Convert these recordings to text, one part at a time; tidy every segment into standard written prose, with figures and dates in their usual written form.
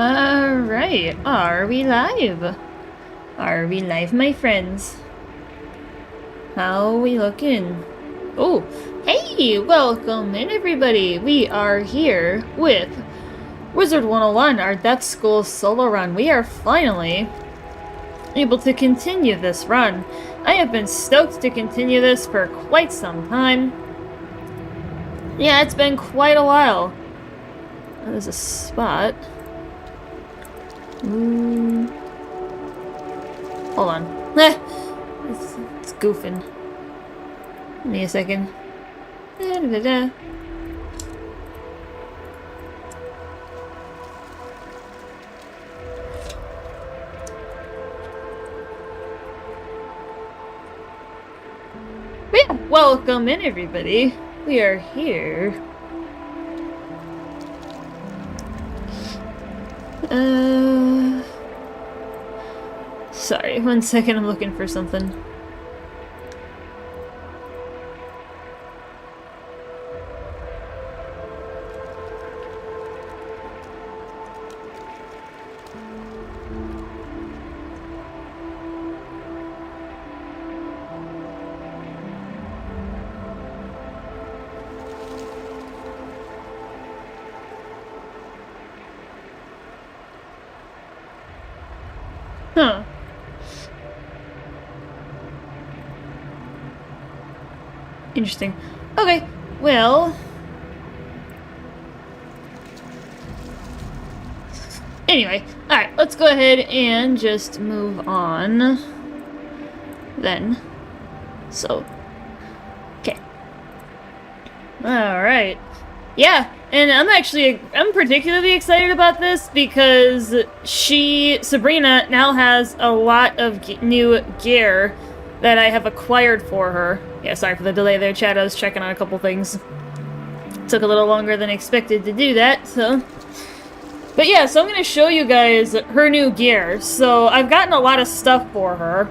Alright, are we live? Are we live, my friends? How we looking? Oh, hey, welcome in everybody! We are here with Wizard101, our Death School solo run. We are finally able to continue this run. I have been stoked to continue this for quite some time. Yeah, it's been quite a while. There's a spot. Hold on. It's goofing. Give me a second. Da-da-da-da. Yeah, welcome in everybody. We are here. Sorry, 1 second, I'm looking for something. Huh. Interesting. Okay, well... Anyway, alright, let's go ahead and just move on. Then. So. Okay. Alright. Yeah, and I'm particularly excited about this because Sabrina now has a lot of new gear that I have acquired for her. Yeah, sorry for the delay there, chat. I was checking on a couple things. Took a little longer than expected to do that, so... But yeah, so I'm going to show you guys her new gear. So I've gotten a lot of stuff for her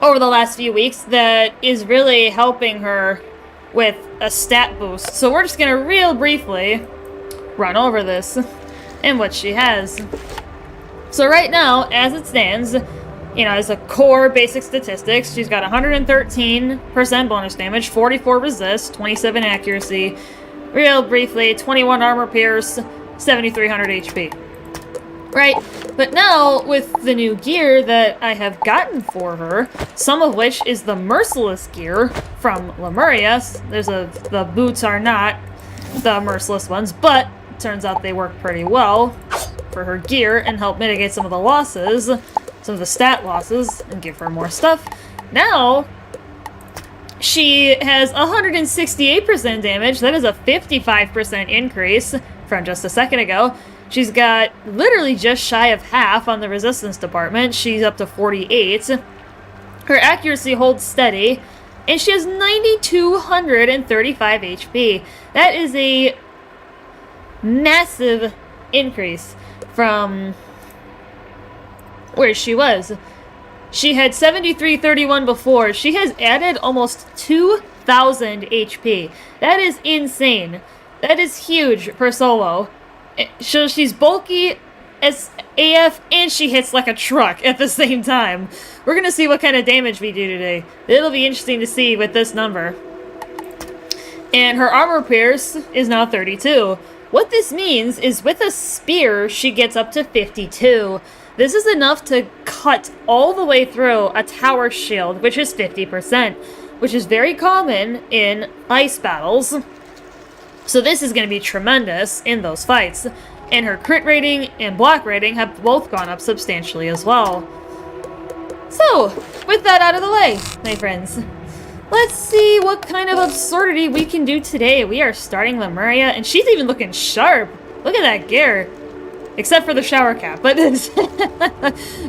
over the last few weeks that is really helping her with a stat boost. So we're just going to real briefly run over this and what she has. So right now, as it stands... You know, as a core basic statistics, she's got 113% bonus damage, 44 resist, 27 accuracy, real briefly, 21 armor pierce, 7,300 HP. Right, but now with the new gear that I have gotten for her, some of which is the Merciless gear from Lemuria. The boots are not the Merciless ones, but it turns out they work pretty well for her gear and help mitigate some of the losses. Some of the stat losses, and give her more stuff. Now, she has 168% damage. That is a 55% increase from just a second ago. She's got literally just shy of half on the resistance department. She's up to 48. Her accuracy holds steady, and she has 9,235 HP. That is a massive increase from where she was. She had 7331 before. She has added almost 2,000 HP. That is insane. That is huge for solo. So she's bulky as AF and she hits like a truck at the same time. We're gonna see what kind of damage we do today. It'll be interesting to see with this number. And her armor pierce is now 32. What this means is with a spear, she gets up to 52. This is enough to cut all the way through a tower shield, which is 50%, which is very common in ice battles. So this is going to be tremendous in those fights. And her crit rating and block rating have both gone up substantially as well. So, with that out of the way, my friends, let's see what kind of absurdity we can do today. We are starting Lemuria, and she's even looking sharp. Look at that gear. Except for the shower cap, but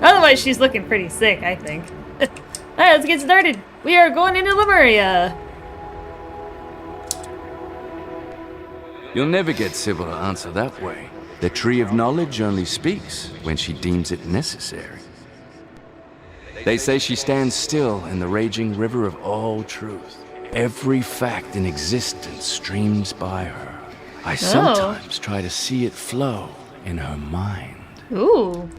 otherwise she's looking pretty sick, I think. Alright, let's get started. We are going into Lemuria. You'll never get Sybil to answer that way. The Tree of Knowledge only speaks when she deems it necessary. They say she stands still in the raging river of all truth. Every fact in existence streams by her. I sometimes try to see it flow, in her mind. Ooh.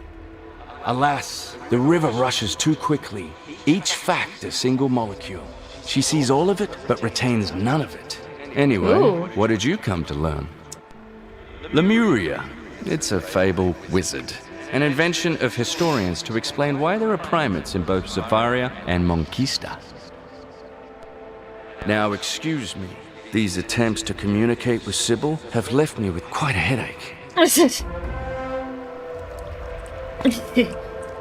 Alas, the river rushes too quickly, each fact a single molecule. She sees all of it, but retains none of it. Anyway, Ooh. what did you come to learn? Lemuria. It's a fable wizard. An invention of historians to explain why there are primates in both Zafaria and Monquista. Now, excuse me. These attempts to communicate with Sybil have left me with quite a headache.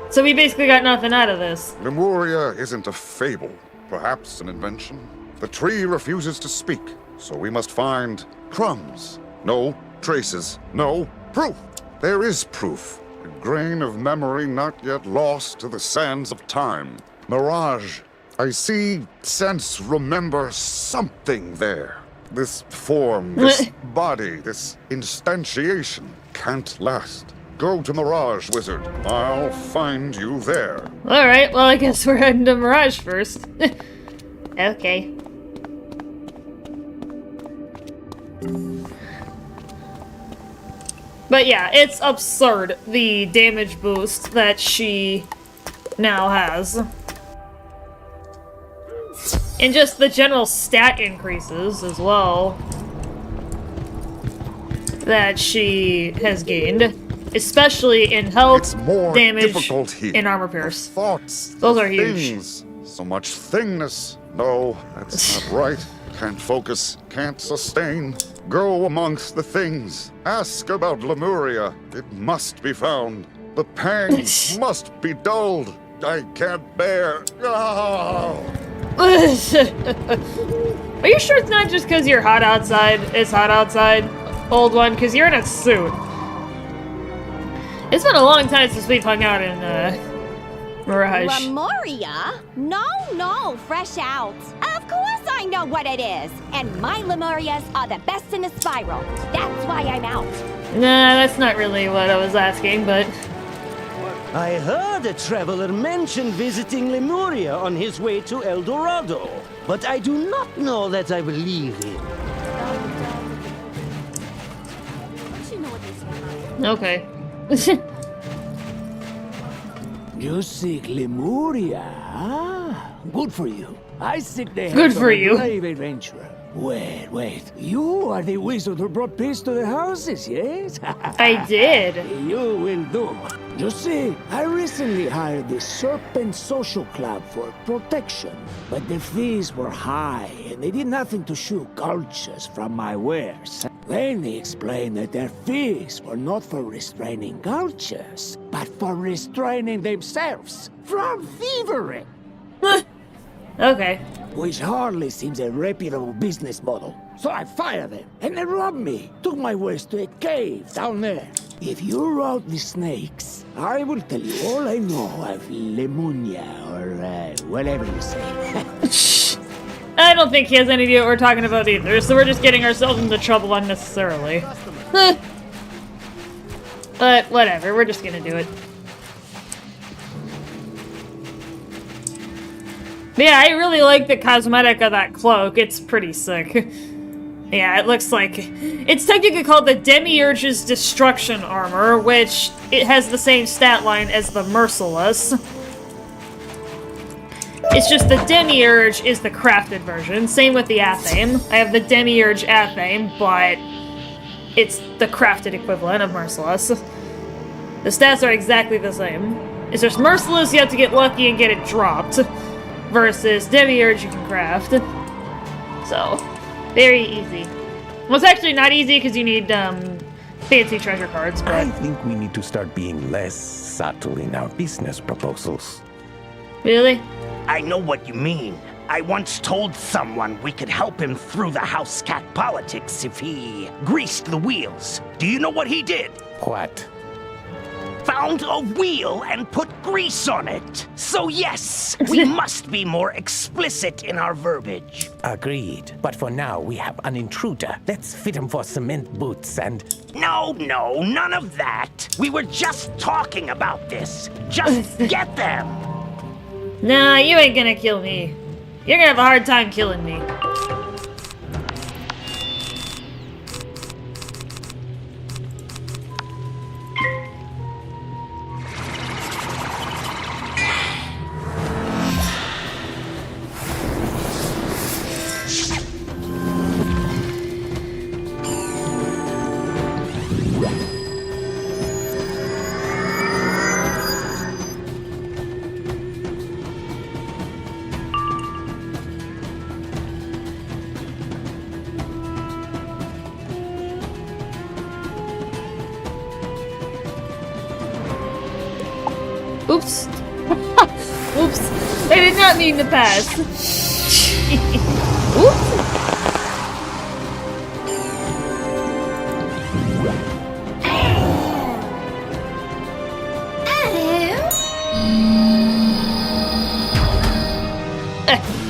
So we basically got nothing out of this. Lemuria isn't a fable, perhaps an invention. The tree refuses to speak, so we must find crumbs. No traces. No proof. There is proof. A grain of memory not yet lost to the sands of time. Mirage. I see, sense, remember something there. This form, this body, this instantiation can't last. Go to Mirage, Wizard. I'll find you there. Alright, well I guess we're heading to Mirage first. Okay. But yeah, it's absurd, the damage boost that she now has. And just the general stat increases as well that she has gained. Especially in health, It's more damage, difficult here. and armor pierce. The thoughts, Those the are huge. things, so much thingness. No, that's not right. Can't focus, can't sustain. Go amongst the things. Ask about Lemuria. It must be found. The pangs must be dulled. I can't bear. Oh. Are you sure it's not just because you're hot outside? It's hot outside, old one, because you're in a suit. It's been a long time since we've hung out in Mirage. Lemuria? No, fresh out. Of course I know what it is. And my Lemurias are the best in the spiral. That's why I'm out. Nah, that's not really what I was asking, but... I heard a traveler mention visiting Lemuria on his way to El Dorado, but I do not know that I believe him. Okay. You seek Lemuria? Ah, good for you. I seek the Good head for of a you. brave adventurer. Wait. You are the wizard who brought peace to the houses, yes? I did. You will do. You see, I recently hired the Serpent Social Club for protection, but the fees were high, and they did nothing to shoo cultures from my wares. Then they explained that their fees were not for restraining cultures, but for restraining themselves from thievery, Okay. which hardly seems a reputable business model. So I fired them, and they robbed me, took my wares to a cave down there. If you route the snakes, I will tell you all I know of Lemuria, or whatever you say. I don't think he has any idea what we're talking about either, so we're just getting ourselves into trouble unnecessarily. But whatever, we're just gonna do it. Yeah, I really like the cosmetic of that cloak. It's pretty sick. Yeah, it looks like... It's technically called the Demiurge's Destruction Armor, which it has the same stat line as the Merciless. It's just the Demiurge is the crafted version. Same with the Athame. I have the Demiurge Athame, but it's the crafted equivalent of Merciless. The stats are exactly the same. It's just Merciless, you have to get lucky and get it dropped. Versus Demiurge, you can craft. So, very easy. Well, it's actually not easy because you need fancy treasure cards, but... I think we need to start being less subtle in our business proposals. Really? I know what you mean. I once told someone we could help him through the house cat politics if he greased the wheels. Do you know what he did? What? Found a wheel and put grease on it. So yes, we must be more explicit in our verbiage. Agreed. But for now, we have an intruder. Let's fit him for cement boots and... No, none of that. We were just talking about this. Just get them. Nah, you ain't gonna kill me. You're gonna have a hard time killing me. Oops. Oops. I did not mean to pass. Oops.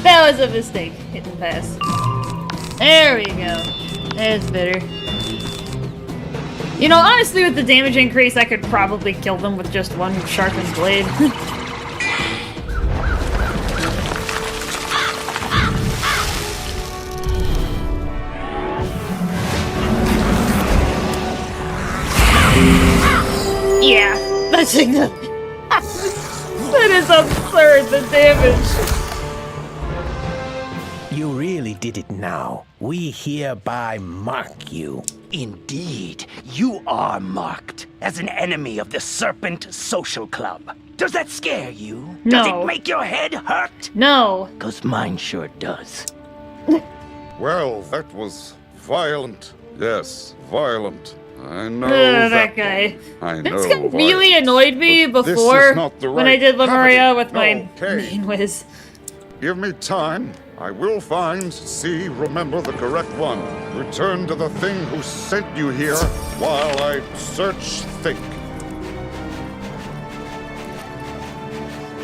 That was a mistake. Hitting pass. There we go. That's better. You know, honestly, with the damage increase, I could probably kill them with just one sharpened blade. Yeah, that's enough. That is absurd, the damage. You really did it now. We hereby mark you. Indeed, you are marked as an enemy of the Serpent Social Club. Does that scare you? Does No. it make your head hurt? No. 'Cause mine sure does. Well, that was violent. Yes, violent. I know That guy. I know. This guy really annoyed me But this before is not the when I right did Lemuria cavity. with my Okay. main whiz. Give me time. I will find, see, remember the correct one. Return to the thing who sent you here while I search, think.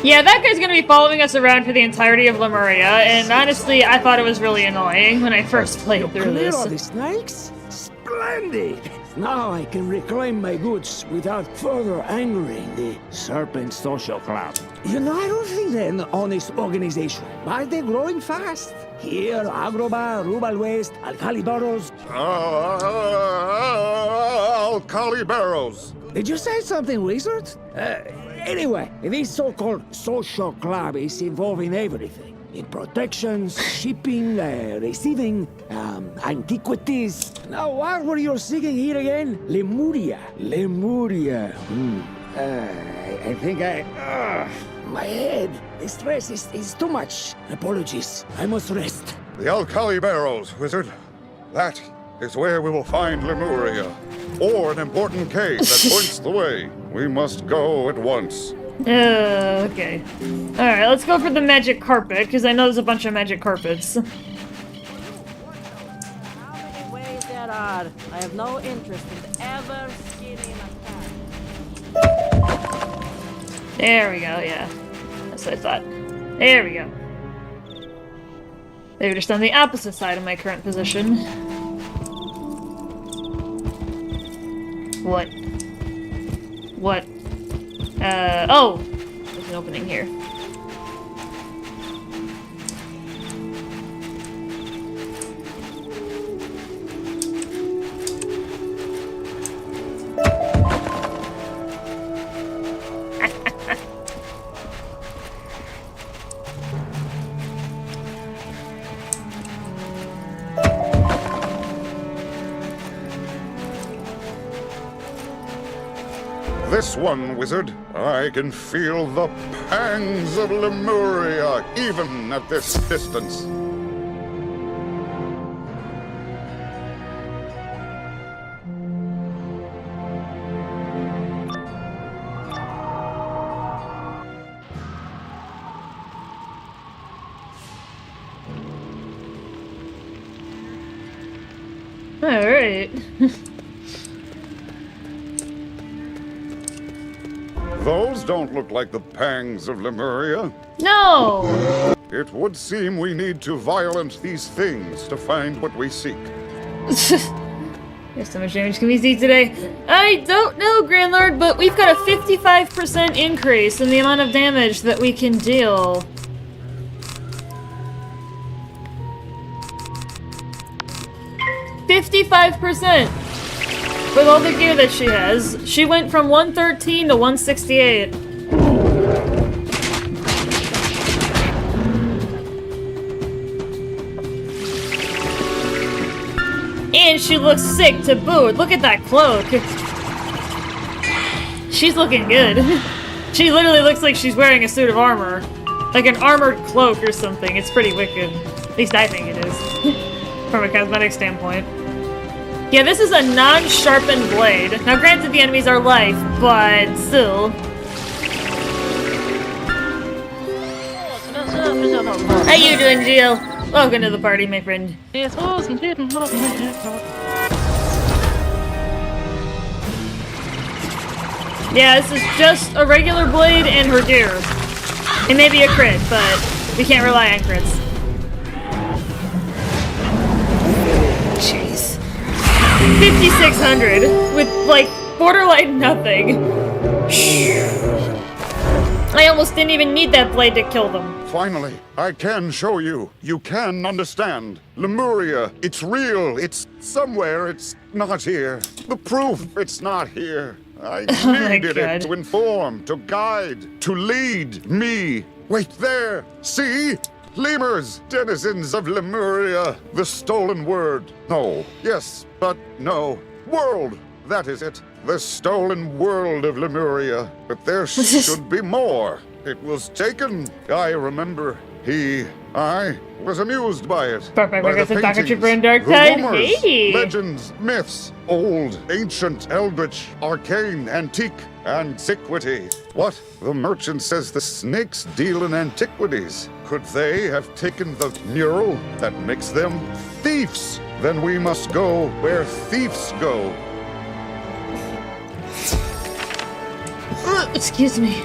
Yeah, that guy's gonna be following us around for the entirety of Lemuria, and honestly, I thought it was really annoying when I first played through Clear this. all the snakes? Splendid! Now I can reclaim my goods without further angering the Serpent Social Club. You know, I don't think they're an honest organization, but they're growing fast. Here, Agroba, Rubal West, Alcali Burrows. Alcali Barrows. Did you say something, Wizard? Anyway, this so-called social club is involved in everything. In protections, shipping, receiving, antiquities. Now, what were you seeking here again? Lemuria. Lemuria. I think my head. The stress is too much. Apologies. I must rest. The Alcali Barrows, wizard. That is where we will find Lemuria. Or an important cave that points the way. We must go at once. Okay. Alright, let's go for the magic carpet, because I know there's a bunch of magic carpets. How many ways there are? I have no interest in ever skinning a cat. There we go, yeah. That's what I thought. There we go. They were just on the opposite side of my current position. What? What? Oh! There's an opening here. This one, wizard. I can feel the pangs of Lemuria, even at this distance. Alright. Those don't look like the pangs of Lemuria. No! It would seem we need to violence these things to find what we seek. There's so much damage can we see today? I don't know, Grand Lord, but we've got a 55% increase in the amount of damage that we can deal. $55%! With all the gear that she has. She went from 113 to 168. And she looks sick to boot. Look at that cloak. She's looking good. She literally looks like she's wearing a suit of armor. Like an armored cloak or something. It's pretty wicked. At least I think it is. From a cosmetic standpoint. Yeah, this is a non-sharpened blade. Now granted the enemies are life, but still. How you doing, Jill? Welcome to the party, my friend. Yeah, this is just a regular blade and her gear. It may be a crit, but we can't rely on crits. Jeez. 5,600 with, like, borderline nothing. I almost didn't even need that blade to kill them. Finally, I can show you. You can understand. Lemuria, it's real. It's somewhere. It's not here. The proof, it's not here. I needed it to inform, to guide, to lead me. Wait there. See? Lemurs, denizens of Lemuria. The stolen word. No. Yes, but no. World. That is it. The stolen world of Lemuria. But there should be more. It was taken. I remember. I was amused by it. Perfect. By the Because Dr. Chipper paintings, and Dark the Tide. rumors, Hey! legends, myths, old, ancient, eldritch, arcane, antique, antiquity. What? The merchant says the snakes deal in antiquities. Could they have taken the mural that makes them thieves? Then we must go where thieves go. Excuse me.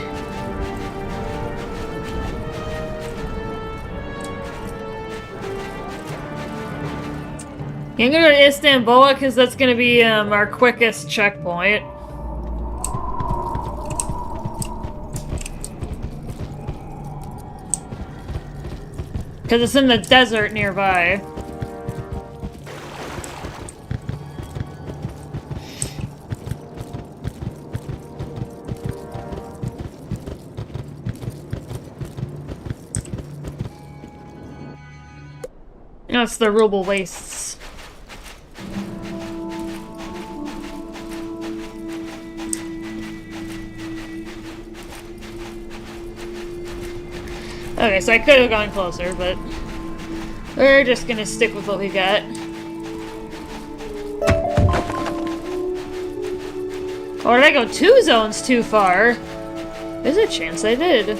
I'm gonna go to Istanbul because that's gonna be our quickest checkpoint. Because it's in the desert nearby. That's the Ruble Wastes. Okay, so I could have gone closer, but we're just gonna stick with what we got. Or did I go 2 zones too far? There's a chance I did.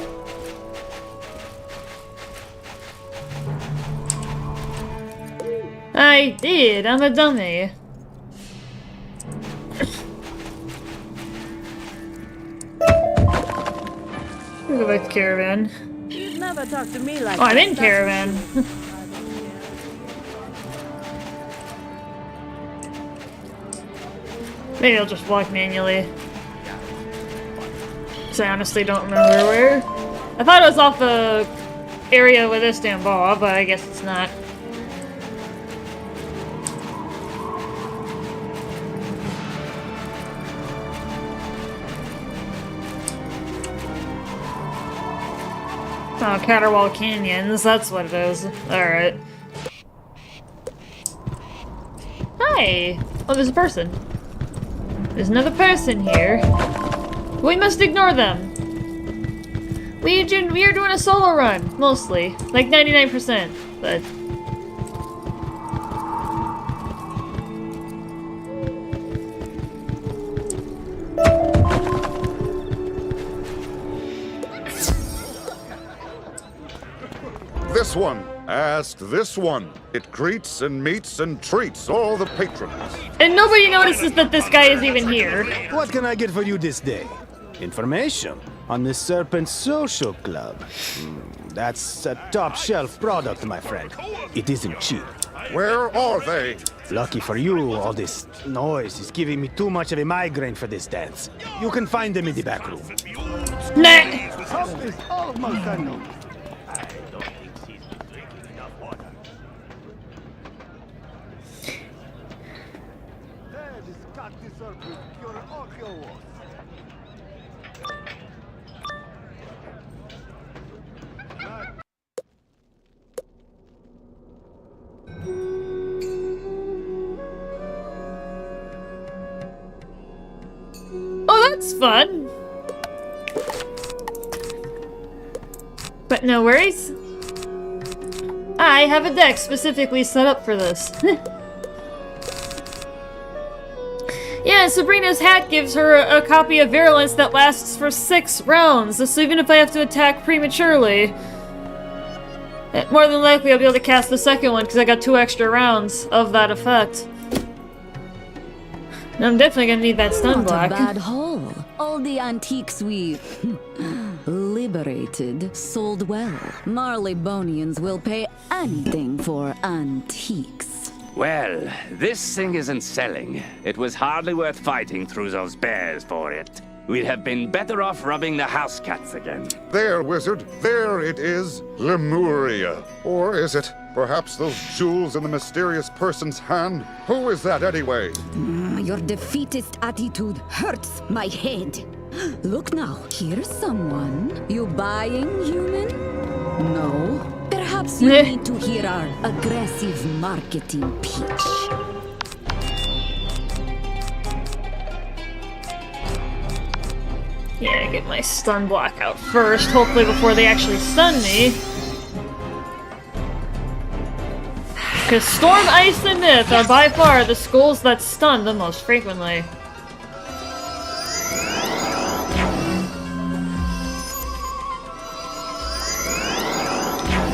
I did, I'm a dummy. We'll go back to Caravan. You'd never talk to me like Oh, I'm that. in Caravan. Maybe I'll just walk manually. So I honestly don't remember where. I thought it was off the area with Istanbul, but I guess it's not. Oh, Caterwall Canyons, that's what it is. Alright. Hi! Oh, there's a person. There's another person here. We must ignore them. We are doing a solo run, mostly. Like 99%, but... This one. Ask this one. It greets and meets and treats all the patrons. And nobody notices that this guy is even here. What can I get for you this day? Information on the Serpent Social Club. That's a top-shelf product, my friend. It isn't cheap. Where are they? Lucky for you, all this noise is giving me too much of a migraine for this dance. You can find them in the back room. Nah. Oh, that's fun. But no worries. I have a deck specifically set up for this. Yeah, Sabrina's hat gives her a copy of Virulence that lasts for 6 rounds, so even if I have to attack prematurely, More than likely I'll be able to cast the second one because I got 2 extra rounds of that effect. And I'm definitely gonna need that stun block. Not a bad haul. All the antiques we liberated sold well. Marleybonians will pay anything for antiques. Well, this thing isn't selling. It was hardly worth fighting through those bears for it. We'd have been better off rubbing the house cats again. There, wizard. There it is. Lemuria. Or is it perhaps those jewels in the mysterious person's hand? Who is that anyway? Your defeatist attitude hurts my head. Look now, here's someone. You buying, human? No? Perhaps you need to hear our aggressive marketing pitch. Yeah, get my stun block out first, hopefully before they actually stun me. Because Storm, Ice, and Myth are by far the schools that stun the most frequently.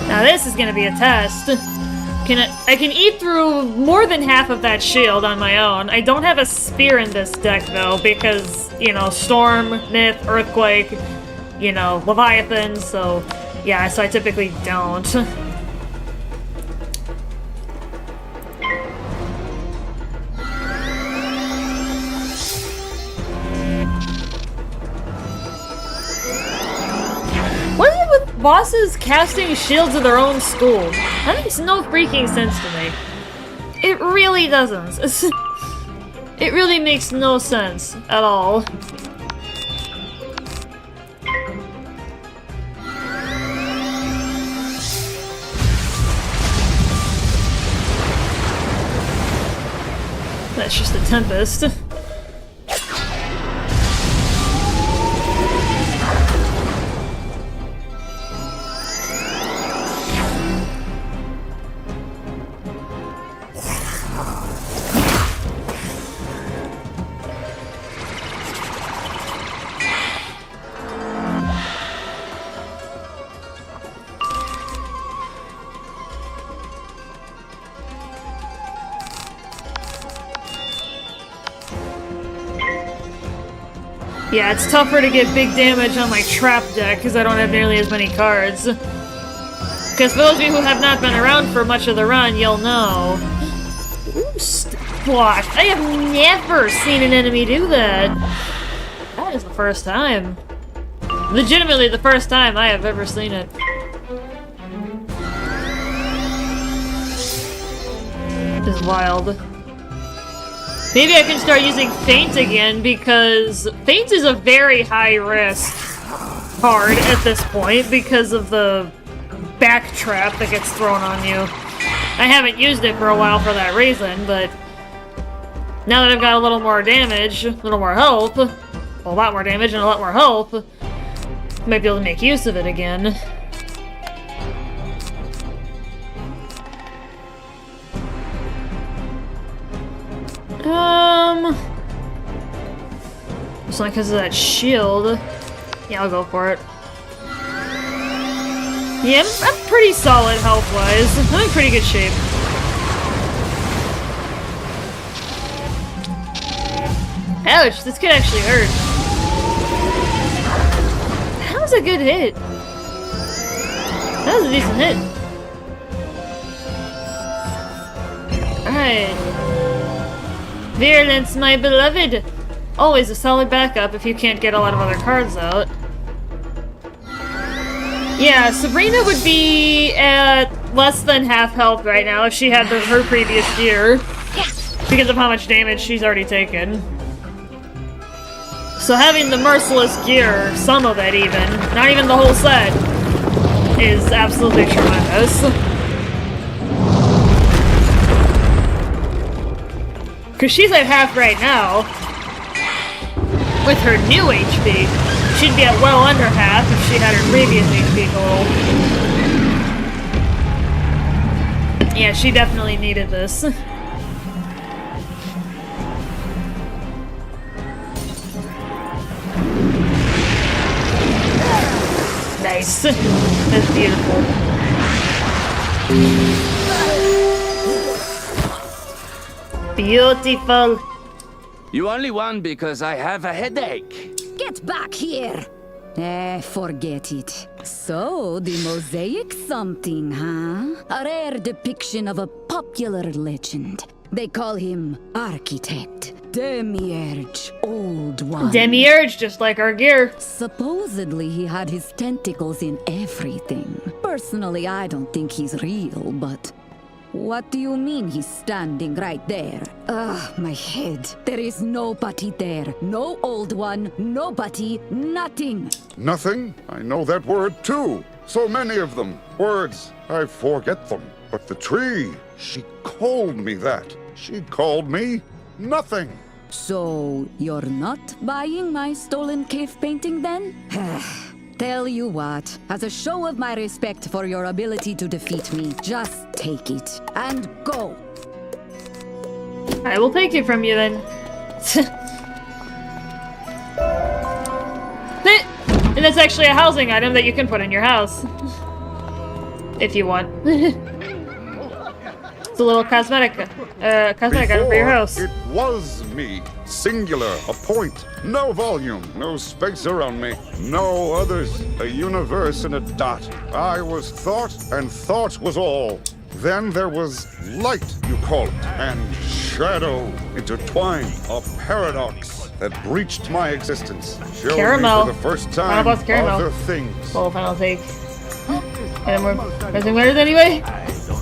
Now this is gonna be a test. I can eat through more than half of that shield on my own. I don't have a spear in this deck though, because, you know, Storm, Myth, Earthquake, you know, Leviathan, so yeah, so I typically don't. What is it with bosses casting shields of their own school? That makes no freaking sense to me. It really doesn't. It really makes no sense at all. That's just a Tempest. Yeah, it's tougher to get big damage on my trap deck because I don't have nearly as many cards. Because for those of you who have not been around for much of the run, you'll know. Block. I have never seen an enemy do that. That is the first time. Legitimately the first time I have ever seen it. This is wild. Maybe I can start using Feint again, because Feint is a very high-risk card at this point because of the back trap that gets thrown on you. I haven't used it for a while for that reason, but now that I've got a little more damage, a little more health, well, a lot more damage and a lot more health, I might be able to make use of it again. It's not because of that shield. Yeah, I'll go for it. Yeah, I'm pretty solid health-wise. I'm in pretty good shape. Ouch, this could actually hurt. That was a good hit. That was a decent hit. Alright. Virulence, my beloved! Always a solid backup if you can't get a lot of other cards out. Yeah, Sabrina would be at less than half health right now if she had her previous gear. Because of how much damage she's already taken. So having the merciless gear, some of it even, not even the whole set, is absolutely tremendous. Because she's at half right now. With her new HP, she'd be at well under half if she had her previous HP total. Yeah, she definitely needed this. Nice. That's beautiful. Beautiful. You only won because I have a headache. Get back here! Forget it. So, the mosaic something, huh? A rare depiction of a popular legend. They call him Architect. Demiurge, Old One. Demiurge, just like our gear. Supposedly, he had his tentacles in everything. Personally, I don't think he's real, but... What do you mean he's standing right there? Ugh, my head. There is nobody there. No Old One, nobody, nothing. Nothing? I know that word too. So many of them. Words, I forget them. But the tree, she called me that. She called me nothing. So, you're not buying my stolen cave painting then? Tell you what, as a show of my respect for your ability to defeat me, just take it and go. I will take it from you then. And that's actually a housing item that you can put in your house. If you want. It's a little cosmetic item for your house. It was me. Singular, a point. No volume, no space around me. No others. A universe in a dot. I was thought, and thought was all. Then there was light, you call it, and shadow intertwined. A paradox that breached my existence. Showed Caramel. me for the first time Final boss caramel. other things. Well, final take. And we're pressing letters anyway?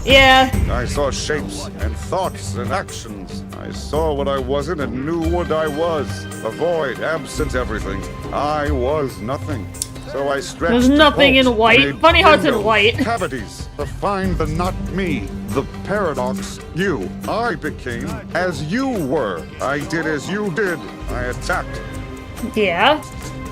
Yeah. I saw shapes and thoughts and actions. I saw what I wasn't and knew what I was. A void, absent everything. I was nothing. So I stretched. There's nothing in white. made Funny how it's in windows, white. Cavities to find the not me. The paradox, you. I became as you were. I did as you did. I attacked. Yeah.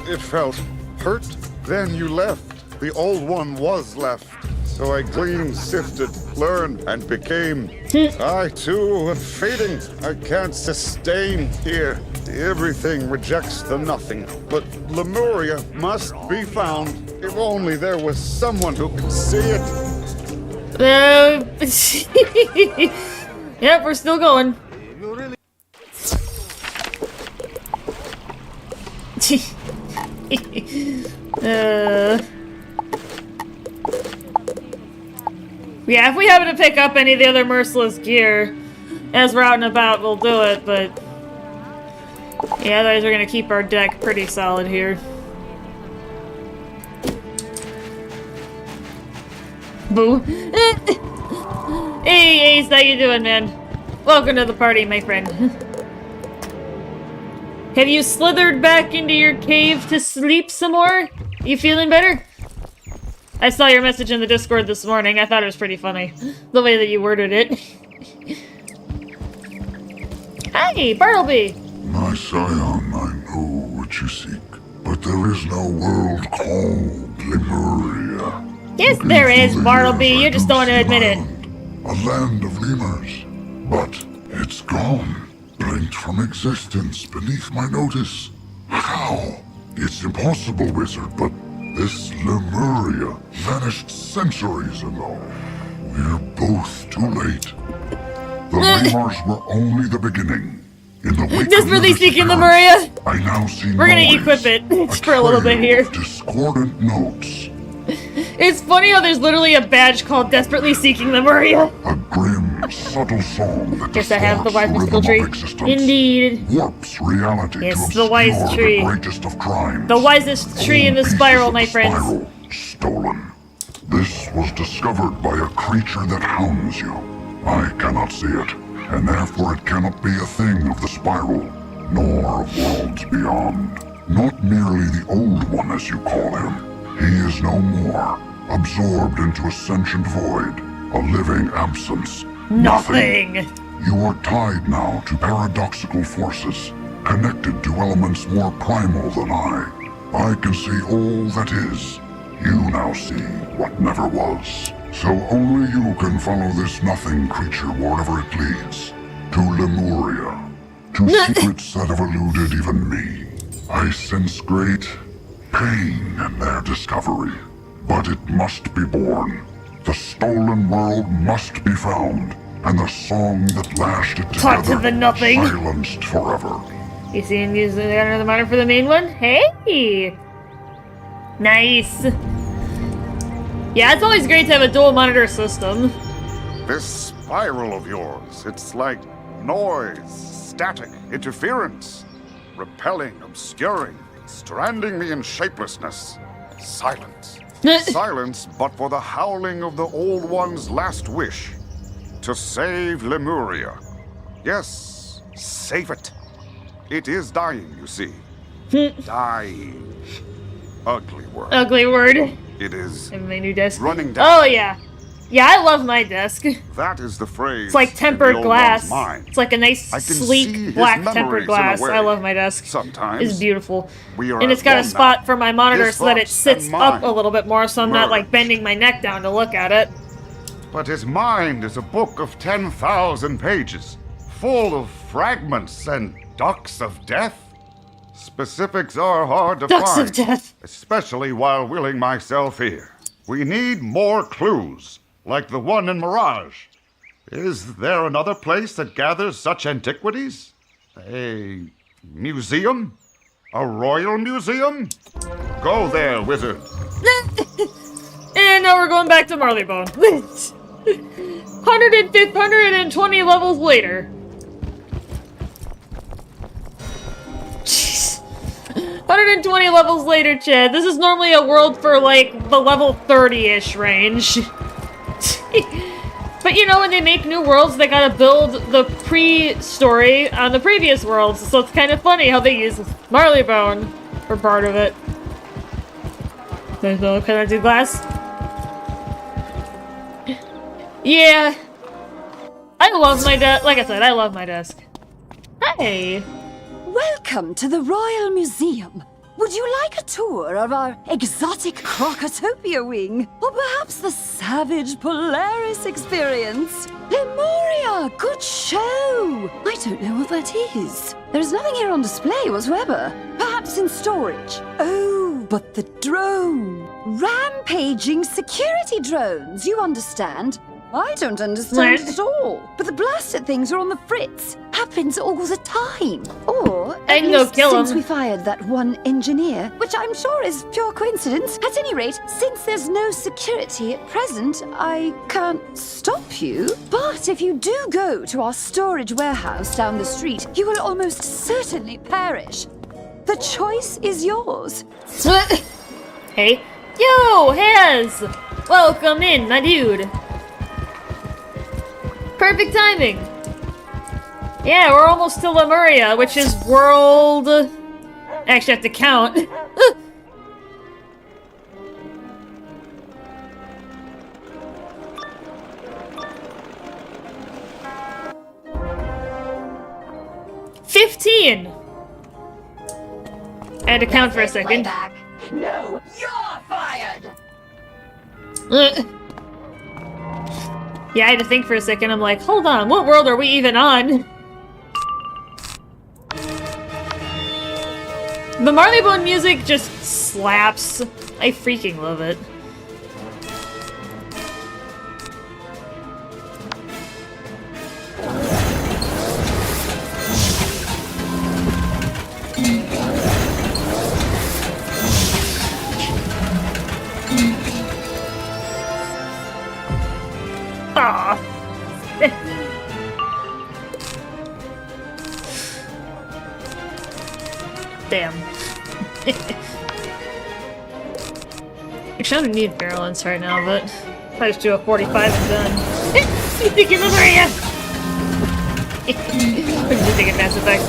It felt hurt. Then you left. The old one was left. So I gleaned, sifted, learned, and became. I too am fading. I can't sustain here. Everything rejects the nothing. But Lemuria must be found. If only there was someone who could see it. Yep, we're still going. Yeah, if we happen to pick up any of the other merciless gear as we're out and about, we'll do it, but... Yeah, otherwise we're gonna keep our deck pretty solid here. Boo. Hey, Ace, how you doing, man? Welcome to the party, my friend. Have you slithered back into your cave to sleep some more? You feeling better? I saw your message in the Discord this morning. I thought it was pretty funny. The way that you worded it. Hey, Bartleby! My scion, I know what you seek, but there is no world called Lemuria. Yes, Looking there is, through the Bartleby. years, You I just do don't want to see admit it. land, a land of lemurs, but it's gone, blinked from existence beneath my notice. How? It's impossible, wizard, but this Lemuria vanished centuries ago. We're both too late. The lemurs were only the beginning. In the wake Desperately of seeking disappearance, Lemuria. I now see We're gonna noise, equip it just for a little bit trail here. of discordant notes. It's funny how there's literally a badge called Desperately Seeking Lemuria. A grim, subtle song that Guess I have the distorts wise rhythm mystical tree. of existence, Indeed. warps reality Yes, to the wise obscure tree. the greatest of crimes. The wisest tree in the Pieces spiral, of my the friends. spiral stolen. This was discovered by a creature that hounds you. I cannot see it, and therefore it cannot be a thing of the spiral, nor of worlds beyond. Not merely the old one, as you call him. He is no more, absorbed into a sentient void, a living absence. Nothing. You are tied now to paradoxical forces, connected to elements more primal than I. I can see all that is. You now see what never was. So only you can follow this nothing creature wherever it leads. To Lemuria. To secrets that have eluded even me. I sense great pain in their discovery. But it must be borne. The stolen world must be found, and the song that lashed it Talk to together the nothing. silenced forever. You see him use another monitor for the main one? Hey! Nice. Yeah, it's always great to have a dual monitor system. This spiral of yours, it's like noise, static, interference. Repelling, obscuring, stranding me in shapelessness. Silence. Silence, but for the howling of the Old One's last wish. To save Lemuria. Yes, save it. It is dying, you see. Dying. Ugly word. Ugly word. It is And my new desk. running down. Oh, yeah. Yeah, I love my desk. That is the phrase. It's like tempered in the Old glass. One's mind. It's like a nice, I can see sleek, his black memories tempered in a glass. way. I love my desk. Sometimes It's beautiful. we are And it's got a one spot now. for my monitor His so that it thoughts sits and up a mine little bit more so I'm not like merged. bending my neck down to look at it. But his mind is a book of 10,000 pages, full of fragments and ducks of death. Specifics are hard to Ducks find, of death. especially while willing myself here. We need more clues, like the one in Mirage. Is there another place that gathers such antiquities? A museum? A royal museum? Go there, wizard. And now we're going back to Marleybone. 120 levels later. Jeez. 120 levels later, Chad. This is normally a world for, like, the level 30-ish range. But, you know, when they make new worlds, they gotta build the pre-story on the previous worlds, so it's kind of funny how they use Marleybone for part of it. Can I do glass? Yeah. I love my desk. Like I said, I love my desk. Hey. Welcome to the Royal Museum. Would you like a tour of our exotic Crocotopia wing? Or perhaps the savage Polaris experience? Lemuria, good show! I don't know what that is. There is nothing here on display whatsoever. Perhaps in storage. Oh, but the drone. Rampaging security drones, you understand? I don't understand What? at all. But the blasted things are on the fritz. Happens all the time. Or I at can go least kill since 'em. we fired that one engineer, which I'm sure is pure coincidence. At any rate, since there's no security at present, I can't stop you. But if you do go to our storage warehouse down the street, you will almost certainly perish. The choice is yours. Hey. Yo, Hez! Welcome in, my dude. Perfect timing. Yeah, we're almost to Lemuria, which is world... Actually, I have to count. $15. I had to count for a second. No, you're fired! Yeah, I had to think for a second. I'm like, hold on, what world are we even on? The Marleybone music just slaps. I freaking love it. Aw. Damn. Actually, I don't need virulence right now, but if I just do a 45 and done. You think you're Maria? We're just taking Mass Effect.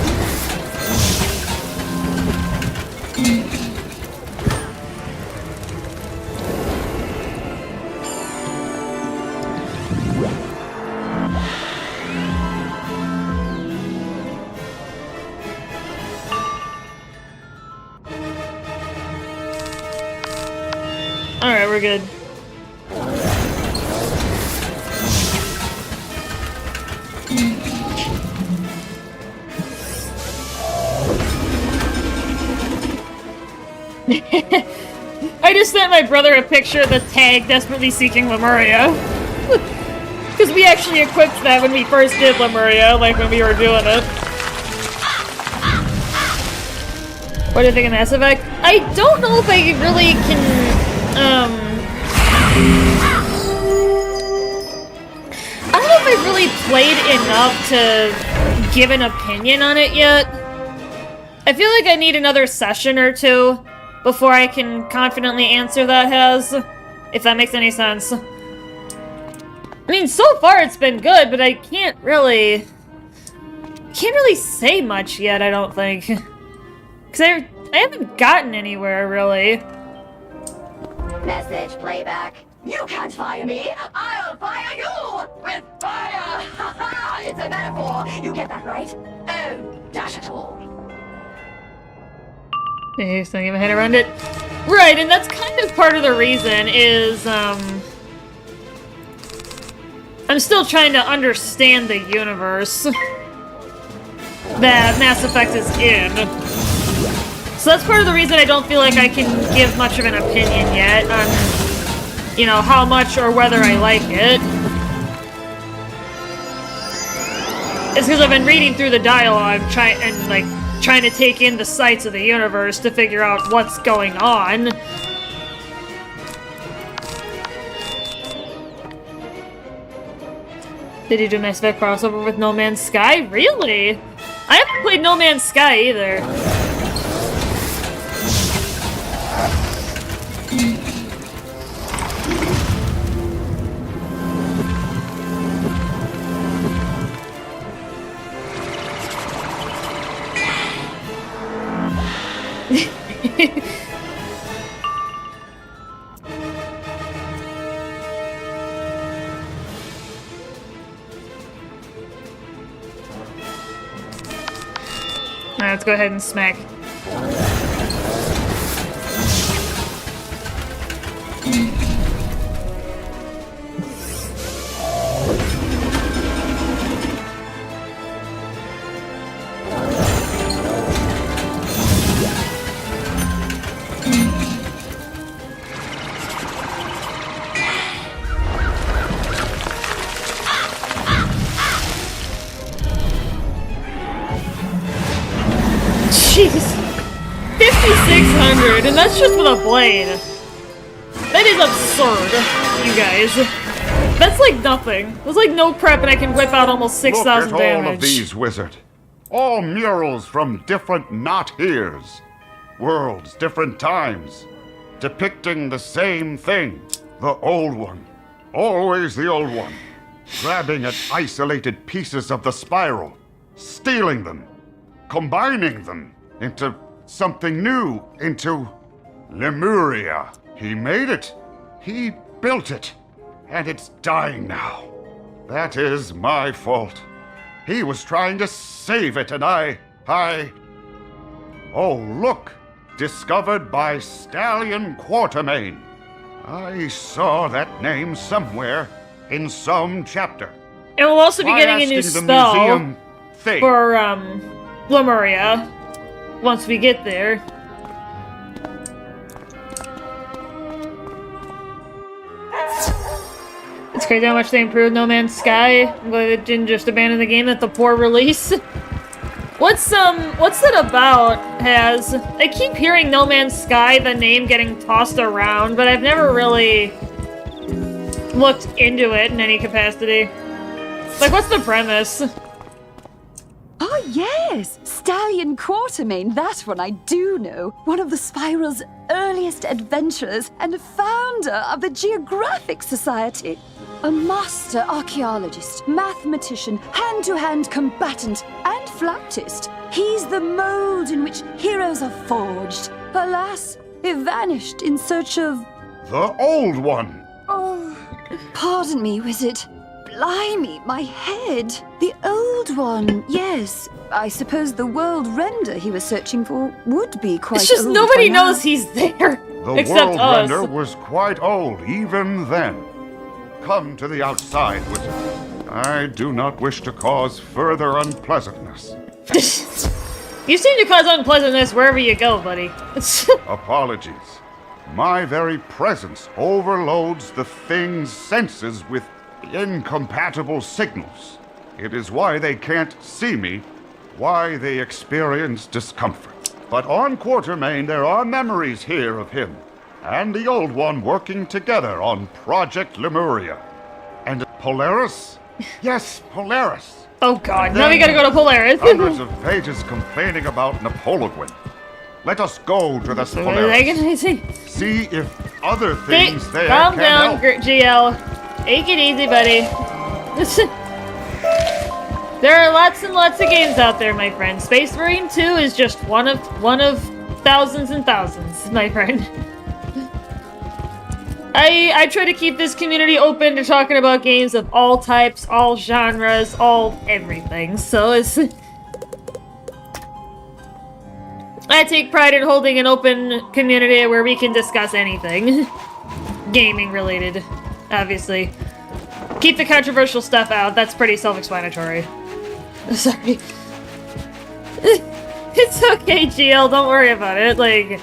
Alright, we're good. I just sent my brother a picture of the tag desperately seeking Lemuria. Because we actually equipped that when we first did Lemuria, like when we were doing it. What do you think of Mass Effect? I don't know if I really can, I don't know if I've really played enough to give an opinion on it yet. I feel like I need another session or two before I can confidently answer that, if that makes any sense. I mean, so far it's been good, but I can't really say much yet, I don't think. Because I haven't gotten anywhere, really. Message playback. You can't fire me. I'll fire you with fire. It's a metaphor. You get that right? Oh, dash it all. Hey, just don't give a head around it. Right, and that's kind of part of the reason is, I'm still trying to understand the universe that Mass Effect is in. So that's part of the reason I don't feel like I can give much of an opinion yet on, you know, how much or whether I like it. It's because I've been reading through the dialogue, trying to take in the sights of the universe to figure out what's going on. Did you do Mass Effect crossover with No Man's Sky? Really? I haven't played No Man's Sky either. Alright, let's go ahead and smack. Jeez. 5,600, and that's just with a blade. That is absurd, you guys. That's like nothing. There's like no prep and I can whip out almost 6,000 damage. Look at all of these, Wizard. All murals from different not heres. Worlds, different times. Depicting the same thing. The old one. Always the old one. Grabbing at isolated pieces of the spiral. Stealing them. Combining them into something new, into Lemuria. He made it. He built it. And it's dying now. That is my fault. He was trying to save it, and I... Oh, look! Discovered by Stallion Quartermain. I saw that name somewhere in some chapter. And we'll also be getting a new spell for, Lemuria, once we get there. It's crazy how much they improved No Man's Sky. I'm glad they didn't just abandon the game at the poor release. What's that about, Has? I keep hearing No Man's Sky, the name getting tossed around, but I've never really looked into it in any capacity. Like, what's the premise? Oh, yes! Stallion Quartermain, that one I do know. One of the Spiral's earliest adventurers and founder of the Geographic Society. A master archaeologist, mathematician, hand-to-hand combatant, and flautist. He's the mold in which heroes are forged. Alas, he vanished in search of... The old one! Oh, pardon me, Wizard. Blimey, my head. The old one, yes. I suppose the world render he was searching for would be quite old. It's just nobody knows he's there, except world us. Render was quite old even then. Come to the outside, Wizard. I do not wish to cause further unpleasantness. You seem to cause unpleasantness wherever you go, buddy. Apologies. My very presence overloads the thing's senses with incompatible signals. It is why they can't see me, why they experience discomfort. But on Quartermain, there are memories here of him and the Old One working together on Project Lemuria. And Polaris? Yes, Polaris. Oh god, now we gotta go to Polaris. Hundreds of pages complaining about Napoleon. Let us go to this Polaris. See if other things there calm can down, help. GL. Take it easy, buddy. There are lots and lots of games out there, my friend. Space Marine 2 is just one of thousands and thousands, my friend. I try to keep this community open to talking about games of all types, all genres, all everything. So it's... I take pride in holding an open community where we can discuss anything. Gaming related, obviously. Keep the controversial stuff out, that's pretty self-explanatory. Sorry. It's okay, GL, don't worry about it. Like,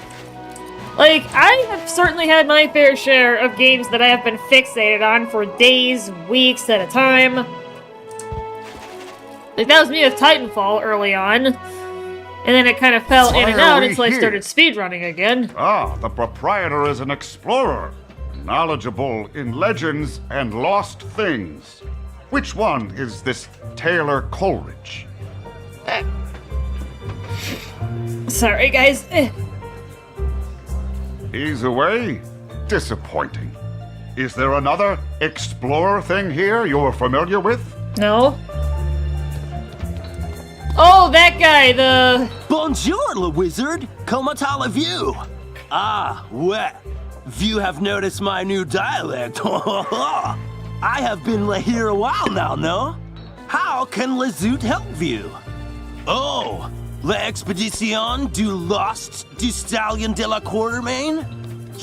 I have certainly had my fair share of games that I have been fixated on for days, weeks at a time. Like, that was me with Titanfall early on. And then it kind of fell in and out until I started speedrunning again. Ah, the proprietor is an explorer, knowledgeable in legends and lost things. Which one is this Taylor Coleridge? Sorry, guys. He's away? Disappointing. Is there another explorer thing here you're familiar with? No. Oh, that guy, the... Bonjour, le wizard! Comment allez-vous? Ah, well, you have noticed my new dialect. I have been here a while now, no? How can le zoot help you? Oh, l'expedition du lost du stallion de la Quartermain?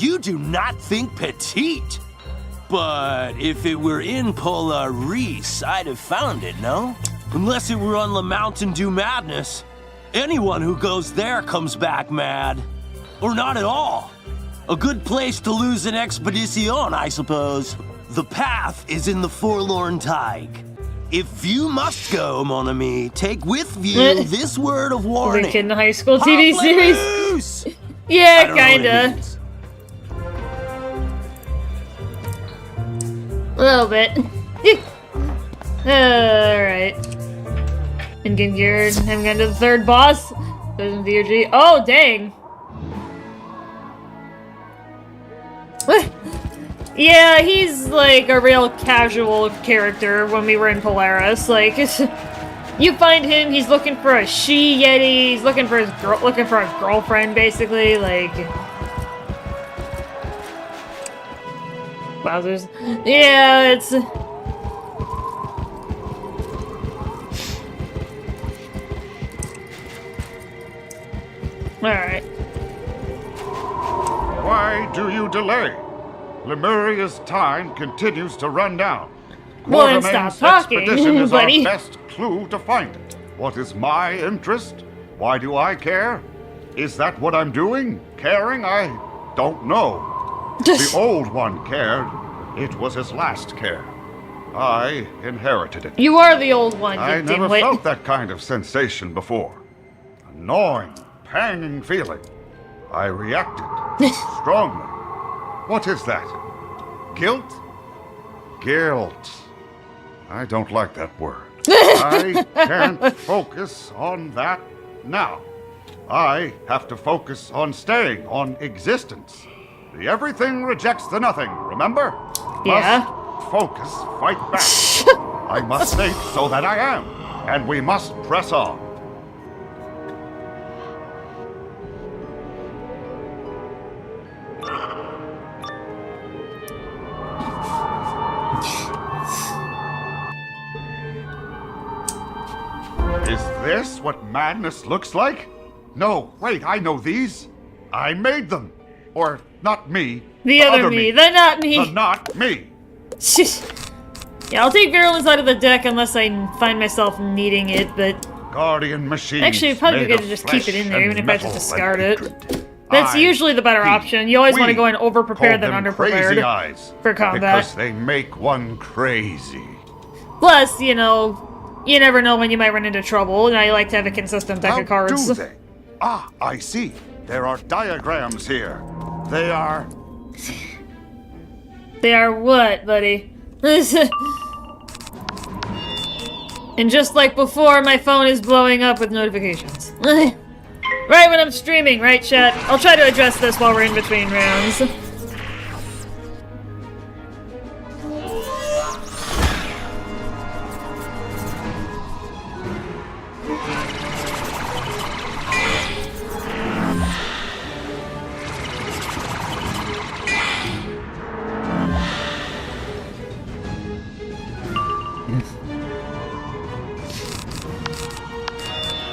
You do not think petite. But if it were in Polaris, I'd have found it, no? Unless it were on the Mountain Dew Madness. Anyone who goes there comes back mad. Or not at all. A good place to lose an expedition, I suppose. The path is in the Forlorn Tide. If you must go, mon ami, take with you this word of warning. Like in the high school TV series. Yeah, kinda. A little bit. Alright. In-game gear, I'm going to the third boss. There's an DRG. Oh, dang. Yeah, he's like a real casual character when we were in Polaris. Like, you find him, he's looking for a she-yeti, he's looking for a girlfriend, basically. Like, wowzers. Yeah, it's... Alright. Why do you delay? Lemuria's time continues to run down. Well, then stop talking, expedition is buddy. our best clue to find it. What is my interest? Why do I care? Is that what I'm doing? Caring? I don't know. The Old One cared. It was his last care. I inherited it. You are the Old One, you I never dimwit. felt that kind of sensation before. Gnawing, panging feeling. I reacted strongly. What is that? Guilt? Guilt. I don't like that word. I can't focus on that now. I have to focus on staying, on existence. The everything rejects the nothing, remember? Yeah. Must focus, fight back. I must think so that I am. And we must press on. Is this what madness looks like? No, wait, I know these. I made them. Or, not me. The other me. The not me. The not me. Yeah, I'll take virulence out of the deck unless I find myself needing it, but... Guardian machines. Actually, it'd probably be made good to of just keep it in there, flesh even if I have to and discard metal it. and hatred. That's usually the better option. You always want to go in over-prepared than Crazy underprepared eyes, for combat. because they make one crazy. Plus, you know, you never know when you might run into trouble, and I like to have a consistent deck of cards. Do they? Ah, I see. There are diagrams here. They are... They are what, buddy? And just like before, my phone is blowing up with notifications. Right when I'm streaming, right, chat? I'll try to address this while we're in between rounds.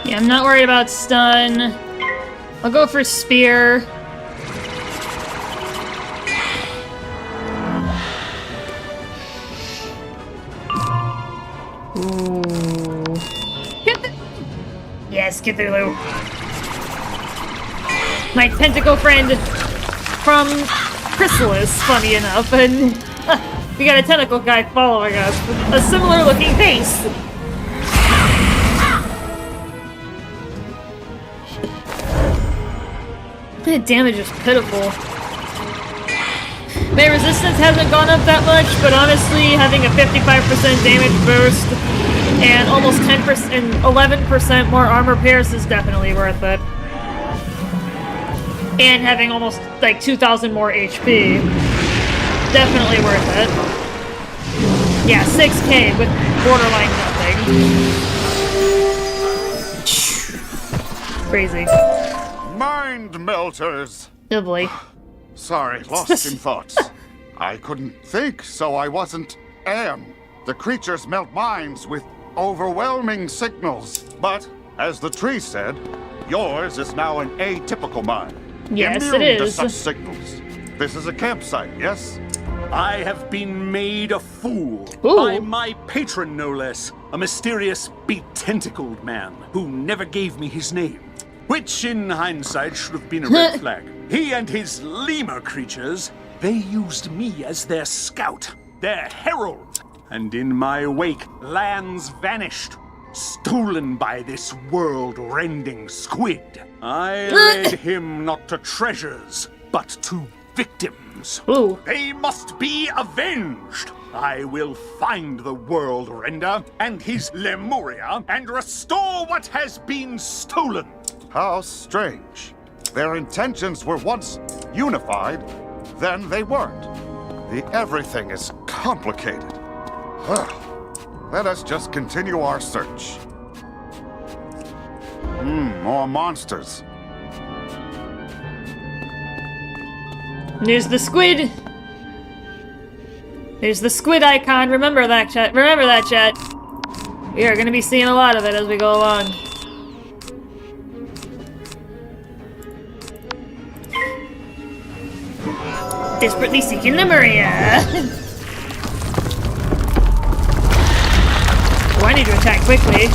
Yeah, I'm not worried about stun. I'll go for spear. Ooh. Yes, Cthulhu. My tentacle friend from Chrysalis, funny enough, and we got a tentacle guy following us with a similar looking face. The damage is pitiful. My resistance hasn't gone up that much, but honestly, having a 55% damage boost and almost 10% and 11% more armor pierce is definitely worth it. And having almost like 2,000 more HP, definitely worth it. Yeah, 6k with borderline nothing. Crazy. Mind melters! Oh boy. Sorry, lost in thoughts. I couldn't think, so I wasn't am. The creatures melt minds with overwhelming signals. But, as the tree said, yours is now an atypical mind. Yes, immune it to is. such signals. This is a campsite, yes? I have been made a fool Ooh. by my patron, no less. A mysterious, be-tentacled man who never gave me his name. Which, in hindsight, should have been a red flag. He and his lemur creatures, they used me as their scout, their herald. And in my wake, lands vanished, stolen by this world-rending squid. I led him not to treasures, but to victims. Ooh. They must be avenged. I will find the World Render and his Lemuria and restore what has been stolen. How strange. Their intentions were once unified, then they weren't. The everything is complicated. Let us just continue our search. More monsters. There's the squid. There's the squid icon. Remember that, chat. Remember that, chat. We are going to be seeing a lot of it as we go along. Desperately seeking Lemuria. Oh, I need to attack quickly.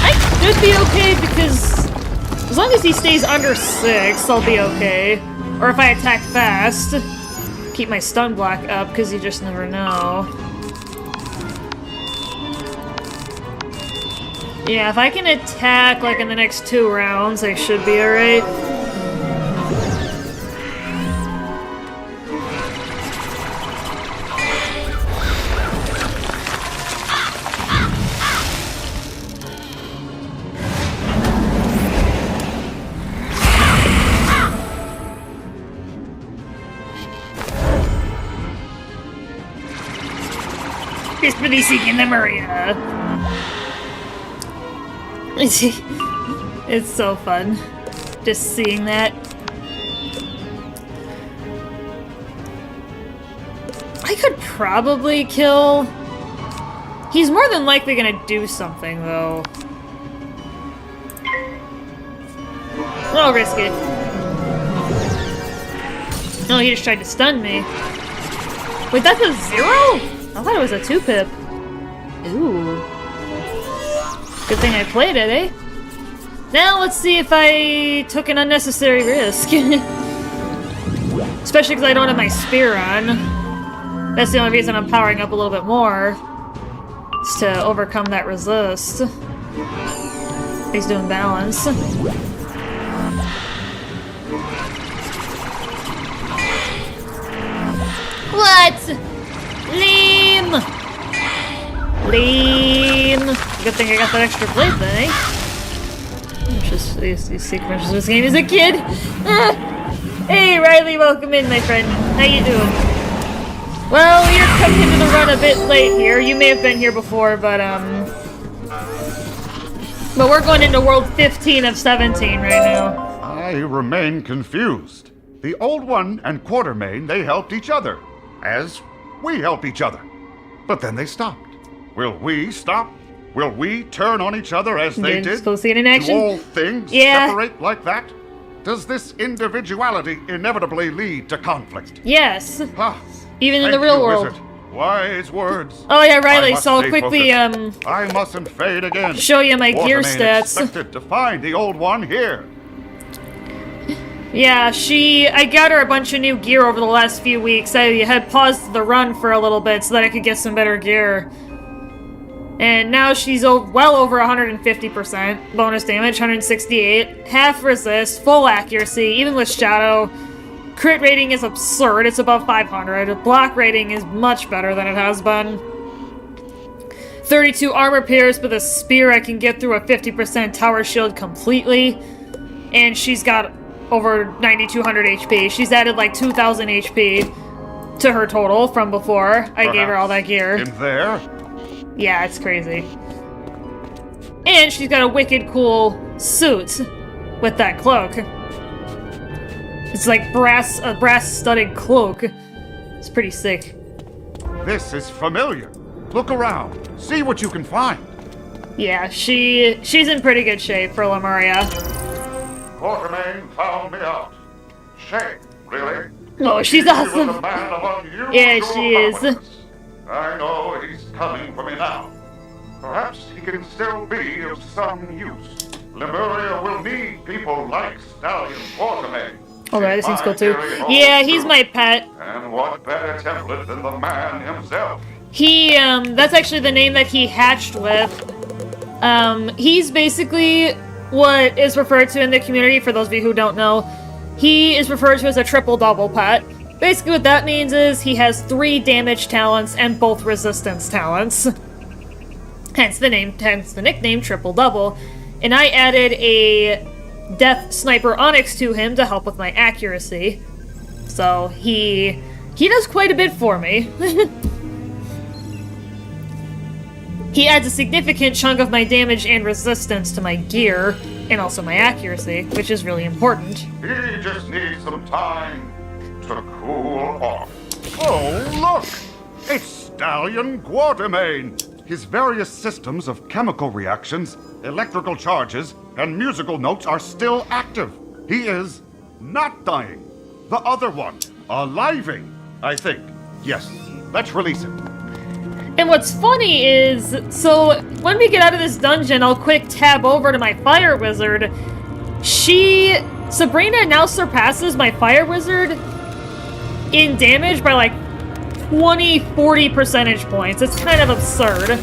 I should be okay because as long as he stays under 6, I'll be okay. Or if I attack fast, keep my stun block up because you just never know. Yeah, if I can attack like in the next 2 rounds, I should be alright. Desperately seeking Lemuria. It's so fun, just seeing that. I could probably kill... He's more than likely gonna do something, though. I'll risk it. No, he just tried to stun me. Wait, that's a 0? I thought it was a 2-pip. Ooh. Good thing I played it, eh? Now let's see if I took an unnecessary risk. Especially because I don't have my spear on. That's the only reason I'm powering up a little bit more. Is to overcome that resist. He's doing balance. What? Lame! Lame! Good thing I got that extra blade then, eh? Just these sequences this game as a kid. Hey, Riley, welcome in, my friend. How you doing? Well, you're coming into the run a bit late here. You may have been here before, but we're going into World 15 of 17 right now. I remain confused. The Old One and Quartermain, they helped each other, as we help each other. But then they stopped. Will we stop? Will we turn on each other as they did? Supposed to see it in action? Do all things separate like that? Does this individuality inevitably lead to conflict? Yes. Ah, even in the real world. Wizard. Wise words. Oh yeah, Riley, so I'll stay quickly focused. I mustn't fade again. show you my gear Quartermain stats. expected to find the Old One here. Yeah, I got her a bunch of new gear over the last few weeks. I had paused the run for a little bit so that I could get some better gear. And now she's well over 150% bonus damage, 168, half resist, full accuracy, even with shadow. Crit rating is absurd, it's above 500. Block rating is much better than it has been. 32 armor pierce, with a spear I can get through a 50% tower shield completely. And she's got over 9,200 HP. She's added like 2,000 HP to her total from before I gave her all that gear. In there? Yeah, it's crazy. And she's got a wicked cool suit with that cloak. It's like a brass studded cloak. It's pretty sick. This is familiar. Look around. See what you can find. Yeah, she's in pretty good shape for Lemuria. Quartermain found me out. Shame, really. Oh, she's awesome. Was a man of unusual Yeah, she is. competence. I know he's coming for me now. Perhaps he can still be of some use. Lemuria will need people like Stallion Quartermain. Oh, that seems cool too. Yeah, he's my pet. And what better template than the man himself? That's actually the name that he hatched with. He's basically what is referred to in the community, for those of you who don't know. He is referred to as a triple-double pet. Basically what that means is he has 3 damage talents and both resistance talents. Hence the nickname Triple Double. And I added a Death Sniper Onyx to him to help with my accuracy. So he does quite a bit for me. He adds a significant chunk of my damage and resistance to my gear, and also my accuracy, which is really important. He just needs some time to cool off. Oh, look! It's Stallion Quartermain! His various systems of chemical reactions, electrical charges, and musical notes are still active. He is not dying. The other one, aliving, I think. Yes, let's release him. And what's funny is, so when we get out of this dungeon, I'll quick tab over to my Fire Wizard. Sabrina now surpasses my Fire Wizard in damage by like 20-40 percentage points. It's kind of absurd.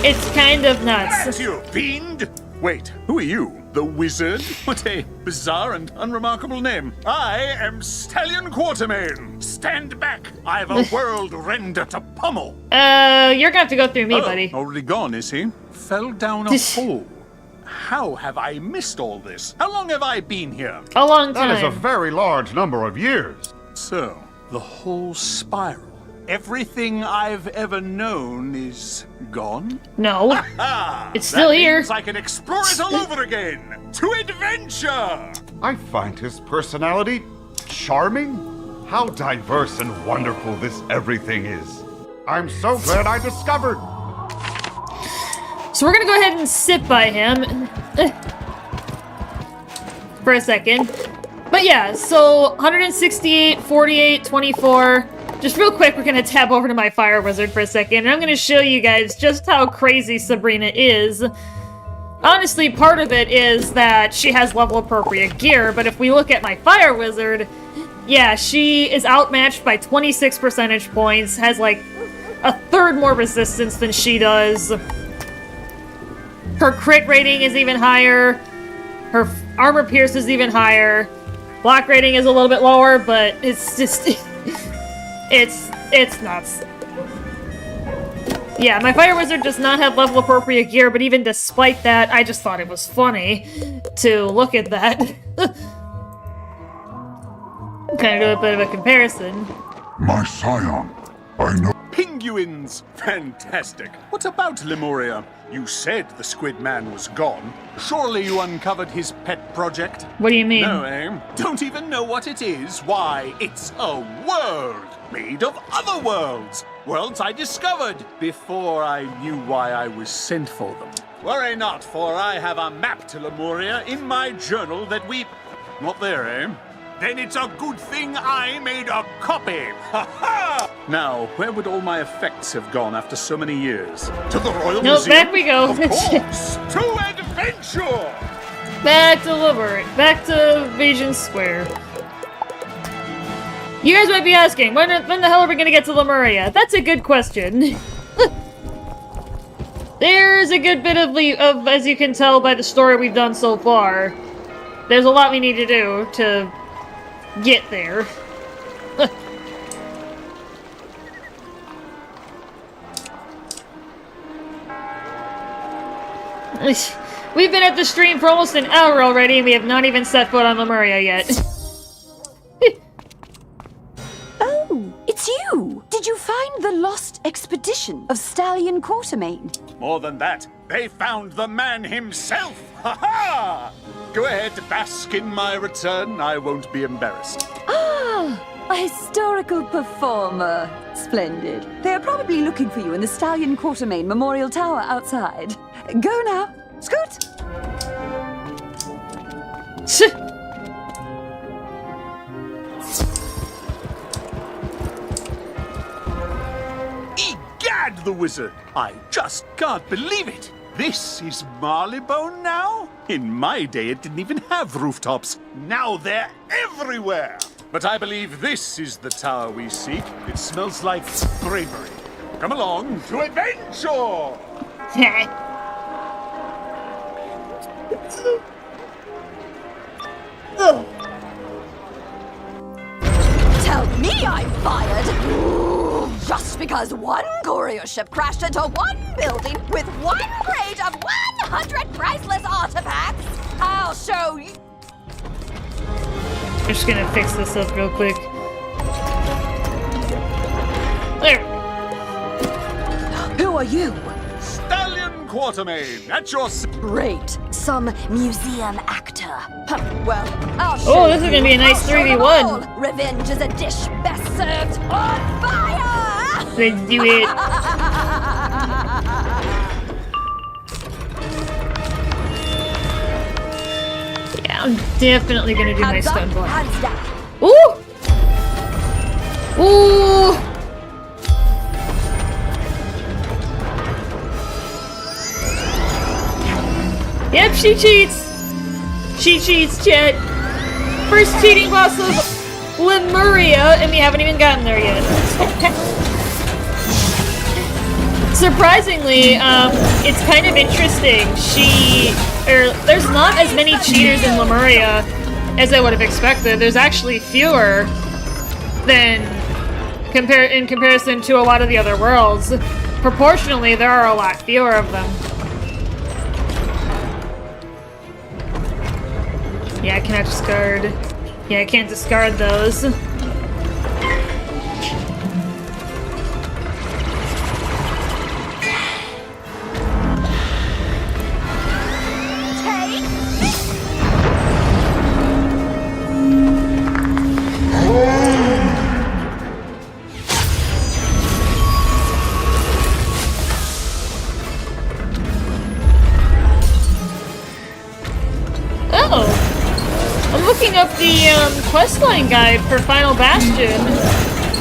It's kind of nuts. That's you, fiend! Wait, who are you? The Wizard? What a bizarre and unremarkable name. I am Stallion Quartermain. Stand back. I've a world render to pummel. You're gonna have to go through me, buddy. Already gone, is he? Fell down a hole. How have I missed all this? How long have I been here? A long time. That is a very large number of years. So, the whole spiral. Everything I've ever known is gone? No. It's still here. Means I can explore it all over again. To adventure! I find his personality charming. How diverse and wonderful this everything is. I'm so glad I discovered. So we're gonna go ahead and sit by him for a second. But yeah, so 168, 48, 24. Just real quick, we're gonna tab over to my Fire Wizard for a second, and I'm gonna show you guys just how crazy Sabrina is. Honestly, part of it is that she has level-appropriate gear, but if we look at my Fire Wizard, yeah, she is outmatched by 26 percentage points, has like a third more resistance than she does. Her crit rating is even higher. Her armor pierce is even higher. Block rating is a little bit lower, but it's just... it's nuts. Yeah, my Fire Wizard does not have level-appropriate gear, but even despite that, I just thought it was funny to look at that. Kind of do a bit of a comparison. My scion, I know... Penguins! Fantastic. What about Lemuria? You said the Squid Man was gone. Surely you uncovered his pet project? What do you mean? No, eh? Don't even know what it is? Why, it's a world made of other worlds. Worlds I discovered before I knew why I was sent for them. Worry not, for I have a map to Lemuria in my journal that we... Not there, eh? Then it's a good thing I made a copy! Ha ha! Now, where would all my effects have gone after so many years? To the Royal Museum? Back we go. Of course! To adventure! Back to Liberate. Back to Regent Square. You guys might be asking, when the hell are we gonna get to Lemuria? That's a good question. There's a good bit of, as you can tell by the story we've done so far, there's a lot we need to do to get there. We've been at the stream for almost an hour already, and we have not even set foot on Lemuria yet. Oh, it's you! Did you find the lost expedition of Stallion Quartermain? More than that, they found the man himself! Ha ha! Go ahead, bask in my return. I won't be embarrassed. Ah, a historical performer. Splendid. They are probably looking for you in the Stallion Quartermain Memorial Tower outside. Go now. Scoot! Egad, the wizard! I just can't believe it! This is Marleybone now? In my day, it didn't even have rooftops. Now they're everywhere! But I believe this is the tower we seek. It smells like bravery. Come along to adventure! Tell me I'm fired! Just because one courier ship crashed into one building with one crate of 100 priceless artifacts, I'll show you. I'm just gonna fix this up real quick. There. Who are you? Stallion Quartermain, at your... Great. Some museum actor. Well, I'll show Oh, this is gonna be a nice 3v1. Revenge is a dish best served on fire! Let's do it. Yeah, I'm definitely gonna do my stun block. Hands down. Ooh! Ooh! Yep, she cheats! She cheats, chat! First cheating boss of Lemuria, and we haven't even gotten there yet. Surprisingly, it's kind of interesting. There's not as many cheaters in Lemuria as I would have expected. There's actually fewer than in comparison to a lot of the other worlds. Proportionally, there are a lot fewer of them. Yeah, I cannot discard. Yeah, I can't discard those. Up the questline guide for Final Bastion,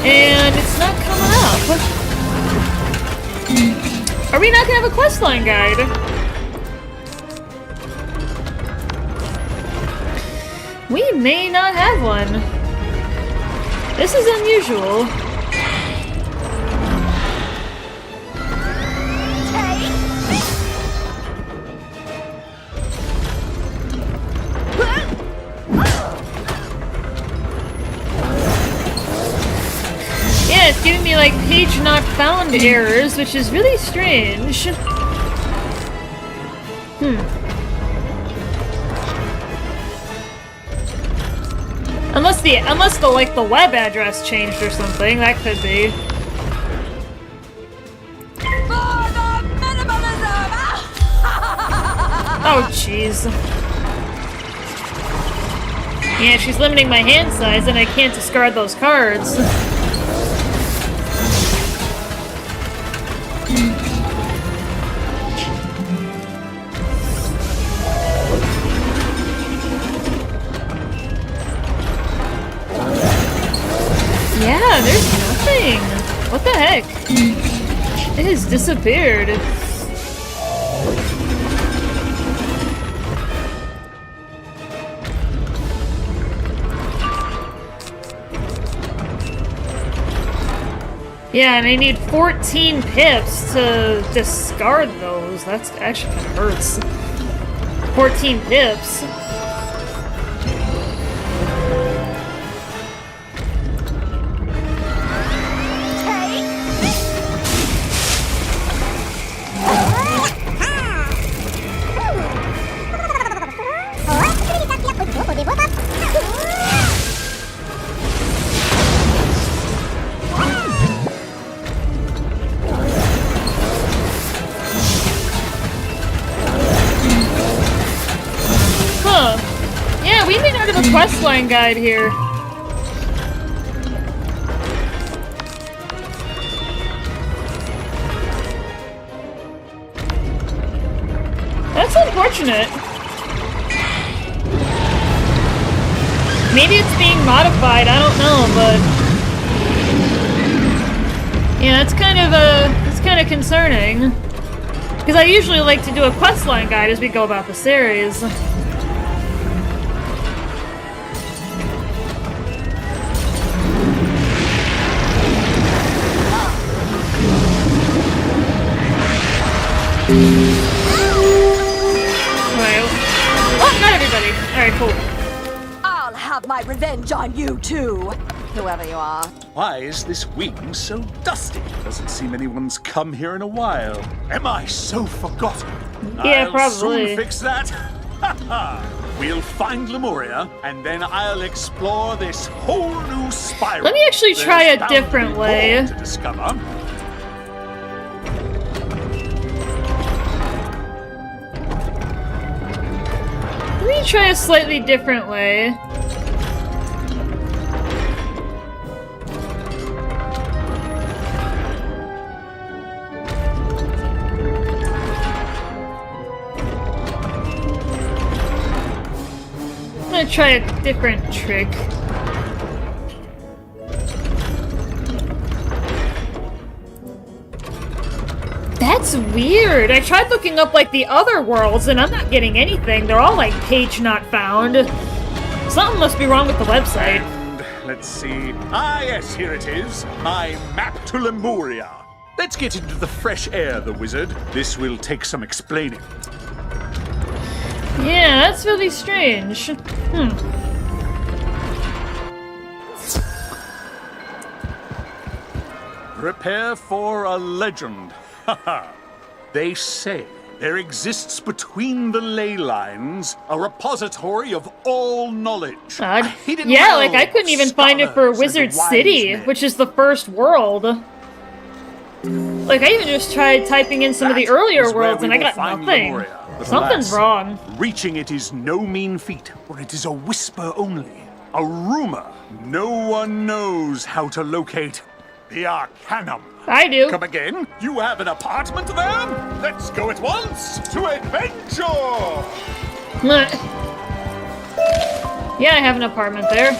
and it's not coming up. Are we not gonna have a questline guide? We may not have one. This is unusual. Yeah, it's giving me like page not found errors, which is really strange. Unless the web address changed or something, that could be. Oh jeez. Yeah, she's limiting my hand size and I can't discard those cards. Yeah, there's nothing. What the heck? It has disappeared. Yeah, and I need 14 pips to discard those. That's actually kind of hurts. 14 pips. Questline guide here. That's unfortunate. Maybe it's being modified, I don't know, but yeah, it's kind of concerning. Because I usually like to do a questline guide as we go about the series. Oh, not everybody. Alright, cool. I'll have my revenge on you too, whoever you are. Why is this wing so dusty? Doesn't seem anyone's come here in a while. Am I so forgotten? Yeah, I'll probably. soon fix that. We'll find Lemuria, and then I'll explore this whole new spiral. Let me actually try There's a different bound to be way. more to discover. Let me try a slightly different way. I'm gonna try a different trick. That's weird. I tried looking up like the other worlds and I'm not getting anything. They're all like page not found. Something must be wrong with the website. And let's see. Ah, yes, here it is. My map to Lemuria. Let's get into the fresh air, the wizard. This will take some explaining. Yeah, that's really strange. Prepare for a legend. They say there exists between the ley lines a repository of all knowledge. Yeah, like I couldn't even find it for Wizard City, which is the first world. Like I even just tried typing in some of the earlier worlds and I got nothing. Lemuria. Something's wrong. Reaching it is no mean feat, for it is a whisper only, a rumor. No one knows how to locate the Arcanum. I do. Come again? You have an apartment there? Let's go at once to adventure! Yeah, I have an apartment there.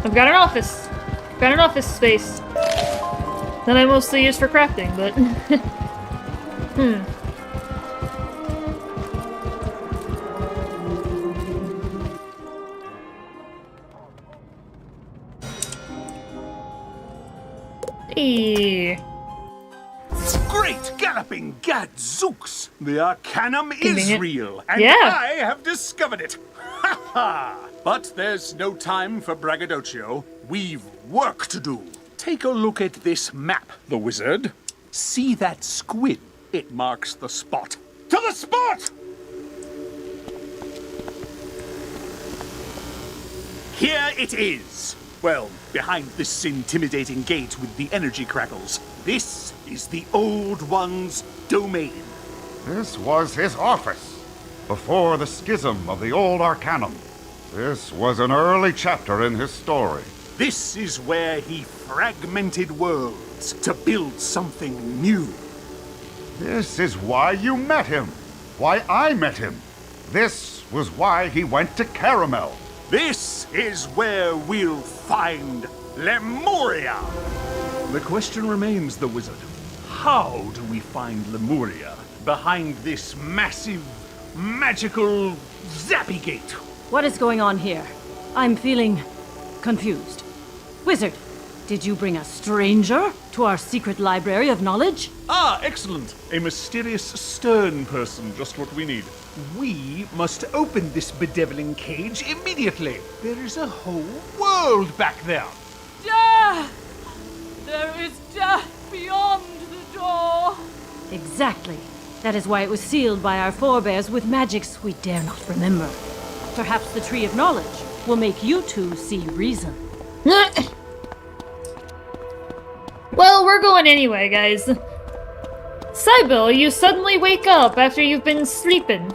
I've got an office. Got an office space. That I mostly use for crafting, but... Hey. Great galloping gadzooks! The Arcanum is Convenient. real, and Yeah. I have discovered it! Ha ha! But there's no time for braggadocio. We've work to do. Take a look at this map, the wizard. See that squid? It marks the spot. To the spot! Here it is. Well, behind this intimidating gate with the energy crackles. This is the Old One's domain. This was his office, before the schism of the old Arcanum. This was an early chapter in his story. This is where he fragmented worlds to build something new. This is why you met him. Why I met him. This was why he went to Caramel. This is where we'll find Lemuria. The question remains, the wizard. How do we find Lemuria behind this massive, magical zappy gate? What is going on here? I'm feeling confused. Wizard, did you bring a stranger to our secret library of knowledge? Ah, excellent. A mysterious, stern person, just what we need. We must open this bedeviling cage immediately. There is a whole world back there. Death! There is death beyond the door. Exactly. That is why it was sealed by our forebears with magics we dare not remember. Perhaps the Tree of Knowledge will make you two see reason. Well, we're going anyway, guys. Sybil, you suddenly wake up after you've been sleeping.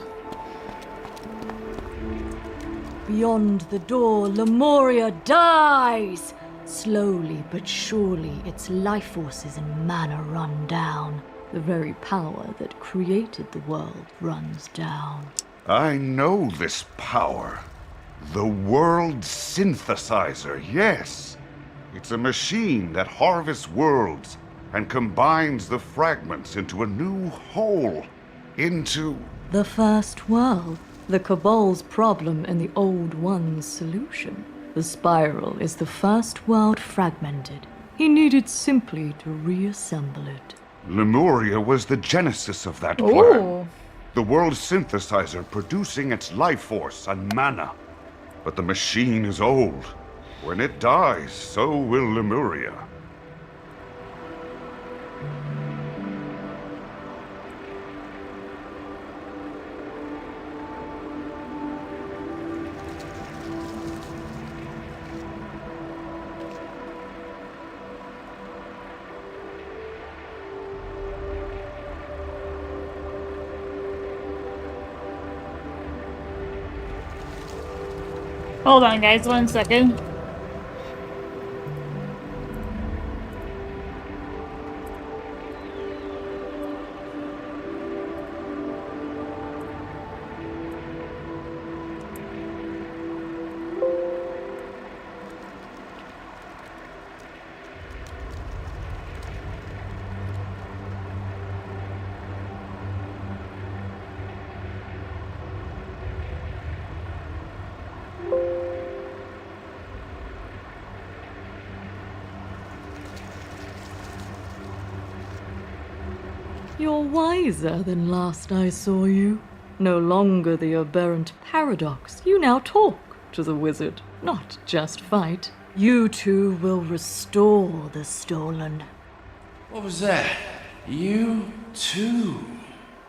Beyond the door, Lemuria dies. Slowly but surely, its life forces and mana run down. The very power that created the world runs down. I know this power. The world synthesizer, yes. It's a machine that harvests worlds and combines the fragments into a new whole. Into... The first world. The Cabal's problem and the Old One's solution. The spiral is the first world fragmented. He needed simply to reassemble it. Lemuria was the genesis of that plan. Ooh. The world synthesizer producing its life force and mana. But the machine is old. When it dies, so will Lemuria. Hold on, guys, 1 second. You're wiser than last I saw you. No longer the aberrant paradox. You now talk to the wizard, not just fight. You two will restore the stolen. What was that? You too?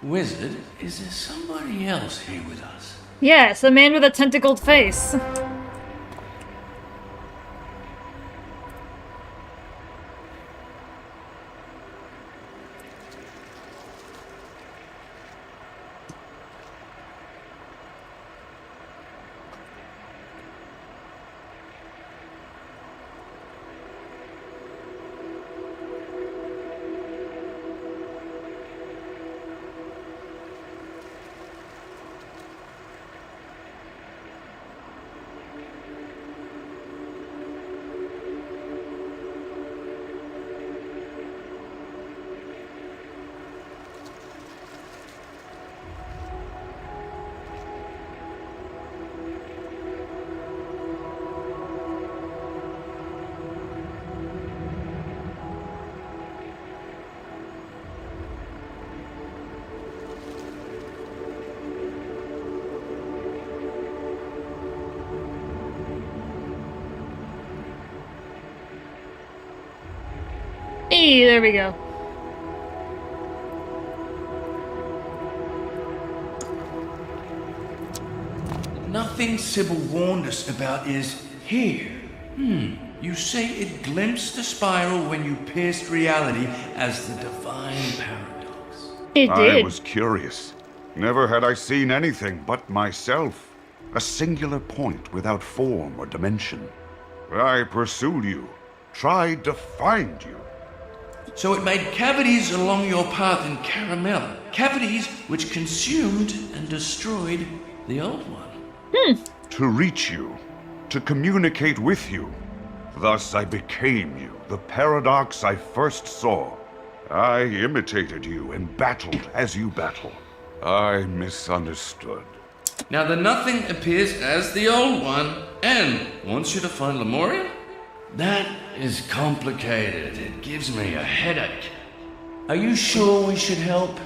Wizard, is there somebody else here with us? Yes, a man with a tentacled face. Hey, there we go. Nothing Sybil warned us about is here. You say it glimpsed the spiral when you pierced reality as the divine paradox. It did. I was curious. Never had I seen anything but myself. A singular point without form or dimension. I pursued you, tried to find you. So it made cavities along your path in Caramel. Cavities which consumed and destroyed the old one. To reach you, to communicate with you. Thus I became you, the paradox I first saw. I imitated you and battled as you battle. I misunderstood. Now the nothing appears as the old one and wants you to find Lemuria? That is complicated. It gives me a headache. Are you sure we should help?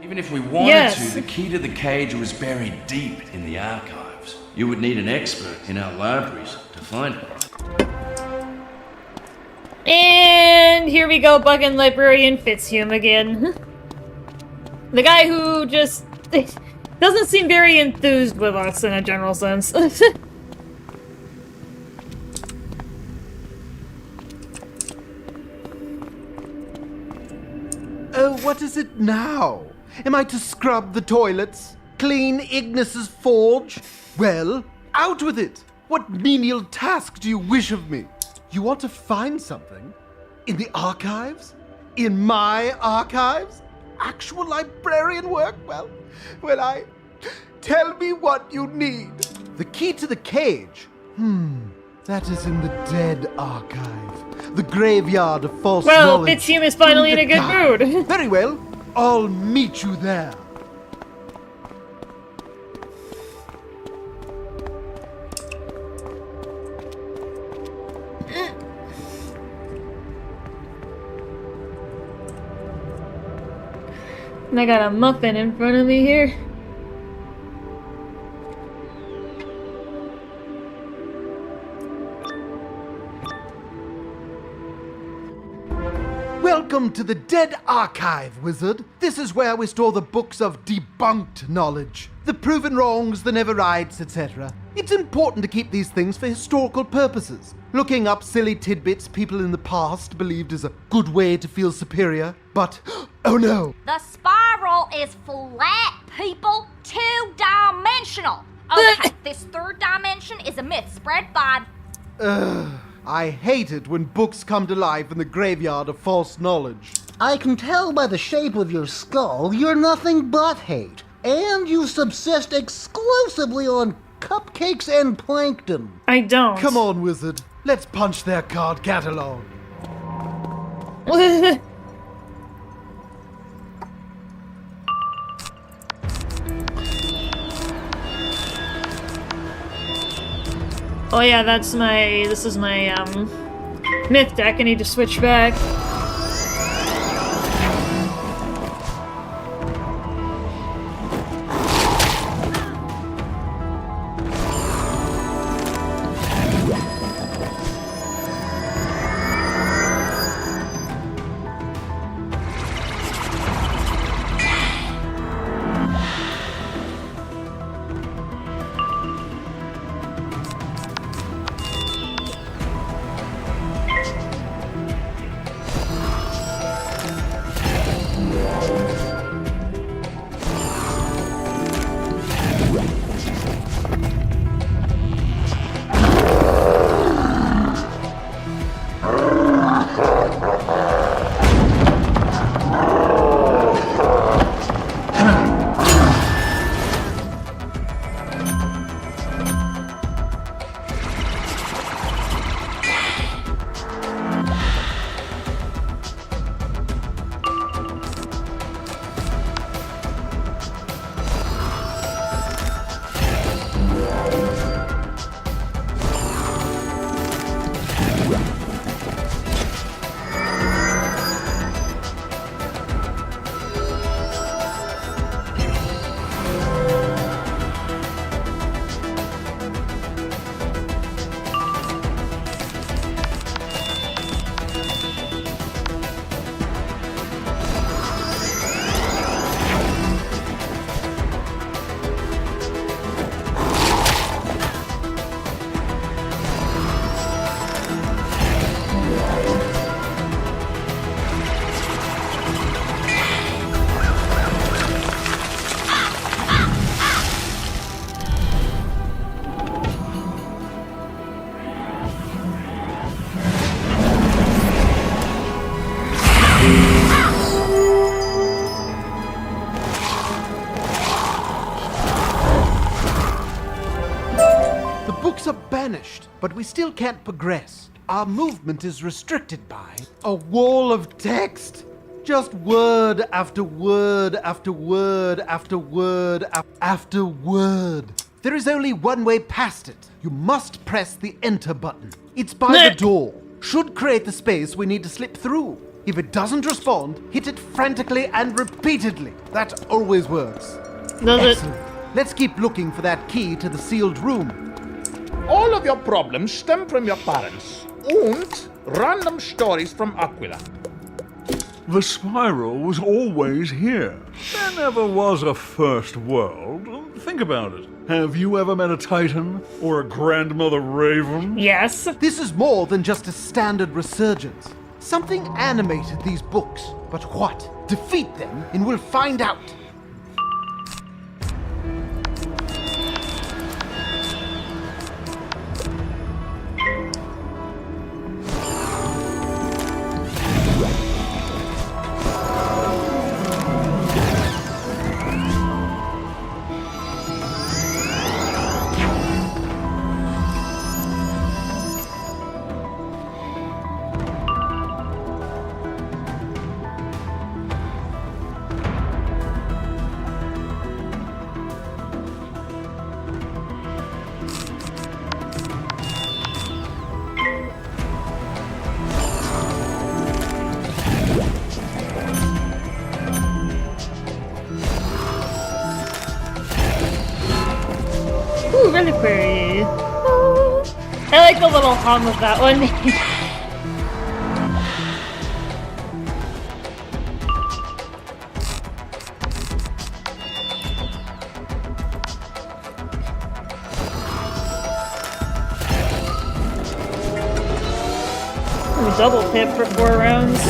Even if we wanted to, the key to the cage was buried deep in the archives. You would need an expert in our libraries to find it. And here we go, bugging Librarian Fitzhume again. The guy who just doesn't seem very enthused with us in a general sense. Oh, what is it now? Am I to scrub the toilets? Clean Ignis's forge? Well, out with it! What menial task do you wish of me? You want to find something? In the archives? In my archives? Actual librarian work? Well, tell me what you need. The key to the cage? That is in the dead archive. The graveyard of false knowledge. Well, Fitzhume is finally in a good mood. Very well. I'll meet you there. And I got a muffin in front of me here. Welcome to the Dead Archive, Wizard. This is where we store the books of debunked knowledge. The proven wrongs, the never rights, etc. It's important to keep these things for historical purposes. Looking up silly tidbits people in the past believed is a good way to feel superior. But, oh no! The spiral is flat, people. Two-dimensional. Okay, this third dimension is a myth spread by... I hate it when books come to life in the graveyard of false knowledge. I can tell by the shape of your skull you're nothing but hate. And you subsist exclusively on cupcakes and plankton. I don't. Come on, Wizard. Let's punch their card catalog. Oh yeah, this is my, myth deck. I need to switch back. The books are banished, but we still can't progress. Our movement is restricted by a wall of text. Just word after word after word after word after word. There is only one way past it. You must press the enter button. It's by the door. Should create the space we need to slip through. If it doesn't respond, hit it frantically and repeatedly. That always works. Excellent. Let's keep looking for that key to the sealed room. All of your problems stem from your parents and random stories from Aquila. The spiral was always here. There never was a first world. Think about it. Have you ever met a Titan or a grandmother Raven? Yes. This is more than just a standard resurgence. Something animated these books. But what? Defeat them and we'll find out. Ooh, really pretty. I like the little hum of that one. Double tip for 4 rounds.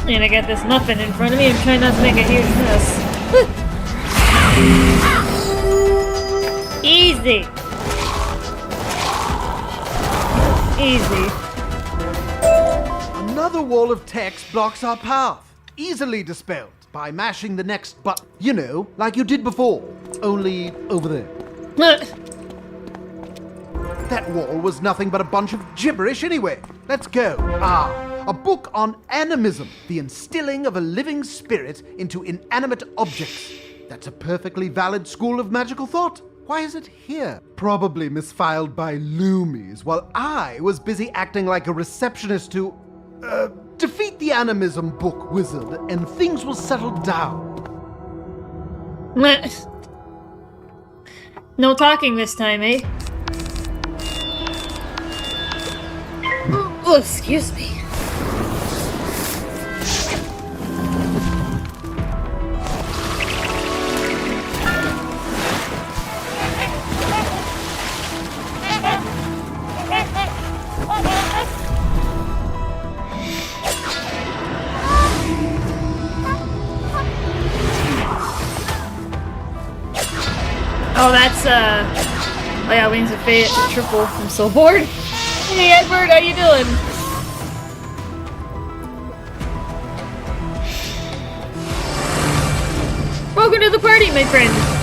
And I got this muffin in front of me. I'm trying not to make a huge mess. Easy. Easy. Another wall of text blocks our path. Easily dispelled by mashing the next button. You know, like you did before. Only over there. That wall was nothing but a bunch of gibberish anyway. Let's go. A book on animism, the instilling of a living spirit into inanimate objects. That's a perfectly valid school of magical thought. Why is it here? Probably misfiled by Loomies, while I was busy acting like a receptionist to, defeat the animism book, wizard, and things will settle down. No talking this time, eh? Oh, excuse me. Oh, that's, oh yeah, Wings of Fate triple. I'm so bored. Hey, Edward, how you doing? Welcome to the party, my friend.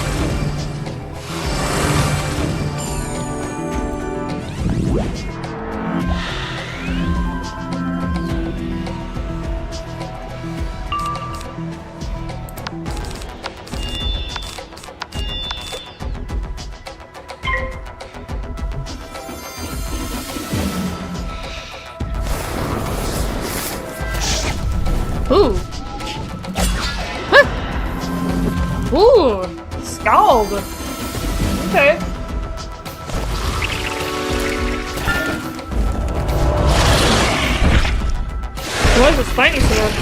Ooh. Huh. Ooh. Scald. Okay. What is a spiny sword?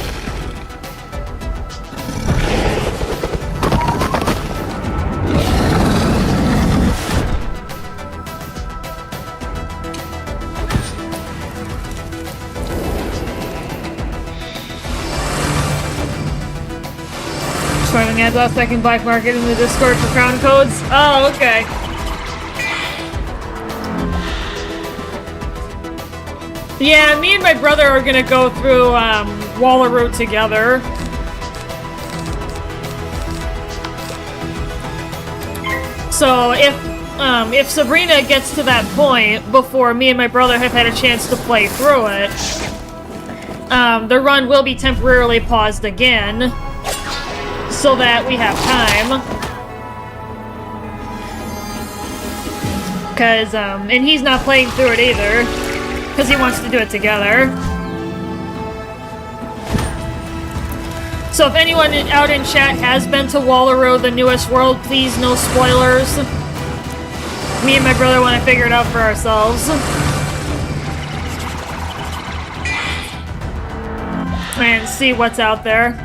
Running ads last second black market in the Discord for crown codes. Oh, okay. Yeah, me and my brother are gonna go through Wallaroo together. So if Sabrina gets to that point before me and my brother have had a chance to play through it, the run will be temporarily paused again, so that we have time. Cause and he's not playing through it either, cause he wants to do it together. So if anyone out in chat has been to Wallaroo, the newest world, please no spoilers. Me and my brother want to figure it out for ourselves. And see what's out there.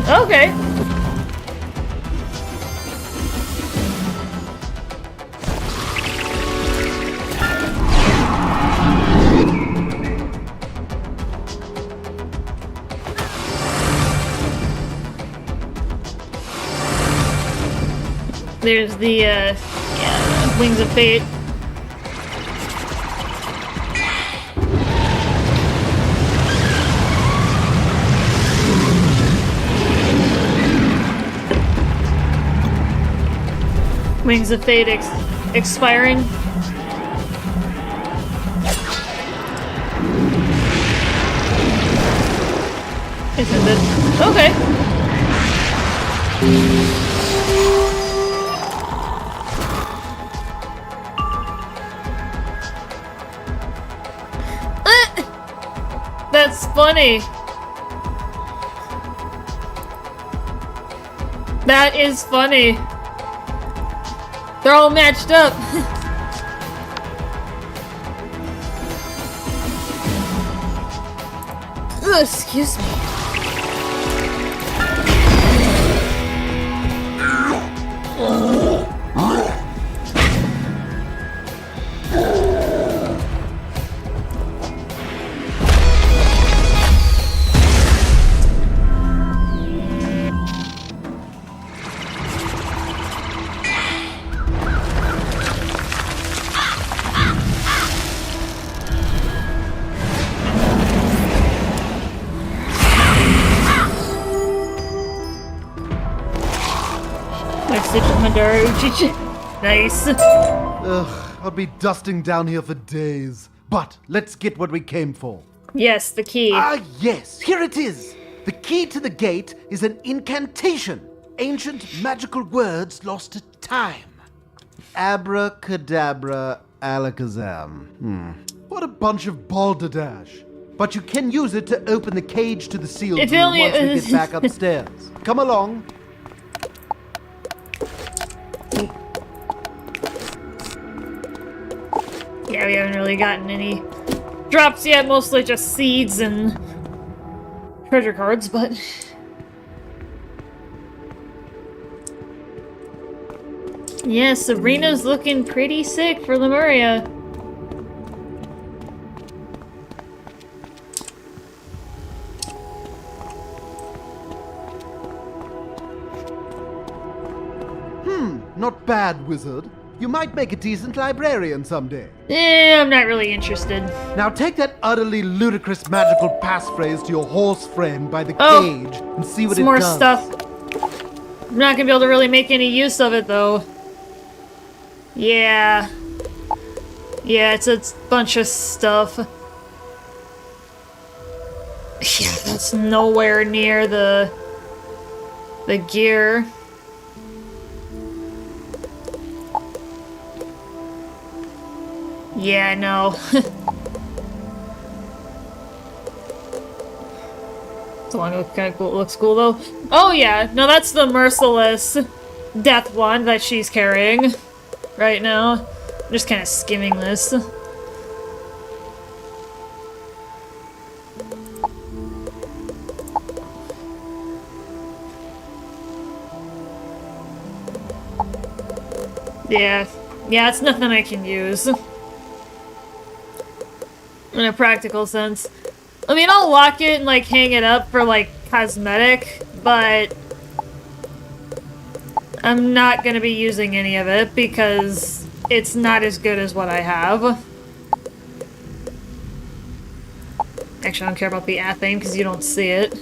Okay. There's the, yeah, Wings of Fate. Wings of Fate expiring. Isn't it? Okay. That's funny. That is funny. They're all matched up. Ugh, excuse me. Nice. Ugh, I'll be dusting down here for days. But let's get what we came for. Yes, the key. Ah, yes, here it is. The key to the gate is an incantation. Ancient magical words lost to time. Abracadabra, alakazam. What a bunch of balderdash. But you can use it to open the cage to the sealed room once we get back upstairs. Come along. Yeah, we haven't really gotten any drops yet, mostly just seeds and treasure cards, but... Yeah, Sabrina's looking pretty sick for Lemuria. Not bad, wizard. You might make a decent librarian someday. I'm not really interested. Now take that utterly ludicrous magical passphrase to your horse friend by the cage and see what it more does. Stuff. I'm not gonna be able to really make any use of it, though. Yeah. Yeah, it's a bunch of stuff. Yeah, that's nowhere near the gear. Yeah, no. The one looks cool though. Oh yeah, no, that's the merciless death wand that she's carrying right now. I'm just kind of skimming this. Yeah, it's nothing I can use. In a practical sense. I mean, I'll lock it and, like, hang it up for, like, cosmetic, but I'm not gonna be using any of it because it's not as good as what I have. Actually, I don't care about the athame because you don't see it.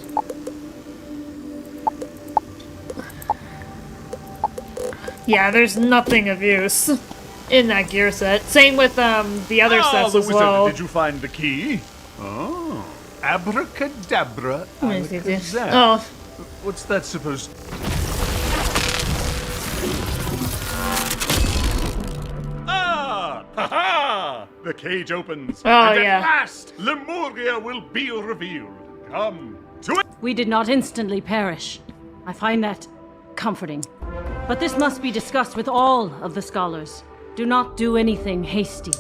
Yeah, there's nothing of use in that gear set. Same with the other sets as well. Did you find the key? Oh, abracadabra. Alakazam. Oh, What's that supposed to... Ah! Ha-ha! The cage opens. Oh, and yeah. at last, Lemuria will be revealed. Come to it. We did not instantly perish. I find that comforting. But this must be discussed with all of the scholars. Do not do anything hasty.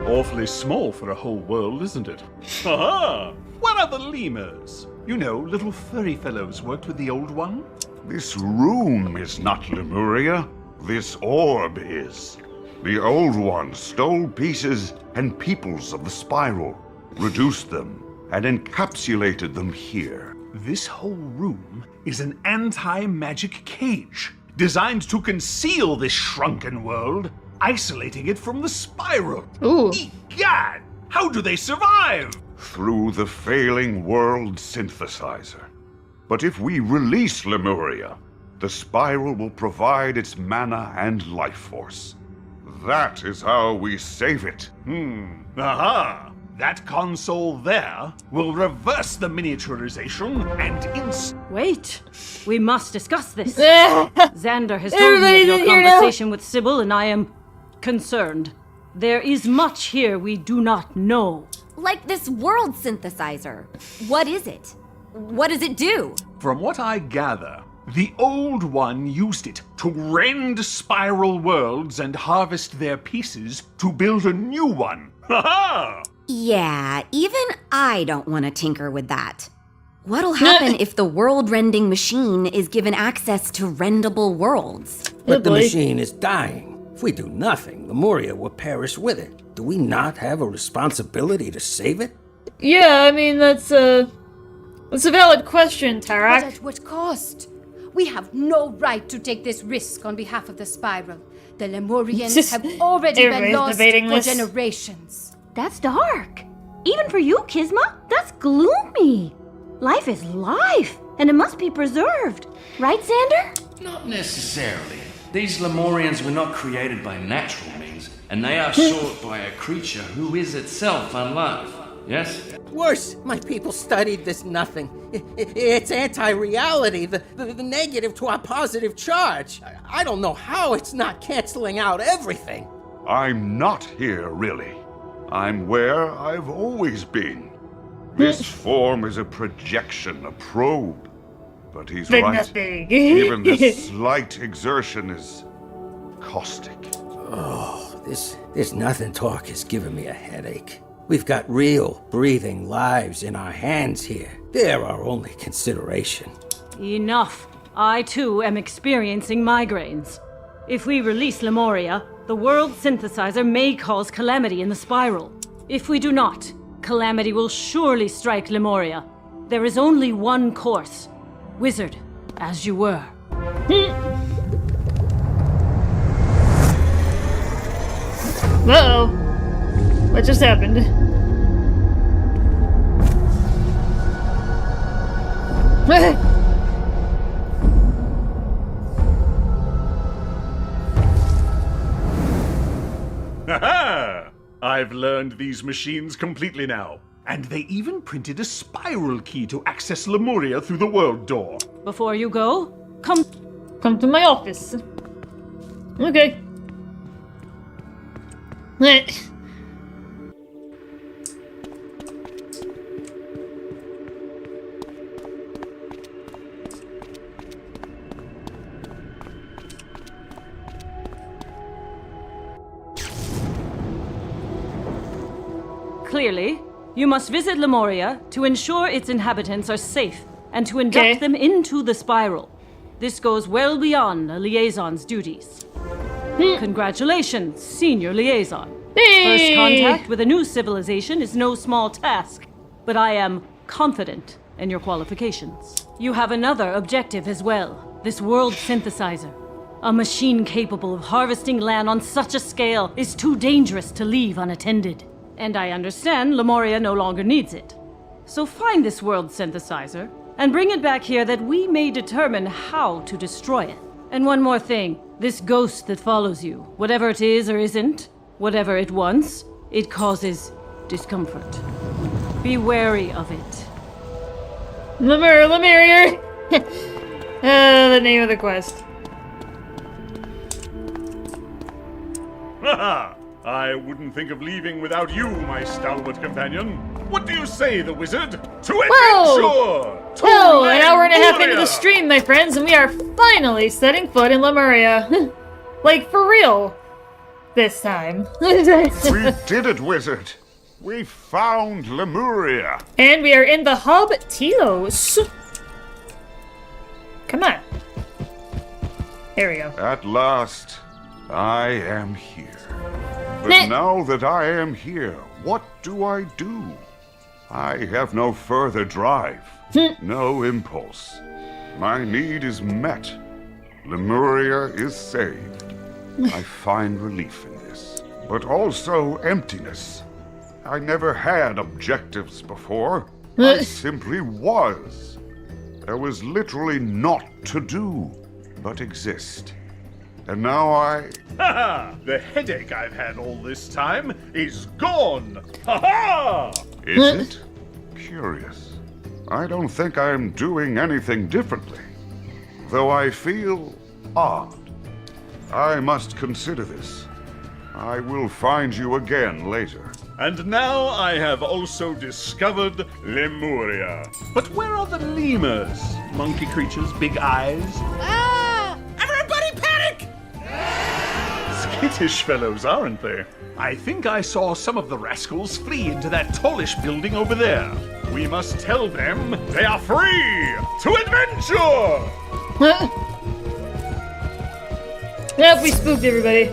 Awfully small for a whole world, isn't it? Ha-ha! Where are the lemurs? You know, little furry fellows worked with the old one. This room is not Lemuria. This orb is. The old one stole pieces and peoples of the spiral, reduced them, and encapsulated them here. This whole room is an anti-magic cage, designed to conceal this shrunken world, isolating it from the spiral. Ooh. Egad! How do they survive? Through the failing world synthesizer. But if we release Lemuria, the spiral will provide its mana and life force. That is how we save it. Aha! That console there will reverse the miniaturization and Wait! We must discuss this. Xander has told me of your conversation with Sybil, and I am concerned. There is much here we do not know. Like this world synthesizer. What is it? What does it do? From what I gather, the old one used it to rend spiral worlds and harvest their pieces to build a new one. Ha-ha! Yeah, even I don't want to tinker with that. What'll happen if the world-rending machine is given access to rendable worlds? But the machine is dying. If we do nothing, Lemuria will perish with it. Do we not have a responsibility to save it? Yeah, I mean, that's a valid question, But Tarak. at what cost? We have no right to take this risk on behalf of the Spiral. The Lemurians have already been Everybody's lost debating for this. generations. That's dark. Even for you, Kisma, that's gloomy. Life is life, and it must be preserved. Right, Xander? Not necessarily. These Lemurians were not created by natural means, and they are sought by a creature who is itself unlife. Yes? Worse, my people studied this nothing. It's anti-reality, the negative to our positive charge. I don't know how it's not canceling out everything. I'm not here, really. I'm where I've always been. This form is a projection, a probe. But he's But right. nothing. Even this slight exertion is caustic. Oh, this nothing talk is giving me a headache. We've got real, breathing lives in our hands here. They're our only consideration. Enough. I, too, am experiencing migraines. If we release Lemuria, the world synthesizer may cause calamity in the spiral. If we do not, calamity will surely strike Lemuria. There is only one course. Wizard, as you were. Uh-oh. What just happened? Ha-ha! I've learned these machines completely now. And they even printed a spiral key to access Lemuria through the world door. Before you go, come to my office. Okay. Clearly, you must visit Lemuria to ensure its inhabitants are safe and to induct them into the spiral. This goes well beyond a liaison's duties. Congratulations, senior liaison. First contact with a new civilization is no small task, but I am confident in your qualifications. You have another objective as well, this world synthesizer. A machine capable of harvesting land on such a scale is too dangerous to leave unattended. And I understand Lemuria no longer needs it. So find this world synthesizer and bring it back here that we may determine how to destroy it. And one more thing, this ghost that follows you, whatever it is or isn't, whatever it wants, it causes discomfort. Be wary of it. Lemuria! The name of the quest. Haha! I wouldn't think of leaving without you, my stalwart companion. What do you say, the wizard? To adventure! Well, an hour and a half into the stream, my friends, and we are finally setting foot in Lemuria. Like, for real. This time. We did it, wizard. We found Lemuria. And we are in the hub Telos. Come on. There we go. At last, I am here. But now that I am here, what do? I have no further drive, no impulse. My need is met. Lemuria is saved. I find relief in this, but also emptiness. I never had objectives before. I simply was. There was literally naught to do but exist. And now Ha-ha! The headache I've had all this time is gone! Ha-ha! Is it? Curious. I don't think I'm doing anything differently. Though I feel odd. I must consider this. I will find you again later. And now I have also discovered Lemuria. But where are the lemurs? Monkey creatures, big eyes. Everybody panic! Skittish fellows, aren't they? I think I saw some of the rascals flee into that tallish building over there. We must tell them they are free to adventure! Yep, we spooked everybody.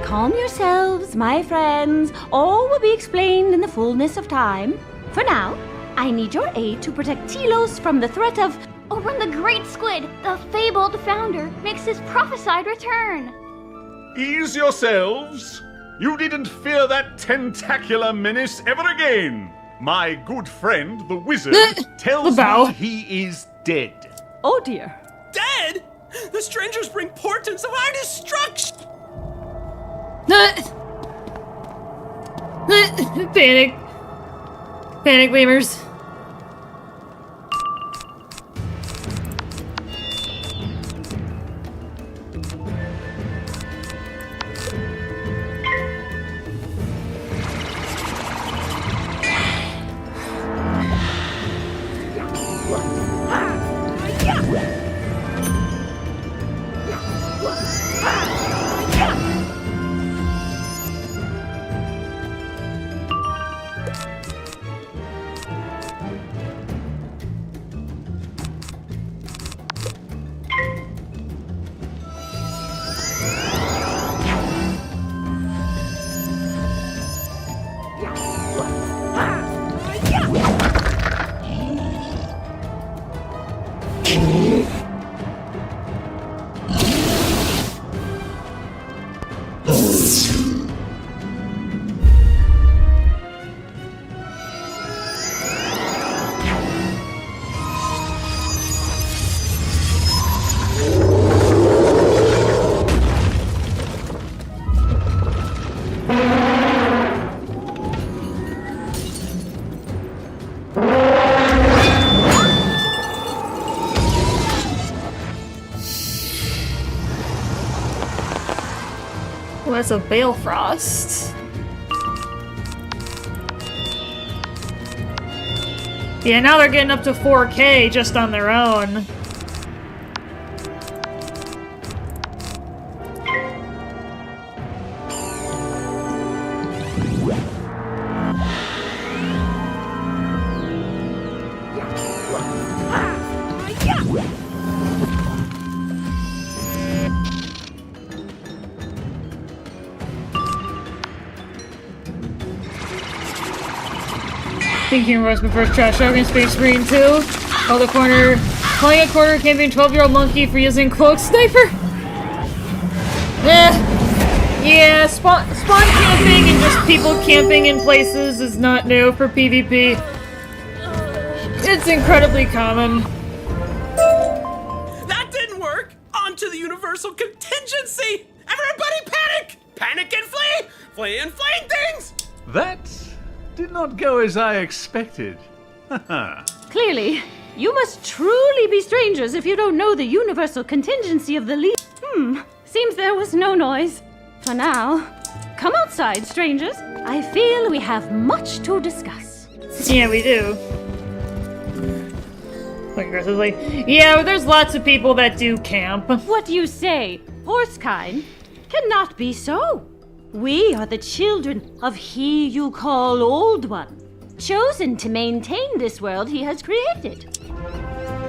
Calm yourselves, my friends. All will be explained in the fullness of time. For now, I need your aid to protect Telos from the threat of... Or when the Great Squid, the fabled founder, makes his prophesied return. Ease yourselves. You needn't fear that tentacular menace ever again. My good friend, the wizard, tells me he is dead. Oh dear. Dead? The strangers bring portents of our destruction! Panic. Panic, lemurs. Promise of Balefrost. Yeah, now they're getting up to 4K just on their own. Thinking was my first trash Shogun Space Marine 2. Called a corner. Calling a corner camping 12-year-old monkey for using cloak sniper. Yeah, spawn camping and just people camping in places is not new for PvP. It's incredibly common. That didn't work! On to the universal contingency! Everybody panic! Panic and flee! Flee and fling things! That did not go as I expected. Clearly, you must truly be strangers if you don't know the universal contingency of the League. Seems there was no noise. For now, come outside, strangers. I feel we have much to discuss. Yeah, we do. Like aggressively. Yeah, there's lots of people that do camp. What you say, horsekind, cannot be so. We are the children of he you call Old One, chosen to maintain this world he has created.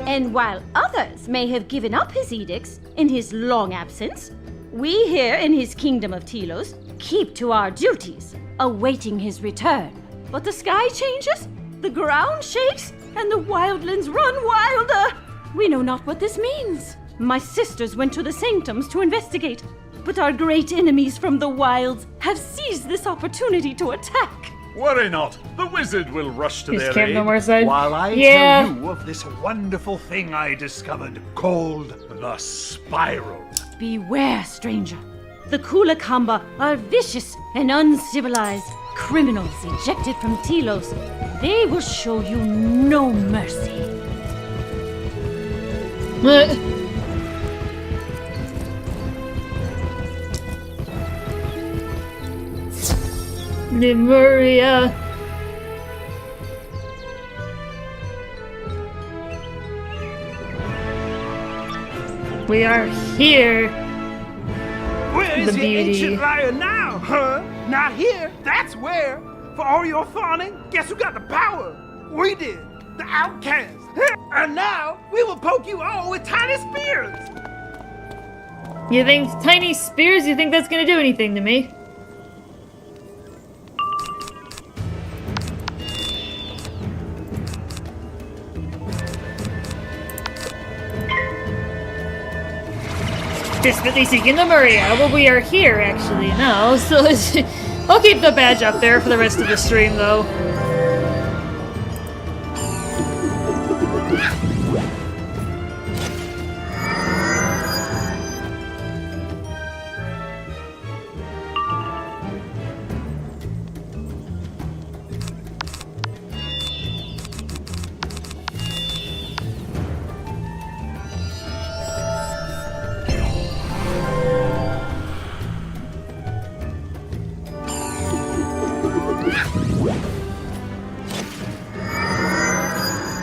And while others may have given up his edicts in his long absence, we here in his kingdom of Telos keep to our duties, awaiting his return. But the sky changes, the ground shakes, and the wildlands run wilder. We know not what this means. My sisters went to the sanctums to investigate, but our great enemies from the wilds have seized this opportunity to attack. Worry not, the wizard will rush to He's their camping aid. on our side. While I Yeah. tell you of this wonderful thing I discovered called the Spiral. Beware, stranger. The Kulakamba are vicious and uncivilized criminals ejected from Telos. They will show you no mercy. Lemuria. We are here. Where is The your beauty. ancient liar now, huh? Not here, that's where. For all your fawning, guess who got the power? We did, the outcasts. And now, we will poke you all with tiny spears. You think tiny spears? You think that's gonna do anything to me? Desperately seeking the Maria. Well, we are here actually now, so I'll keep the badge up there for the rest of the stream, though.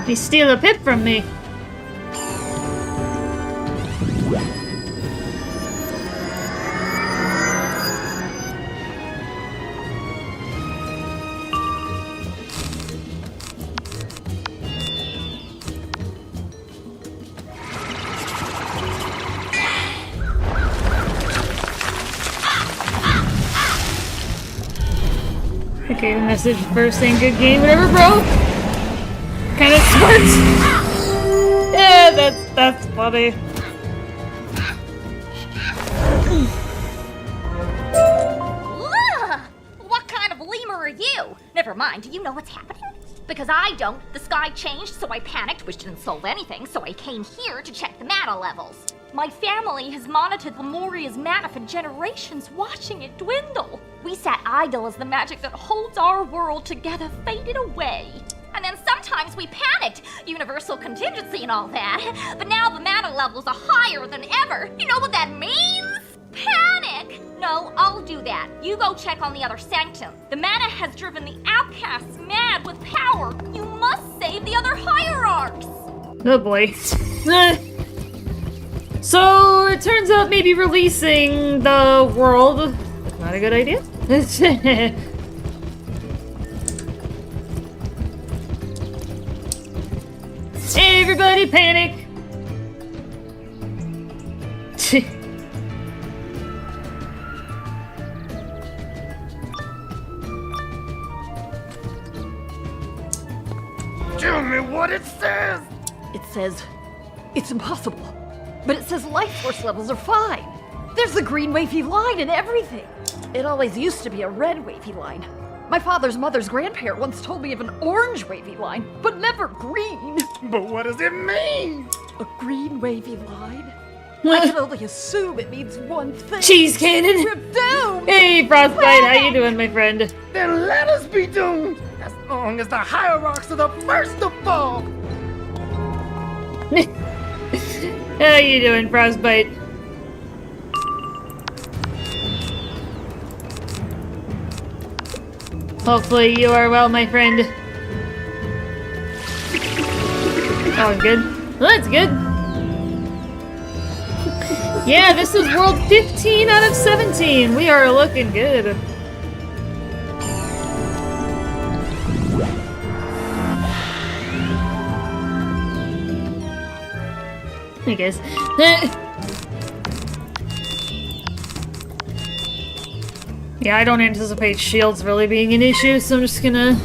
He steal a pip from me. Okay, message first saying good game, whatever, bro. Kind of smart. Yeah, that's funny. Ugh! What kind of lemur are you? Never mind, do you know what's happening? Because I don't. The sky changed, so I panicked, which didn't solve anything, so I came here to check the mana levels. My family has monitored Lemuria's mana for generations, watching it dwindle. We sat idle as the magic that holds our world together faded away. And then sometimes we panicked, universal contingency and all that. But now the mana levels are higher than ever. You know what that means? Panic! No, I'll do that. You go check on the other sanctum. The mana has driven the outcasts mad with power. You must save the other hierarchs. Oh boy. So it turns out maybe releasing the world is not a good idea. Everybody panic! Tell me what it says! It says it's impossible. But it says life force levels are fine. There's a green wavy line and everything. It always used to be a red wavy line. My father's mother's grandparent once told me of an orange wavy line, but never green. But what does it mean? A green wavy line? I can only assume it means one thing. Cheese cannon! We're doomed! Hey, Frostbite, how you doing, my friend? Then let us be doomed! As long as the hierarchs are the first to fall! How you doing, Frostbite? Hopefully you are well, my friend. Oh, good. Well, that's good. Yeah, this is world 15 out of 17. We are looking good. I guess. Yeah, I don't anticipate shields really being an issue, so I'm just gonna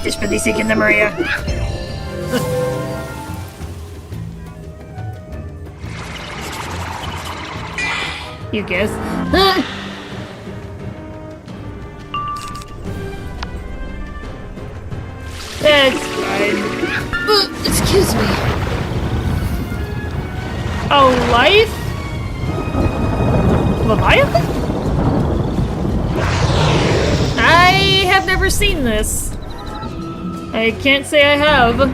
desperately seek in the Maria. You guess. That's fine. Excuse me. A life? Leviathan? I have never seen this. I can't say I have.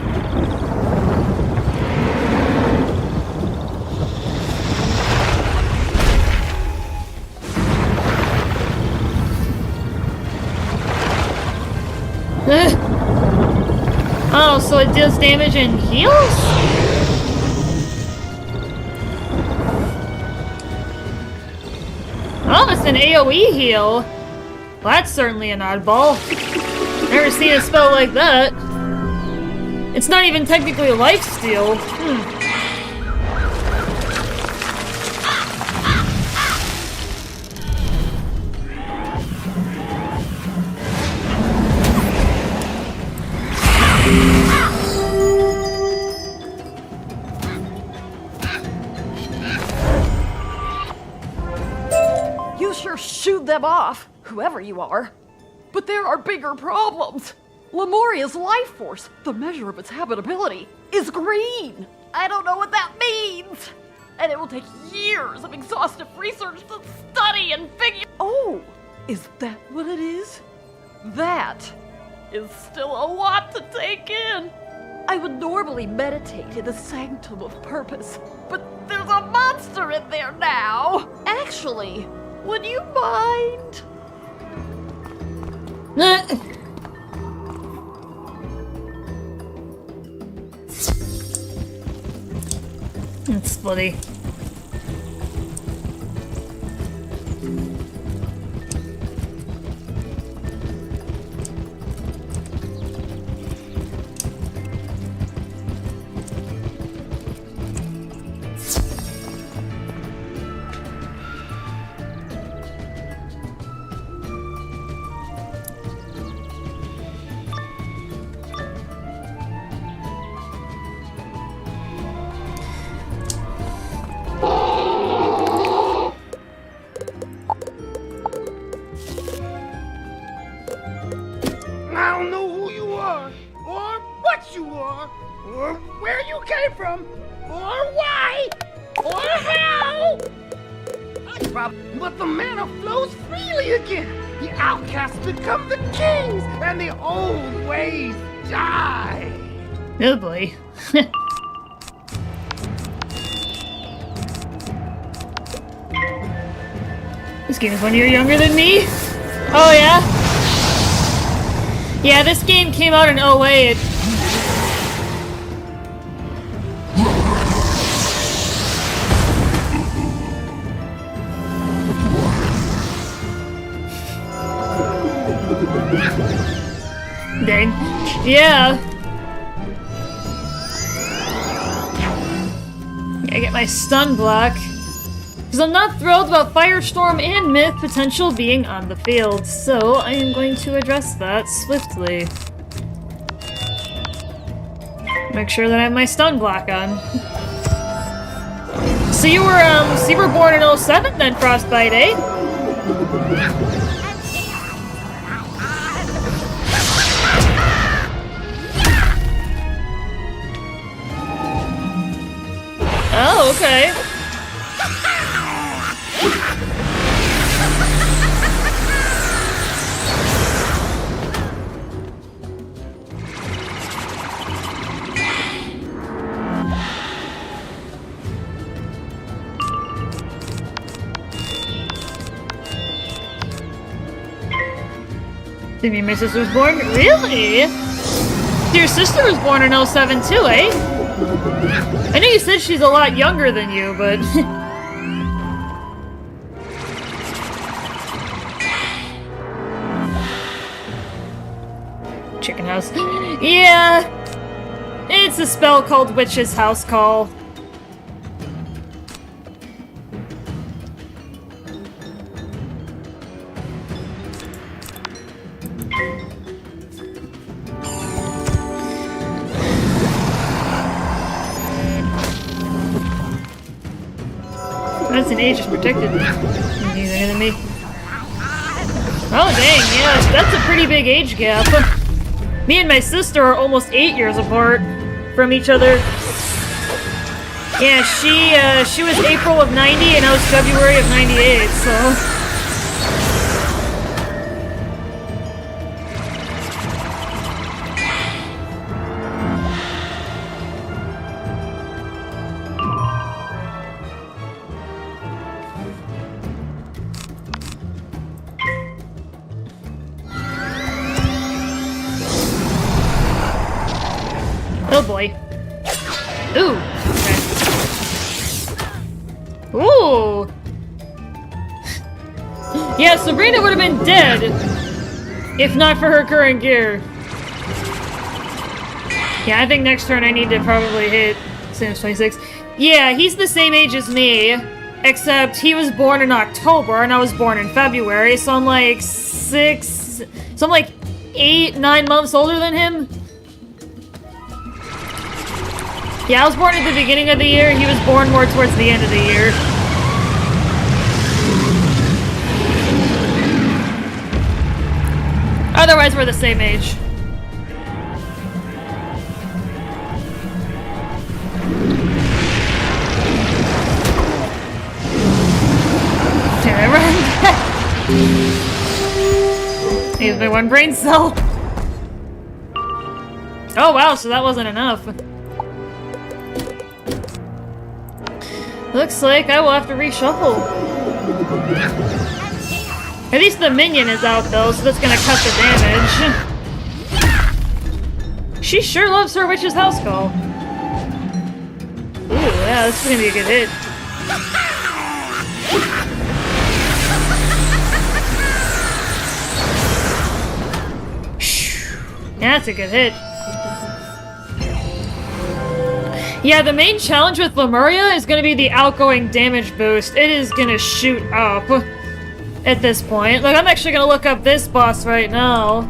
Oh, so it deals damage and heals? Oh, it's an AoE heal. Well, that's certainly an oddball. Never seen a spell like that. It's not even technically a lifesteal. You sure shooed them off, whoever you are. But there are bigger problems. Lemuria's life force, the measure of its habitability, is green. I don't know what that means. And it will take years of exhaustive research to study and figure. Oh, is that what it is? That is still a lot to take in. I would normally meditate in the sanctum of purpose, but there's a monster in there now. Actually, would you mind? That's funny. I don't know who you are, or what you are, or where you came from, or why, or how. But the mana flows freely again. The outcasts become the kings, and the old ways die. Oh boy. This game is 1 year younger than me? Oh, yeah? Yeah, this game came out in 08. Dang. Yeah. I get my stun block. Because I'm not thrilled about Firestorm and Myth potential being on the field, so I am going to address that swiftly. Make sure that I have my stun block on. So you were born in 07 then, Frostbite, eh? Oh, okay. You mean my sister was born? Really? Your sister was born in 07 too, eh? I know you said she's a lot younger than you, but... Chicken house. Yeah! It's a spell called Witch's House Call. That's an age is protected. He's younger than me. Oh dang, yeah, that's a pretty big age gap. Me and my sister are almost 8 years apart from each other. Yeah, she was April of 90 and I was February of 98, so... Oh boy. Ooh. Okay. Ooh. Yeah, Sabrina would have been dead if not for her current gear. Yeah, I think next turn I need to probably hit Sam's 26. Yeah, he's the same age as me, except he was born in October and I was born in February, so I'm like 8, 9 months older than him. Yeah, I was born at the beginning of the year, he was born more towards the end of the year. Otherwise, we're the same age. Here's my one brain cell. Oh wow, so that wasn't enough. Looks like I will have to reshuffle. At least the minion is out though, so that's gonna cut the damage. She sure loves her Witch's House Call. Ooh, yeah, this is gonna be a good hit. Yeah, that's a good hit. Yeah, the main challenge with Lemuria is going to be the outgoing damage boost. It is going to shoot up at this point. Like, I'm actually going to look up this boss right now.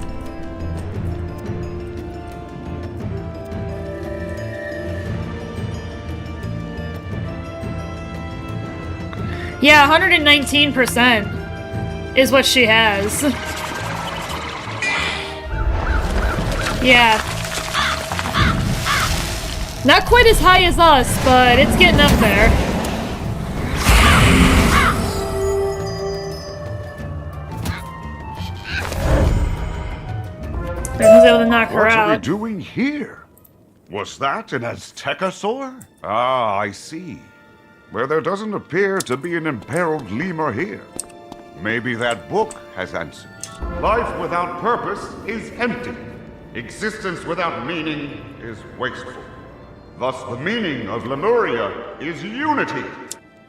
Yeah, 119% is what she has. Yeah. Not quite as high as us, but it's getting up there. I was able to knock her out. What are we doing here? Was that an Aztecosaur? Ah, I see. Well, there doesn't appear to be an imperiled lemur here. Maybe that book has answers. Life without purpose is empty. Existence without meaning is wasteful. Thus, the meaning of Lemuria is unity.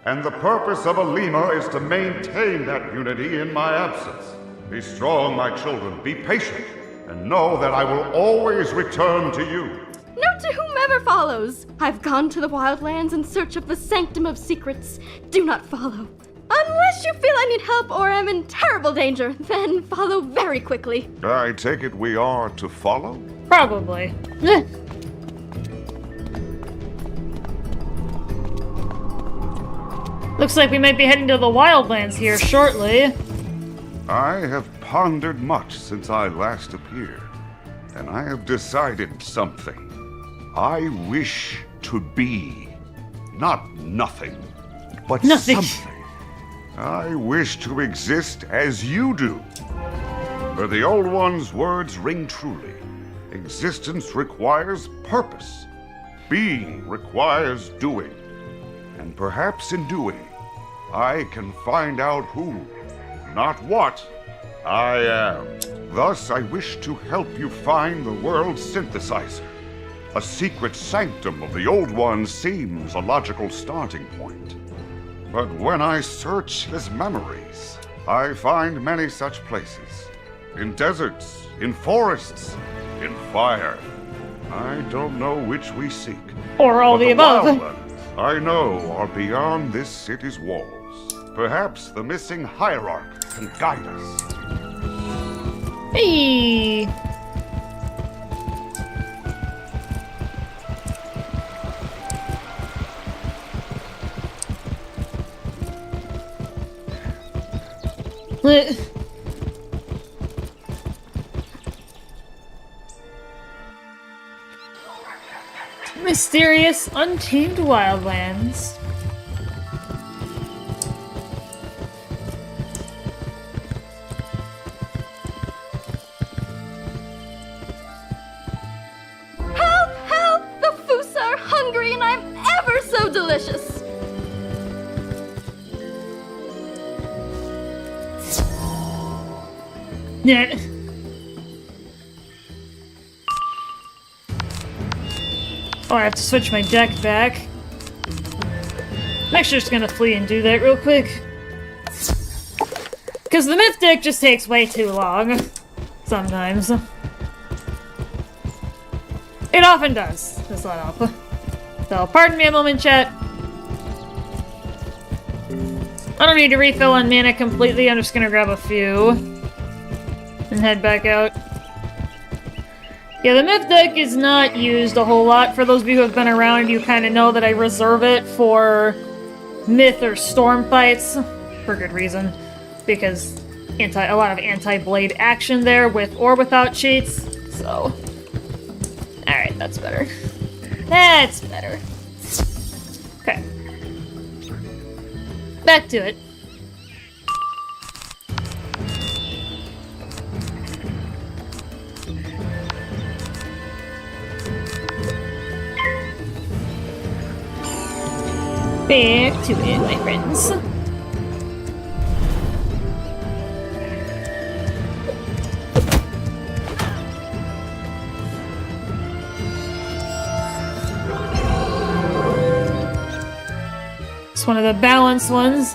And the purpose of a lemur is to maintain that unity in my absence. Be strong, my children. Be patient. And know that I will always return to you. Note to whomever follows. I've gone to the Wildlands in search of the Sanctum of Secrets. Do not follow. Unless you feel I need help or am in terrible danger, then follow very quickly. I take it we are to follow? Probably. Looks like we might be heading to the Wildlands here shortly. I have pondered much since I last appeared, and I have decided something. I wish to be not nothing, but something. I wish to exist as you do. For the Old One's words ring truly. Existence requires purpose. Being requires doing. And perhaps in doing, I can find out who, not what, I am. Thus, I wish to help you find the world's synthesizer. A secret sanctum of the Old One seems a logical starting point. But when I search his memories, I find many such places. In deserts, in forests, in fire. I don't know which we seek. Or all the above. Wildlands, I know, are beyond this city's walls. Perhaps the missing hierarch can guide us. Hey! Mysterious, untamed wildlands. Help! Help! The Fusa are hungry and I'm ever so delicious! Yeah. Oh, I have to switch my deck back. I'm actually just gonna flee and do that real quick. Because the myth deck just takes way too long. Sometimes. It often does to set up. So, pardon me a moment, chat. I don't need to refill on mana completely, I'm just gonna grab a few. And head back out. Yeah, the myth deck is not used a whole lot. For those of you who have been around, you kind of know that I reserve it for myth or storm fights. For good reason. Because a lot of anti-blade action there with or without cheats. So. Alright, that's better. That's better. Okay. Back to it. Back to it, my friends. It's one of the balance ones.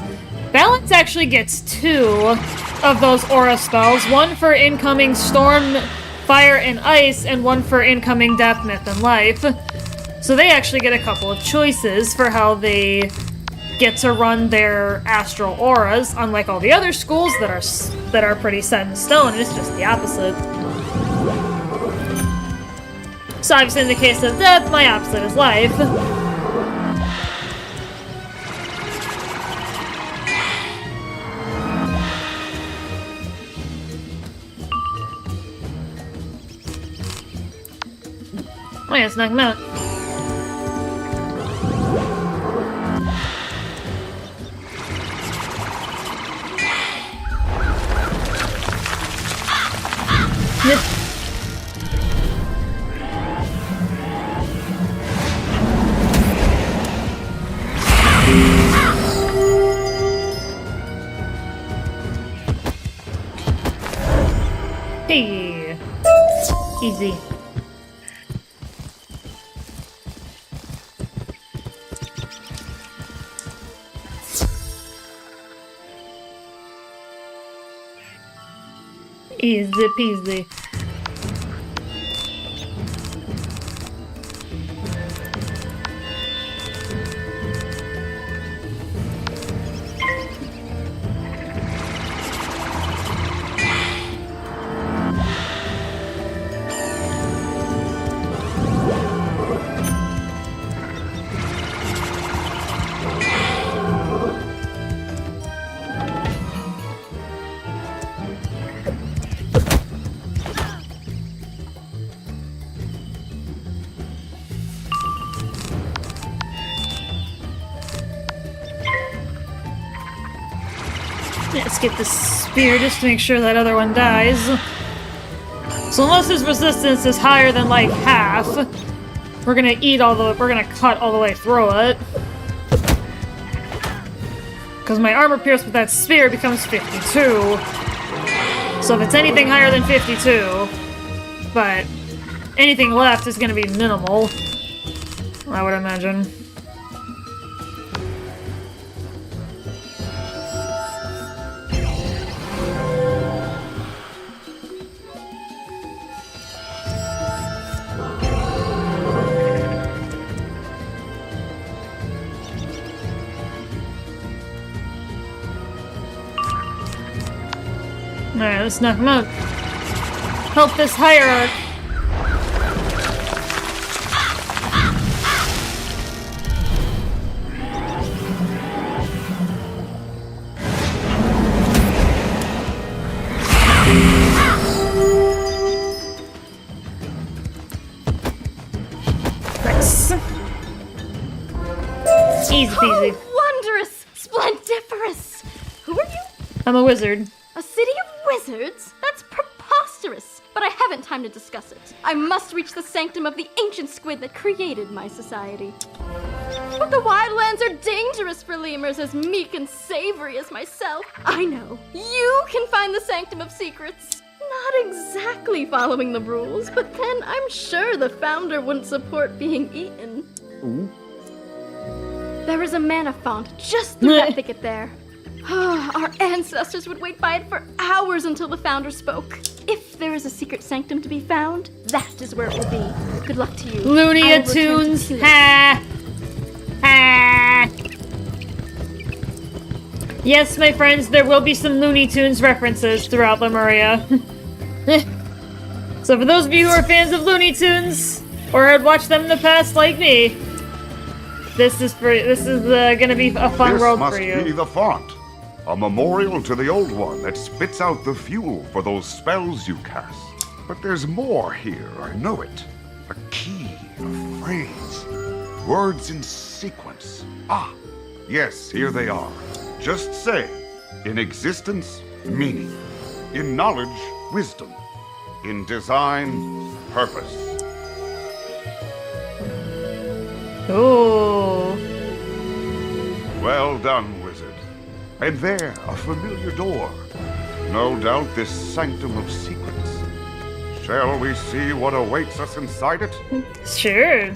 Balance actually gets 2 of those aura spells. One for incoming storm, fire, and ice, and one for incoming death, myth, and life. So they actually get a couple of choices for how they get to run their astral auras, unlike all the other schools that are pretty set in stone. It's just the opposite. So obviously in the case of death, my opposite is life. Oh yeah, let's knock him out. Easy. Easy peasy. Let's get the spear just to make sure that other one dies. So unless his resistance is higher than like half, we're gonna cut all the way through it. Because my armor pierced with that spear becomes 52. So if it's anything higher than 52, but anything left is gonna be minimal, I would imagine. Alright, let's knock him out. Help this hierarch. Nice. Easy peasy. Oh, wondrous! Splendiferous! Who are you? I'm a wizard. A city of wizards? That's preposterous! But I haven't time to discuss it. I must reach the sanctum of the ancient squid that created my society. But the wildlands are dangerous for lemurs as meek and savory as myself. I know. You can find the sanctum of secrets. Not exactly following the rules, but then I'm sure the founder wouldn't support being eaten. Ooh. There is a mana font just through that thicket there. Our ancestors would wait by it for hours until the founder spoke. If there is a secret sanctum to be found, that is where it will be. Good luck to you. Looney Tunes. Ha! Ha! Yes, my friends, there will be some Looney Tunes references throughout Lemuria. So for those of you who are fans of Looney Tunes, or had watched them in the past like me, this is gonna be a fun world for you. This must be the font. A memorial to the Old One that spits out the fuel for those spells you cast. But there's more here, I know it. A key, a phrase, words in sequence. Ah, yes, here they are. Just say, in existence, meaning. In knowledge, wisdom. In design, purpose. Ooh. Well done, wizard. And there, a familiar door. No doubt this sanctum of secrets. Shall we see what awaits us inside it? Sure.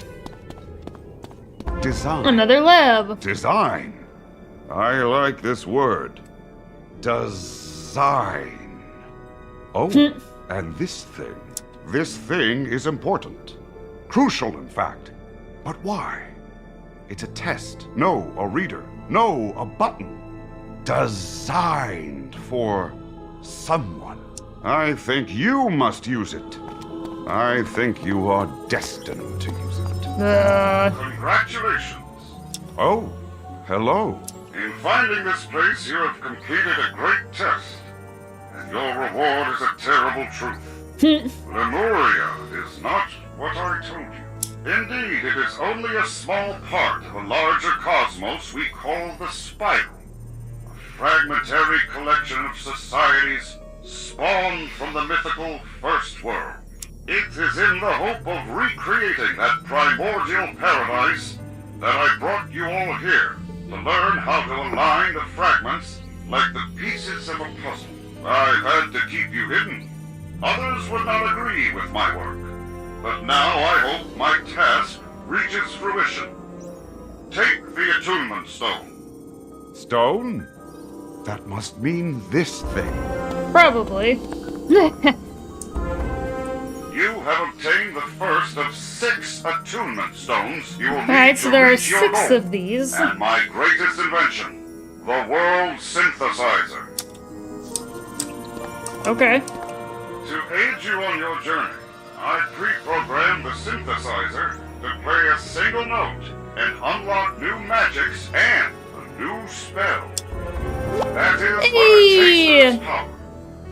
Design. Another lab. Design. I like this word. Design. Oh, and this thing is important. Crucial, in fact. But why? It's a test. No, a reader. No, a button. Designed for someone. I think you must use it. I think you are destined to use it. Congratulations. Oh, hello. In finding this place, you have completed a great test. And your reward is a terrible truth. Lemuria is not what I told you. Indeed, it is only a small part of a larger cosmos we call the Spiral. A fragmentary collection of societies spawned from the mythical First World. It is in the hope of recreating that primordial paradise that I brought you all here, to learn how to align the fragments like the pieces of a puzzle. I've had to keep you hidden, Others would not agree with my work. But now I hope my task reaches fruition. Take the attunement stone. Stone? That must mean this thing. Probably. You have obtained the first of 6 attunement stones you will need Alright, so to there are reach your 6 goal. of these. And my greatest invention, the World Synthesizer. Okay. To aid you on your journey, I pre-programmed the synthesizer to play a single note and unlock new magics and a new spell. That is what a taster's power.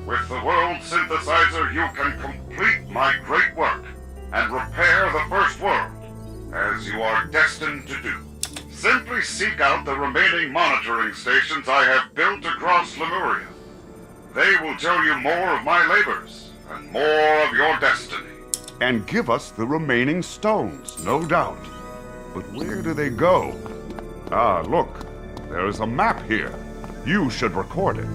With the World Synthesizer, you can complete my great work and repair the first world, as you are destined to do. Simply seek out the remaining monitoring stations I have built across Lemuria. They will tell you more of my labors and more of your destiny. And give us the remaining stones, no doubt. But where do they go? Ah, look. There is a map here. You should record it.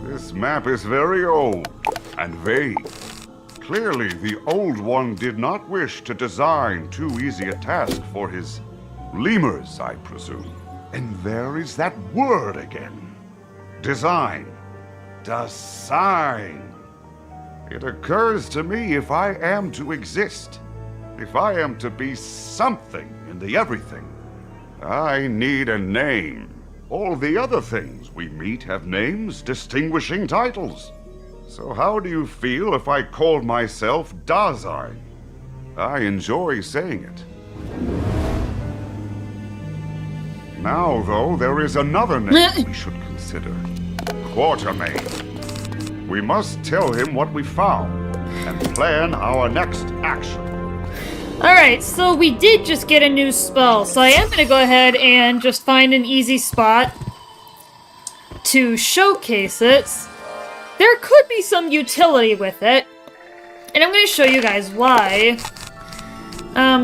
This map is very old and vague. Clearly, the old one did not wish to design too easy a task for his lemurs, I presume. And there is that word again. Design. Design. It occurs to me if I am to exist, if I am to be something in the everything, I need a name. All the other things we meet have names, distinguishing titles. So how do you feel if I called myself Dasein? I enjoy saying it. Now, though, there is another name we should consider. Quatermain. We must tell him what we found and plan our next action. Alright, so we did just get a new spell, so I am going to go ahead and just find an easy spot to showcase it. There could be some utility with it, and I'm going to show you guys why.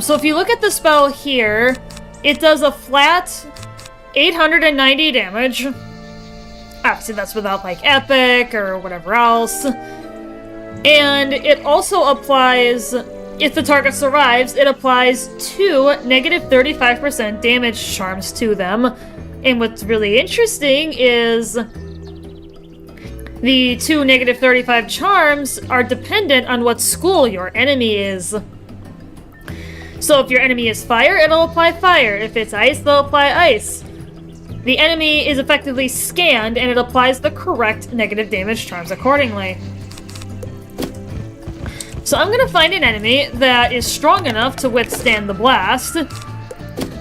So if you look at the spell here, it does a flat 890 damage. Obviously that's without like epic or whatever else. And it also applies, if the target survives, it applies 2 negative 35% damage charms to them. And what's really interesting is the 2 negative 35 charms are dependent on what school your enemy is. So if your enemy is fire, it'll apply fire. If it's ice, they'll apply ice. The enemy is effectively scanned, and it applies the correct negative damage charms accordingly. So I'm going to find an enemy that is strong enough to withstand the blast,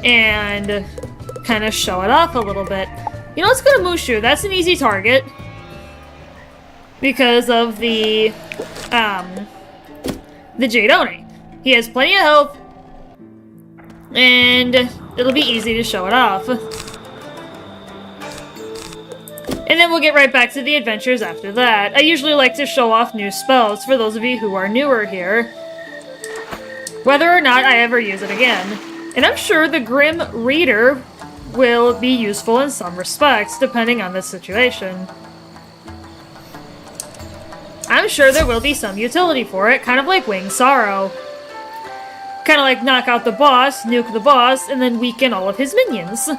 and kind of show it off a little bit. You know, let's go to Mushu. That's an easy target, because of the Jade Oni. He has plenty of health, and it'll be easy to show it off. And then we'll get right back to the adventures after that. I usually like to show off new spells for those of you who are newer here, whether or not I ever use it again. And I'm sure the Grim Reader will be useful in some respects, depending on the situation. I'm sure there will be some utility for it, kind of like Winged Sorrow. Kind of like knock out the boss, nuke the boss, and then weaken all of his minions.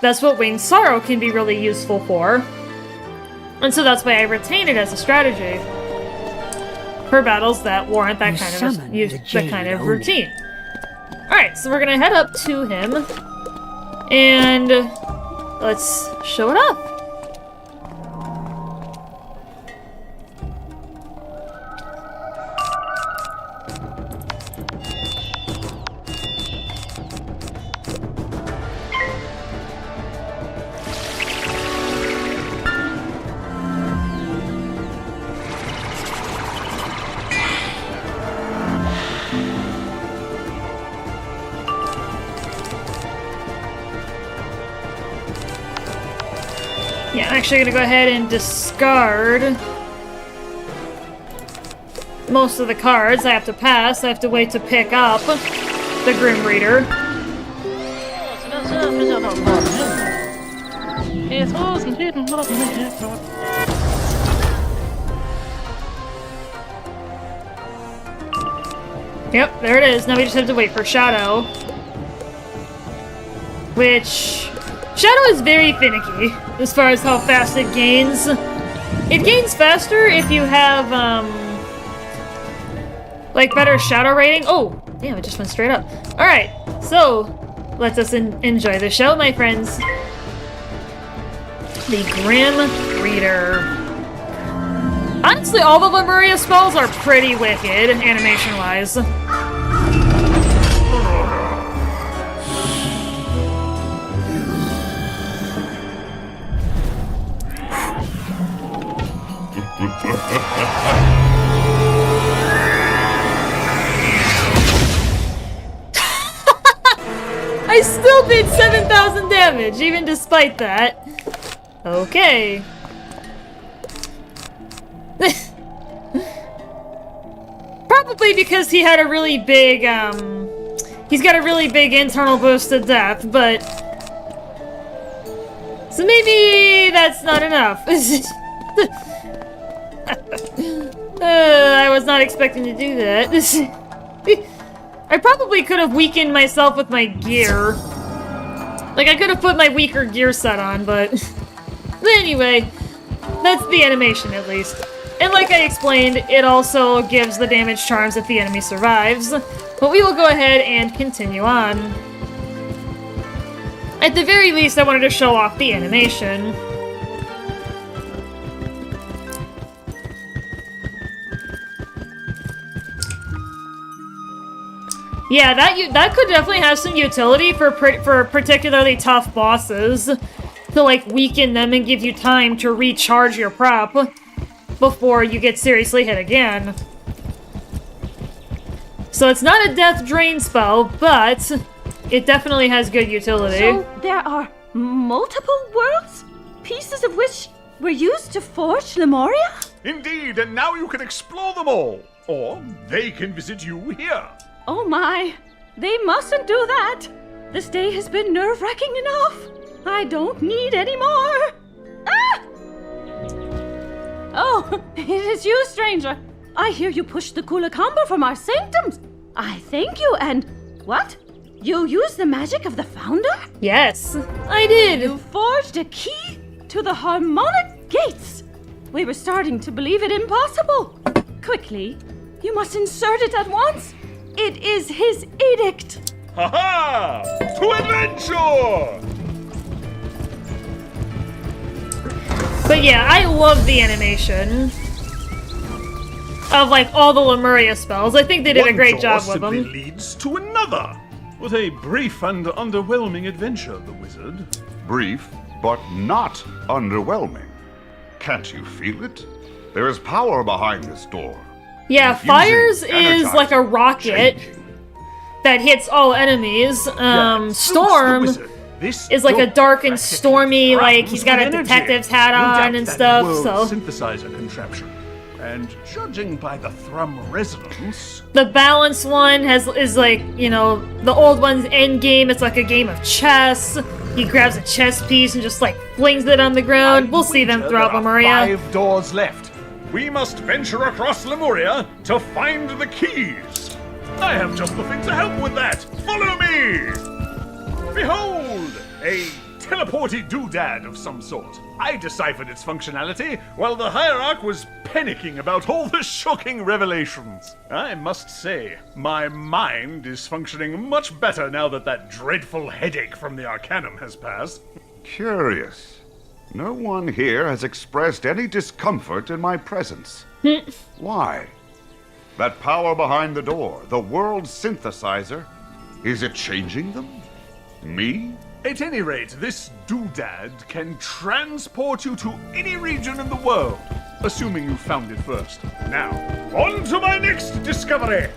That's what Winged Sorrow can be really useful for. And so that's why I retain it as a strategy for battles that warrant that kind of routine. Alright, so we're gonna head up to him and let's show it off. Yeah, I'm actually gonna go ahead and discard most of the cards I have to pass. I have to wait to pick up the Grim Reader. Yep, there it is. Now we just have to wait for Shadow. Which... Shadow is very finicky as far as how fast it gains. It gains faster if you have, like, better Shadow rating. Oh, damn, it just went straight up. Alright, so, let us enjoy the show, my friends. The Grim Reader. Honestly, all the Lemuria spells are pretty wicked, animation-wise. I still did 7,000 damage, even despite that. Okay. Probably because he had a really big, he's got a really big internal boost to death, but... So maybe that's not enough. I was not expecting to do that. I probably could have weakened myself with my gear. Like, I could have put my weaker gear set on, but... Anyway, that's the animation, at least. And like I explained, it also gives the damage charms if the enemy survives. But we will go ahead and continue on. At the very least, I wanted to show off the animation. Yeah, that could definitely have some utility for particularly tough bosses. To, like, weaken them and give you time to recharge your prop before you get seriously hit again. So it's not a death drain spell, but it definitely has good utility. So there are multiple worlds? Pieces of which were used to forge Lemuria? Indeed, and now you can explore them all. Or they can visit you here. Oh my, they mustn't do that. This day has been nerve-wracking enough. I don't need any more. Ah! Oh, it is you, stranger. I hear you pushed the Kulakamba from our sanctums. I thank you, and what? You used the magic of the Founder? Yes, I did. You forged a key to the harmonic gates. We were starting to believe it impossible. Quickly, you must insert it at once. It is his edict. Ha-ha! To adventure! But yeah, I love the animation of, like, all the Lemuria spells. I think they did a great job with them. One door simply leads to another. What a brief and underwhelming adventure, the wizard. Brief, but not underwhelming. Can't you feel it? There is power behind this door. Yeah, Fires is like a rocket that hits all enemies. Storm is like a dark and stormy, like he's got a detective's hat on and stuff. So synthesizer contraption. And judging by the thrum resonance, the balance one is like, you know, the old one's end game. It's like a game of chess. He grabs a chess piece and just like flings it on the ground. We'll see them throughout Lemuria. 5 doors left. We must venture across Lemuria to find the keys. I have just the thing to help with that. Follow me. Behold, a teleporty doodad of some sort. I deciphered its functionality while the Hierarch was panicking about all the shocking revelations. I must say, my mind is functioning much better now that that dreadful headache from the Arcanum has passed. Curious. No one here has expressed any discomfort in my presence. Why? That power behind the door, the world's synthesizer, is it changing them? Me? At any rate, this doodad can transport you to any region in the world, assuming you found it first. Now, on to my next discovery!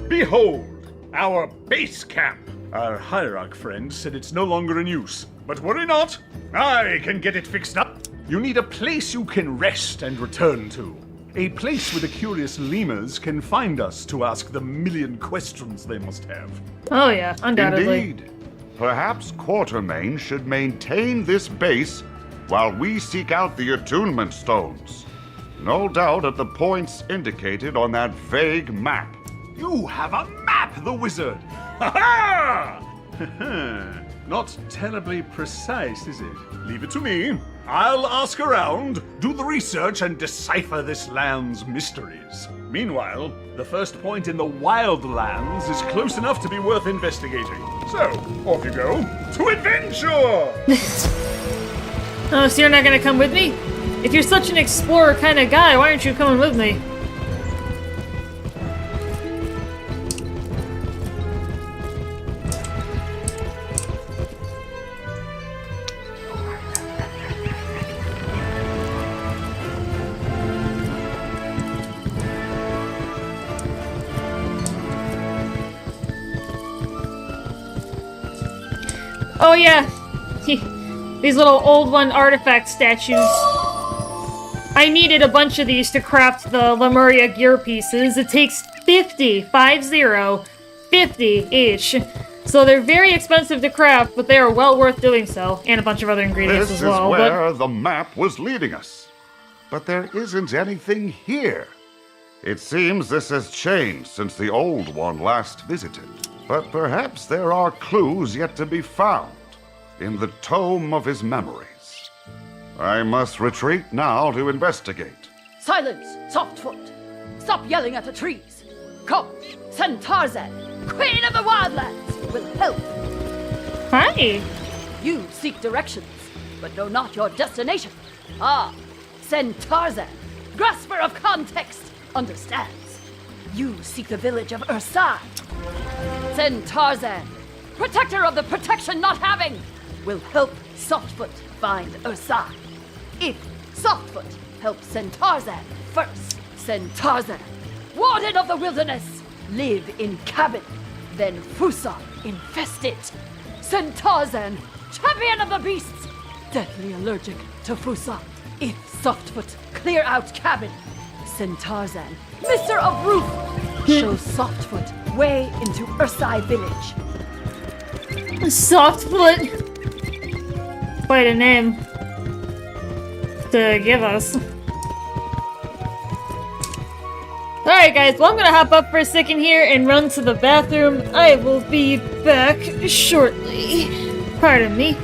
Behold, our base camp. Our Hierarch friend said it's no longer in use. But worry not, I can get it fixed up. You need a place you can rest and return to. A place where the curious lemurs can find us to ask the million questions they must have. Oh yeah, undoubtedly. Indeed. Perhaps Quatermain should maintain this base while we seek out the attunement stones. No doubt at the points indicated on that vague map. You have a map, the wizard! Ha ha! Not terribly precise, is it? Leave it to me. I'll ask around, do the research, and decipher this land's mysteries. Meanwhile, the first point in the Wildlands is close enough to be worth investigating. So, off you go to adventure! Oh, so you're not gonna come with me? If you're such an explorer kind of guy, why aren't you coming with me? Oh yeah, these little old one artifact statues. I needed a bunch of these to craft the Lemuria gear pieces. It takes 50 each. So they're very expensive to craft, but they are well worth doing so. And a bunch of other ingredients This as well. is where the map was leading us. But there isn't anything here. It seems this has changed since the old one last visited. But perhaps there are clues yet to be found in the tome of his memories. I must retreat now to investigate. Silence, Softfoot! Stop yelling at the trees! Come, send Tarzan, Queen of the Wildlands, will help! Hi! You seek directions, but know not your destination. Ah, send Tarzan, grasper of context, understands. You seek the village of Ursai. Send Tarzan, protector of the protection not having, will help Softfoot find Ursai. If Softfoot helps send Tarzan first, send Tarzan, warden of the wilderness, live in cabin, then Fusa infest it. Send Tarzan, champion of the beasts, deathly allergic to Fusa. If Softfoot clear out cabin, send Tarzan, mister of roof, show Softfoot way into Ursai village. Softfoot? Quite a name to give us. Alright guys, well I'm gonna hop up for a second here and run to the bathroom. I will be back shortly. Pardon me.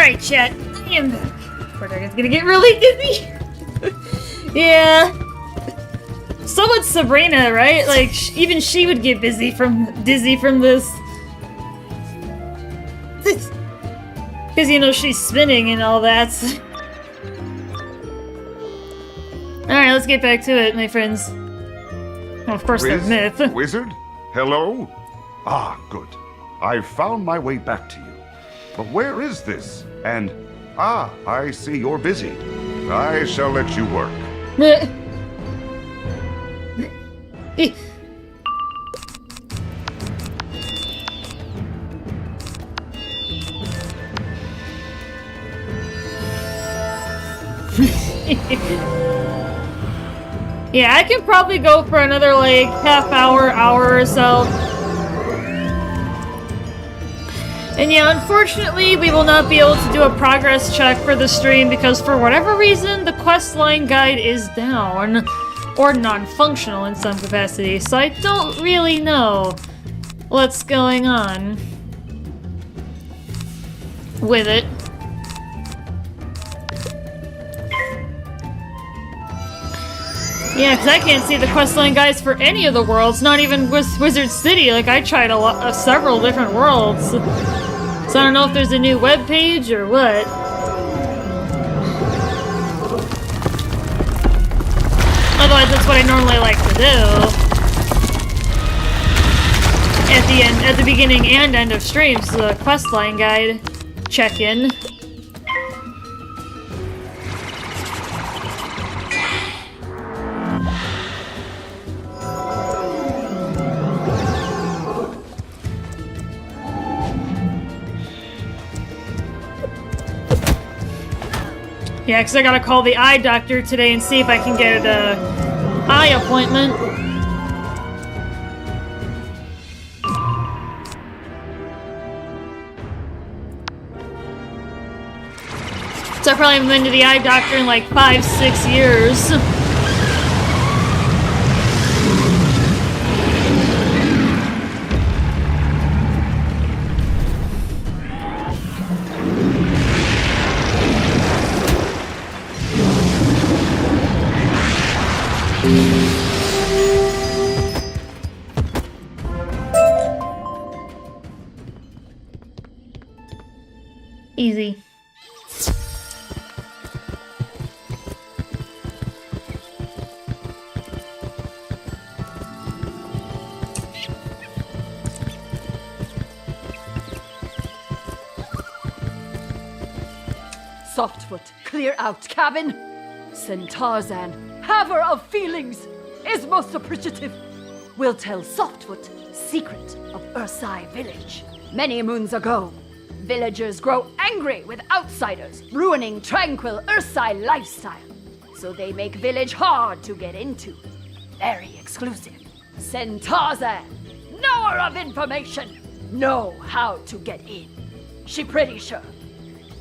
Alright, chat. I am back. Poor dragon's gonna get really dizzy. Yeah. So would Sabrina, right? Like, even she would get dizzy from this. Because, you know, she's spinning and all that. Alright, let's get back to it, my friends. Well, of course, they're myth. Wizard? Hello? Ah, good. I've found my way back to you. But where is this? And, I see you're busy. I shall let you work. Yeah, I could probably go for another, like, hour or so. And yeah, unfortunately, we will not be able to do a progress check for the stream because for whatever reason, the questline guide is down. Or non-functional in some capacity, so I don't really know what's going on with it. Yeah, because I can't see the questline guides for any of the worlds, not even Wizard City. Like, I tried several different worlds. So I don't know if there's a new web page or what. Otherwise, that's what I normally like to do. At the beginning and end of streams, the questline guide check-in. Yeah, because I gotta call the eye doctor today and see if I can get an eye appointment. So I probably haven't been to the eye doctor in like 5-6 years. Easy. Softfoot, clear out cabin. Tarzan, haver of feelings, is most appreciative. Will tell Softfoot secret of Ursai village. Many moons ago, villagers grow angry with outsiders, ruining tranquil Ursai lifestyle. So they make village hard to get into. Very exclusive. Tarzan, knower of information, know how to get in. She pretty sure.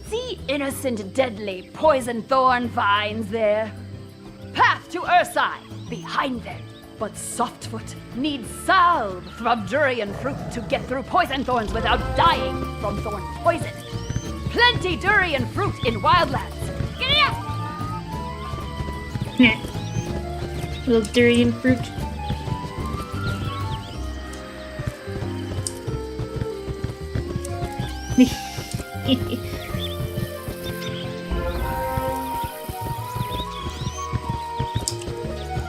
See innocent deadly poison thorn vines there? Path to Ursai, behind them. But Softfoot needs salve from durian fruit to get through poison thorns without dying from thorn poison. Plenty durian fruit in wildlands. Get it up! Little durian fruit.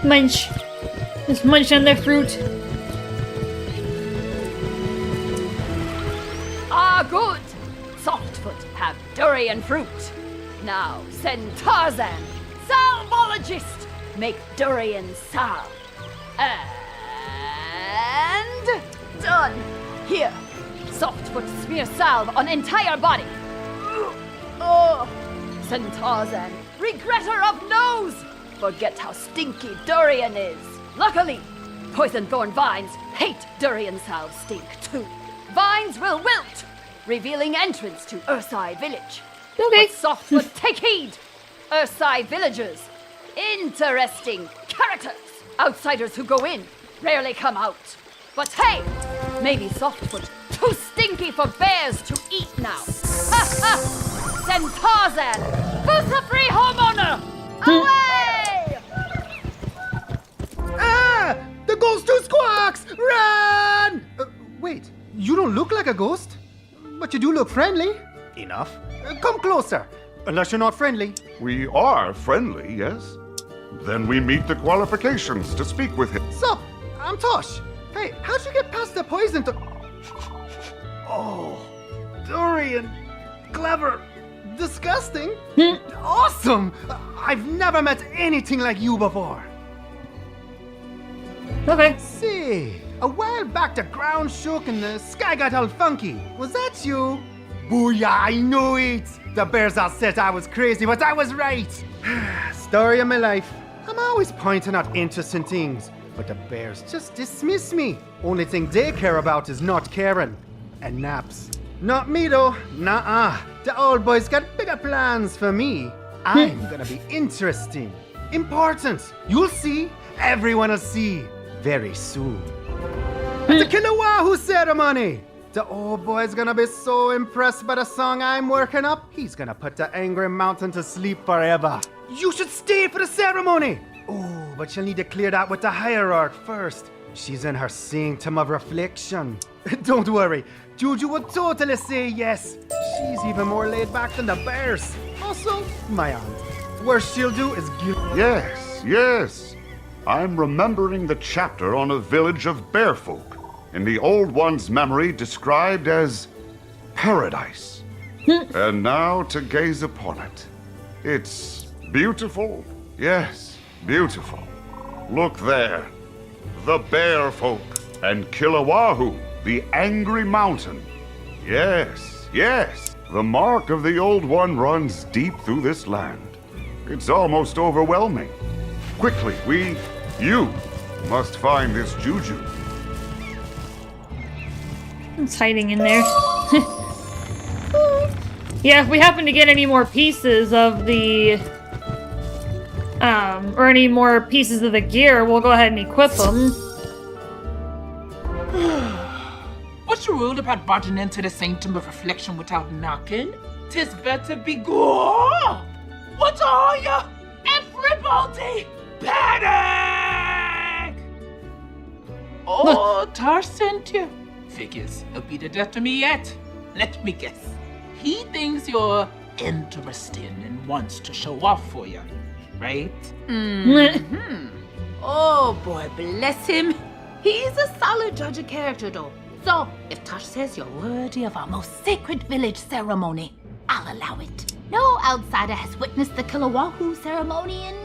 Munch. Just munch on the fruit. Ah, good. Softfoot have durian fruit. Now send Tarzan, salvologist, make durian salve. And done. Here, Softfoot smear salve on entire body. Oh, send Tarzan, regretter of nose. Forget how stinky durian is. Luckily, poison thorn vines hate durian salve stink too. Vines will wilt, revealing entrance to Ursai village. Okay. But Softfoot, take heed. Ursai villagers, interesting characters. Outsiders who go in rarely come out. But hey, maybe Softfoot too stinky for bears to eat now. Ha ha! send Tarzan! Fusa free homeowner! Away! Ah! The ghost who squawks! Run! Wait, you don't look like a ghost, but you do look friendly. Enough. Come closer, unless you're not friendly. We are friendly, yes? Then we meet the qualifications to speak with him. Sup? I'm Tosh. Hey, how'd you get past the poison to... Oh, durian. Clever. Disgusting. Awesome. I've never met anything like you before. Okay. See, a while back the ground shook and the sky got all funky. Was that you? Booyah, I knew it. The bears all said I was crazy, but I was right. Story of my life. I'm always pointing out interesting things, but the bears just dismiss me. Only thing they care about is not caring. And naps. Not me though. Nuh-uh. The old boy's got bigger plans for me. I'm gonna be interesting. Important. You'll see. Everyone will see. Very soon. At the Kilowahoo ceremony. The old boy's gonna be so impressed by the song I'm working up, he's gonna put the angry mountain to sleep forever. You should stay for the ceremony. Oh, but you'll need to clear that with the hierarch first. She's in her sanctum of reflection. Don't worry, Juju will totally say yes. She's even more laid back than the bears. Also, my aunt. Worst she'll do is give... Yes, yes. I'm remembering the chapter on a village of bear folk, in the Old One's memory described as paradise. And now to gaze upon it. It's beautiful. Yes, beautiful. Look there. The bear folk. And Kilowahoo, the angry mountain. Yes, yes. The mark of the Old One runs deep through this land. It's almost overwhelming. Quickly, you must find this Juju. It's hiding in there. Yeah, if we happen to get any more pieces of the... or any more pieces of the gear, we'll go ahead and equip them. What's your rule about barging into the sanctum of reflection without knocking? 'Tis better be go. What are ya? Everybody, panic! Oh, Tar sent you. Figures, he'll be the death of me yet. Let me guess. He thinks you're interesting and wants to show off for you, right? Oh boy, bless him. He's a solid judge of character though. So, if Tosh says you're worthy of our most sacred village ceremony, I'll allow it. No outsider has witnessed the Kilowahoo ceremony in...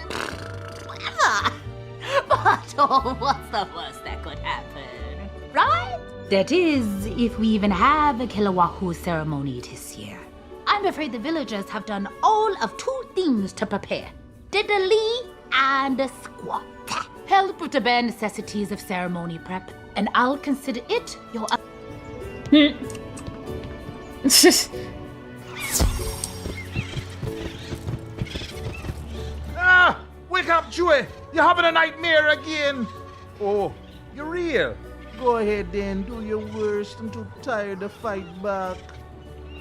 forever. But oh, what's the worst that could happen, right? That is, if we even have a Kilowahoo ceremony this year. I'm afraid the villagers have done all of two things to prepare. Diddly and squat. Help with the bare necessities of ceremony prep, and I'll consider it your... Ah! Wake up, Chewie! You're having a nightmare again! Oh, you're real? Go ahead then, do your worst. I'm too tired to fight back.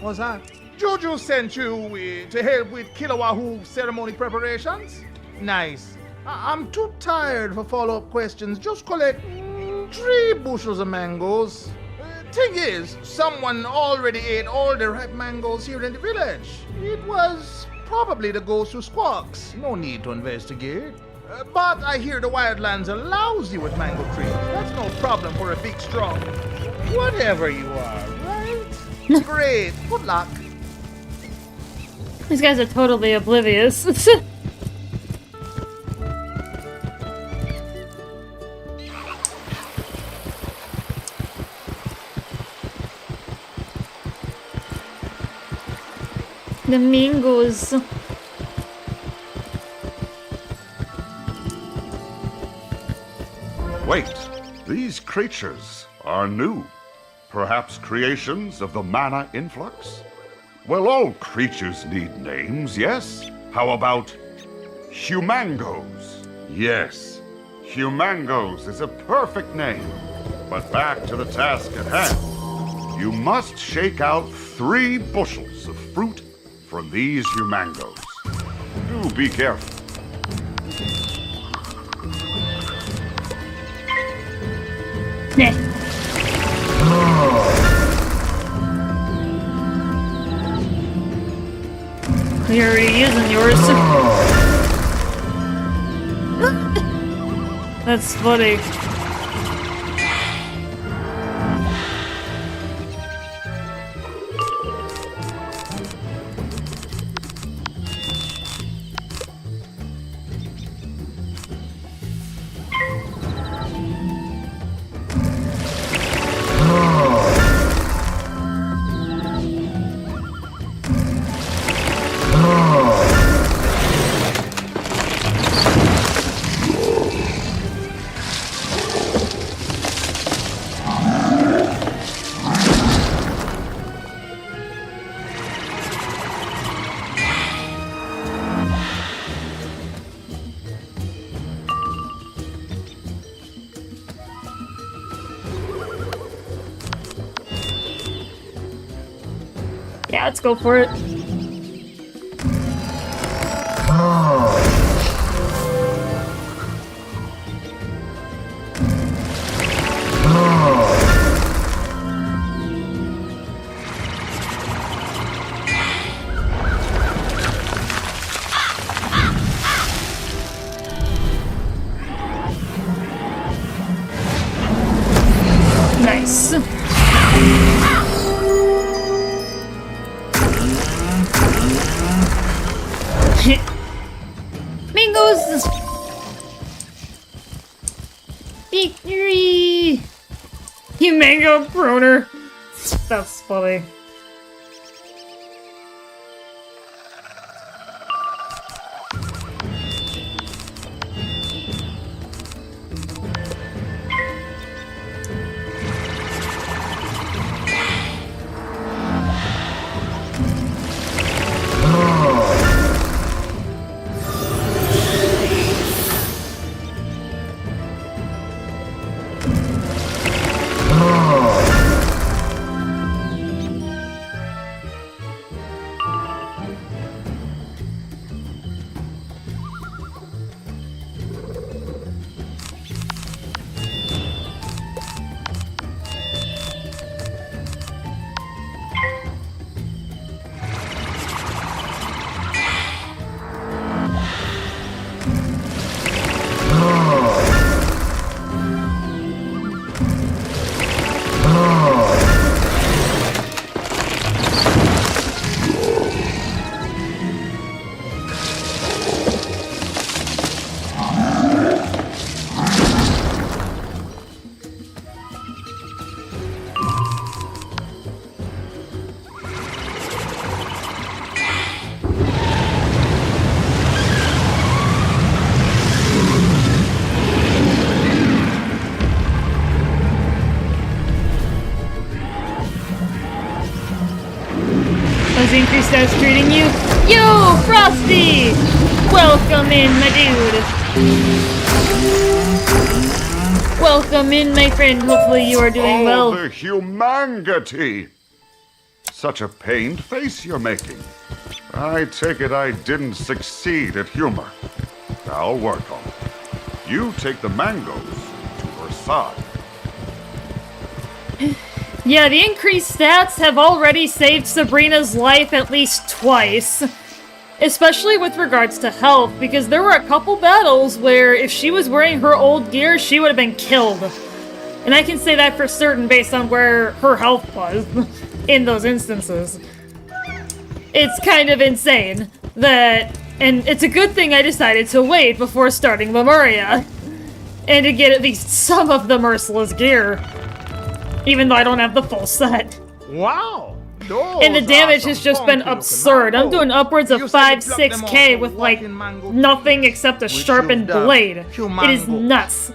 What's that? Jojo sent you to help with Kilowahoo ceremony preparations? Nice. I'm too tired for follow-up questions. Just collect 3 bushels of mangoes. Thing is, someone already ate all the ripe mangoes here in the village. It was probably the ghost who squawks. No need to investigate. But I hear the wildlands are lousy with mango trees. That's no problem for a big, strong... whatever you are, right? Great. Good luck. These guys are totally oblivious. The mangoes. Wait, these creatures are new. Perhaps creations of the mana influx? Well, all creatures need names, yes? How about humangos? Yes, humangos is a perfect name. But back to the task at hand. You must shake out 3 bushels of fruit from these humangos. Do be careful. You're already using yours. That's funny. Yeah, let's go for it. Nice. Mingos! Victory! You mango proner. That's funny. Increased status treating you? Yo, Frosty! Welcome in, my dude. Welcome in, my friend. Hopefully you are doing well. The humanity! Such a pained face you're making. I take it I didn't succeed at humor. I'll work on it. You take the mangoes to her side. Yeah, the increased stats have already saved Sabrina's life at least twice. Especially with regards to health, because there were a couple battles where if she was wearing her old gear, she would have been killed. And I can say that for certain based on where her health was in those instances. It's kind of insane that... And it's a good thing I decided to wait before starting Lemuria. And to get at least some of the merciless gear. Even though I don't have the full set. Wow! And the damage has just been absurd. I'm doing upwards of 5-6k with like nothing except a sharpened blade. It is nuts.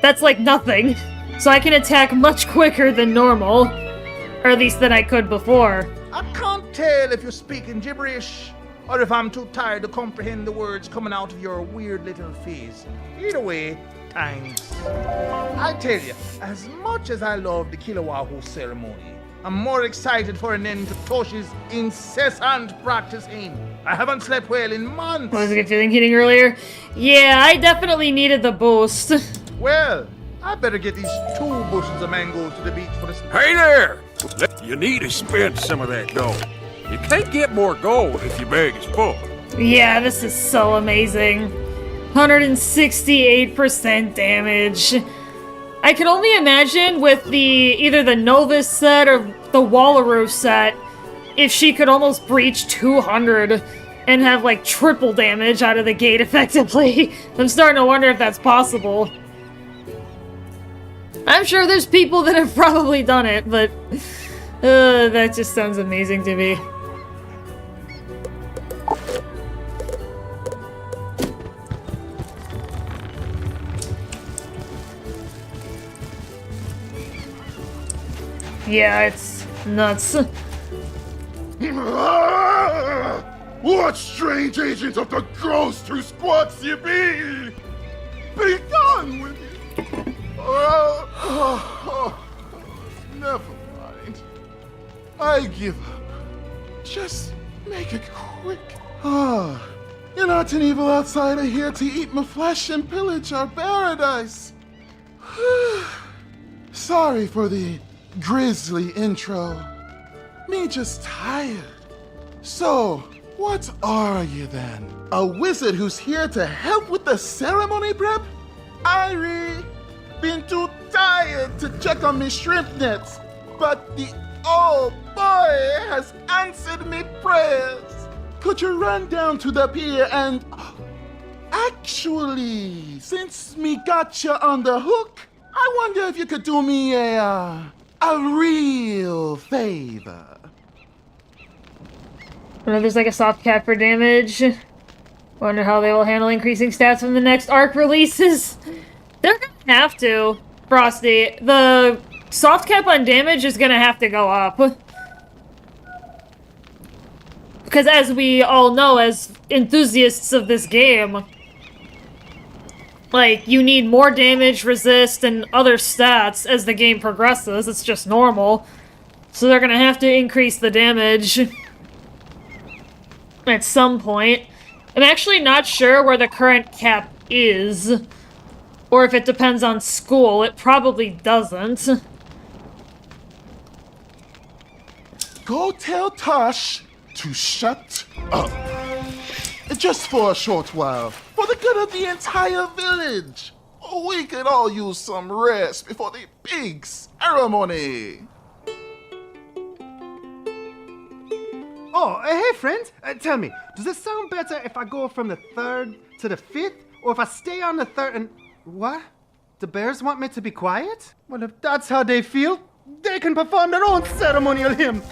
That's like nothing. So I can attack much quicker than normal. Or at least than I could before. I can't tell if you're speaking gibberish or if I'm too tired to comprehend the words coming out of your weird little face. Either way, thanks. I tell you, as much as I love the Kilowahoo ceremony, I'm more excited for an end to Toshi's incessant practicing. I haven't slept well in months. Was it feeling heating earlier? Yeah, I definitely needed the boost. Well, I better get these 2 bushels of mangoes to the beach for the... Hey there! You need to spend some of that gold. You can't get more gold if your bag is full. Yeah, this is so amazing. 168% damage. I can only imagine with either the Novus set or the Wallaroo set, if she could almost breach 200 and have like triple damage out of the gate effectively. I'm starting to wonder if that's possible. I'm sure there's people that have probably done it, but that just sounds amazing to me. Yeah, it's nuts. What strange agent of the ghost who squats you be? Be gone with you! Never mind. I give up. Just make it quick. You're not an evil outsider here to eat my flesh and pillage our paradise. Sorry for the grisly intro. Me just tired. So, what are you then? A wizard who's here to help with the ceremony prep? Irie, been too tired to check on me shrimp nets, but the old boy has answered me prayers. Could you run down to the pier and... Actually, since me got you on the hook, I wonder if you could do me a real favor. I know there's like a soft cap for damage. Wonder how they will handle increasing stats when the next arc releases. They're gonna have to, Frosty. The soft cap on damage is gonna have to go up. Because as we all know, as enthusiasts of this game, like, you need more damage, resist, and other stats as the game progresses. It's just normal. So they're gonna have to increase the damage at some point. I'm actually not sure where the current cap is, or if it depends on school. It probably doesn't. Go tell Tosh to shut up. Just for a short while, for the good of the entire village. We could all use some rest before the big ceremony. Oh, hey friend, tell me, does it sound better if I go from the 3rd to the 5th, or if I stay on the 3rd and... What? The bears want me to be quiet? Well, if that's how they feel, they can perform their own ceremonial hymn.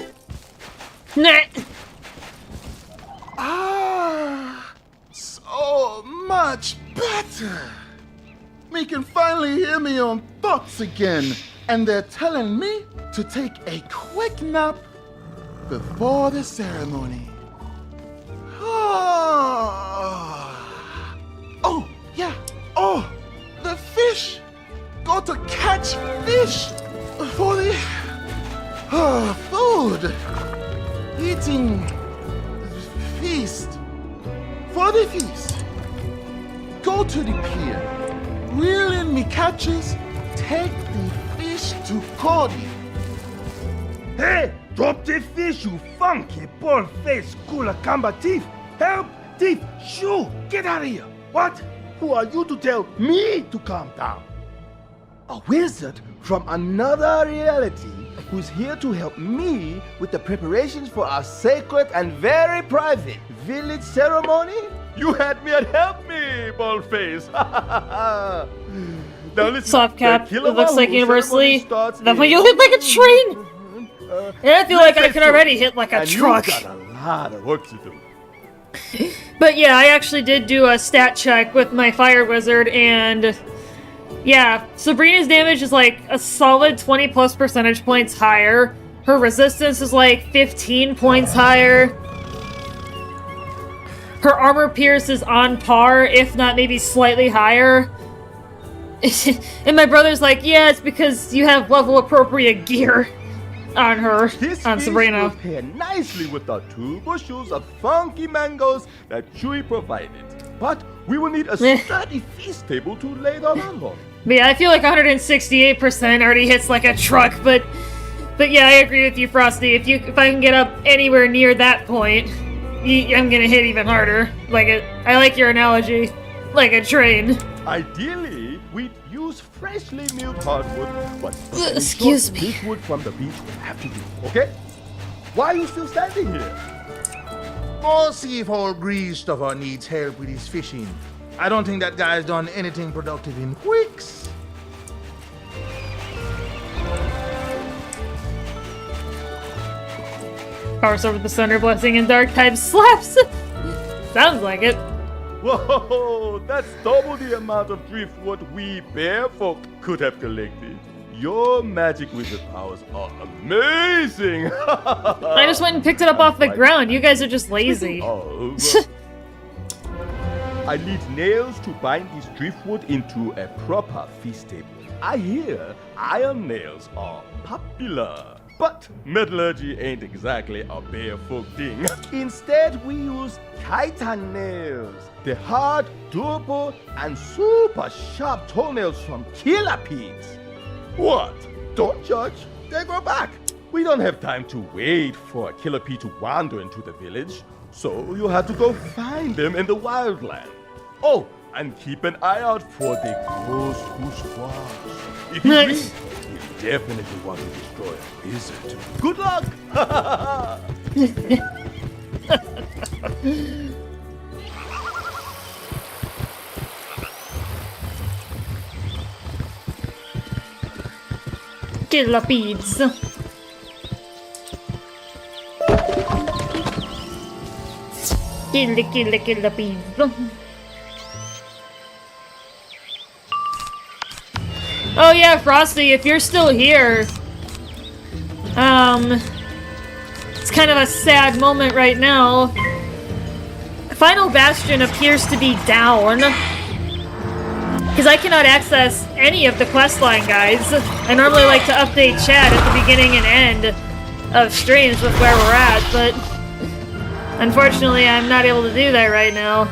Nah. So much better. Me can finally hear me own thoughts again, and they're telling me to take a quick nap before the ceremony. Oh, yeah. Oh, the fish. Go to catch fish for the food. Eating feast. For the feast. Go to the pier. Reel in me catches. Take the fish to Cody. Hey, drop the fish, you funky, bald-faced, Kulakamba thief! Help! Thief! Shoo! Get out of here! What? Who are you to tell me to calm down? A wizard from another reality who's here to help me with the preparations for our sacred and very private village ceremony? You had me at help me, bald-face! Now listen, soft cap, it looks like universally. That's why you in- hit like a train! And I feel like I can already hit like a and truck. You got a lot of work to do. But yeah, I actually did do a stat check with my fire wizard, and yeah, Sabrina's damage is like a solid 20 plus percentage points higher. Her resistance is like 15 points higher. Her armor pierce is on par, if not maybe slightly higher. And my brother's like, yeah, it's because you have level appropriate gear. on her, This on fish Sabrina. will pair nicely with the 2 bushels of funky mangoes that Chewie provided. But we will need a sturdy feast table to lay them on. But yeah, I feel like 168% already hits like a truck, but yeah, I agree with you, Frosty. If I can get up anywhere near that point, I'm gonna hit even harder. I like your analogy, like a train. Ideally, we'd use freshly milled hardwood, but Excuse me. driftwood from the beach will have to do, okay? Why are you still standing here? Go see if old Grease-Stuffer needs help with his fishing. I don't think that guy's done anything productive in weeks. Powers over the Thunder Blessing and Dark Type slaps. Sounds like it. Whoa, that's double the amount of driftwood we bear folk could have collected. Your magic wizard powers are amazing! I just went and picked it up off the ground. You guys are just lazy. I need nails to bind this driftwood into a proper feast table. I hear iron nails are popular. But metallurgy ain't exactly a bare folk thing. Instead, we use chitin nails. The hard, durable, and super sharp toenails from killer pigs. What? Don't judge. They grow back. We don't have time to wait for a killer pig to wander into the village, so you have to go find them in the wildland. Oh, and keep an eye out for the ghost who squash. If you read, you definitely want to destroy a wizard. Good luck! Killer beads. Killer beads. Oh yeah, Frosty, if you're still here, it's kind of a sad moment right now. Final Bastion appears to be down, because I cannot access any of the questline guides. I normally like to update chat at the beginning and end of streams with where we're at, but unfortunately I'm not able to do that right now.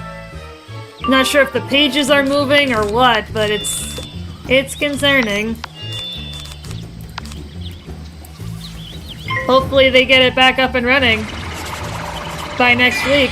Not sure if the pages are moving or what, but it's concerning. Hopefully they get it back up and running by next week.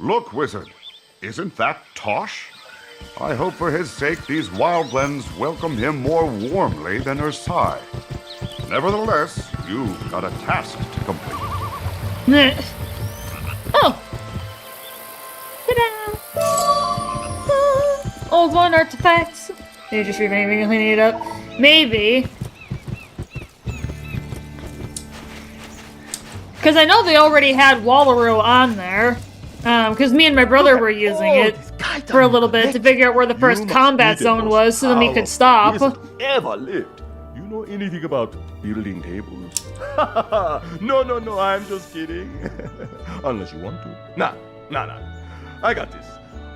Look, Wizard, isn't that Tosh? I hope for his sake these wildlands welcome him more warmly than Ursai. Nevertheless, you've got a task to complete. Oh! Ta-da! Old one artifacts. Did you just read anything and cleaning it up? Maybe. Because I know they already had Wallaroo on there. Because me and my brother were using it for a little bit to figure out where the first combat zone was so then we could stop. Ever lived? You know anything about building tables? No, I'm just kidding. Unless you want to. Nah. I got this.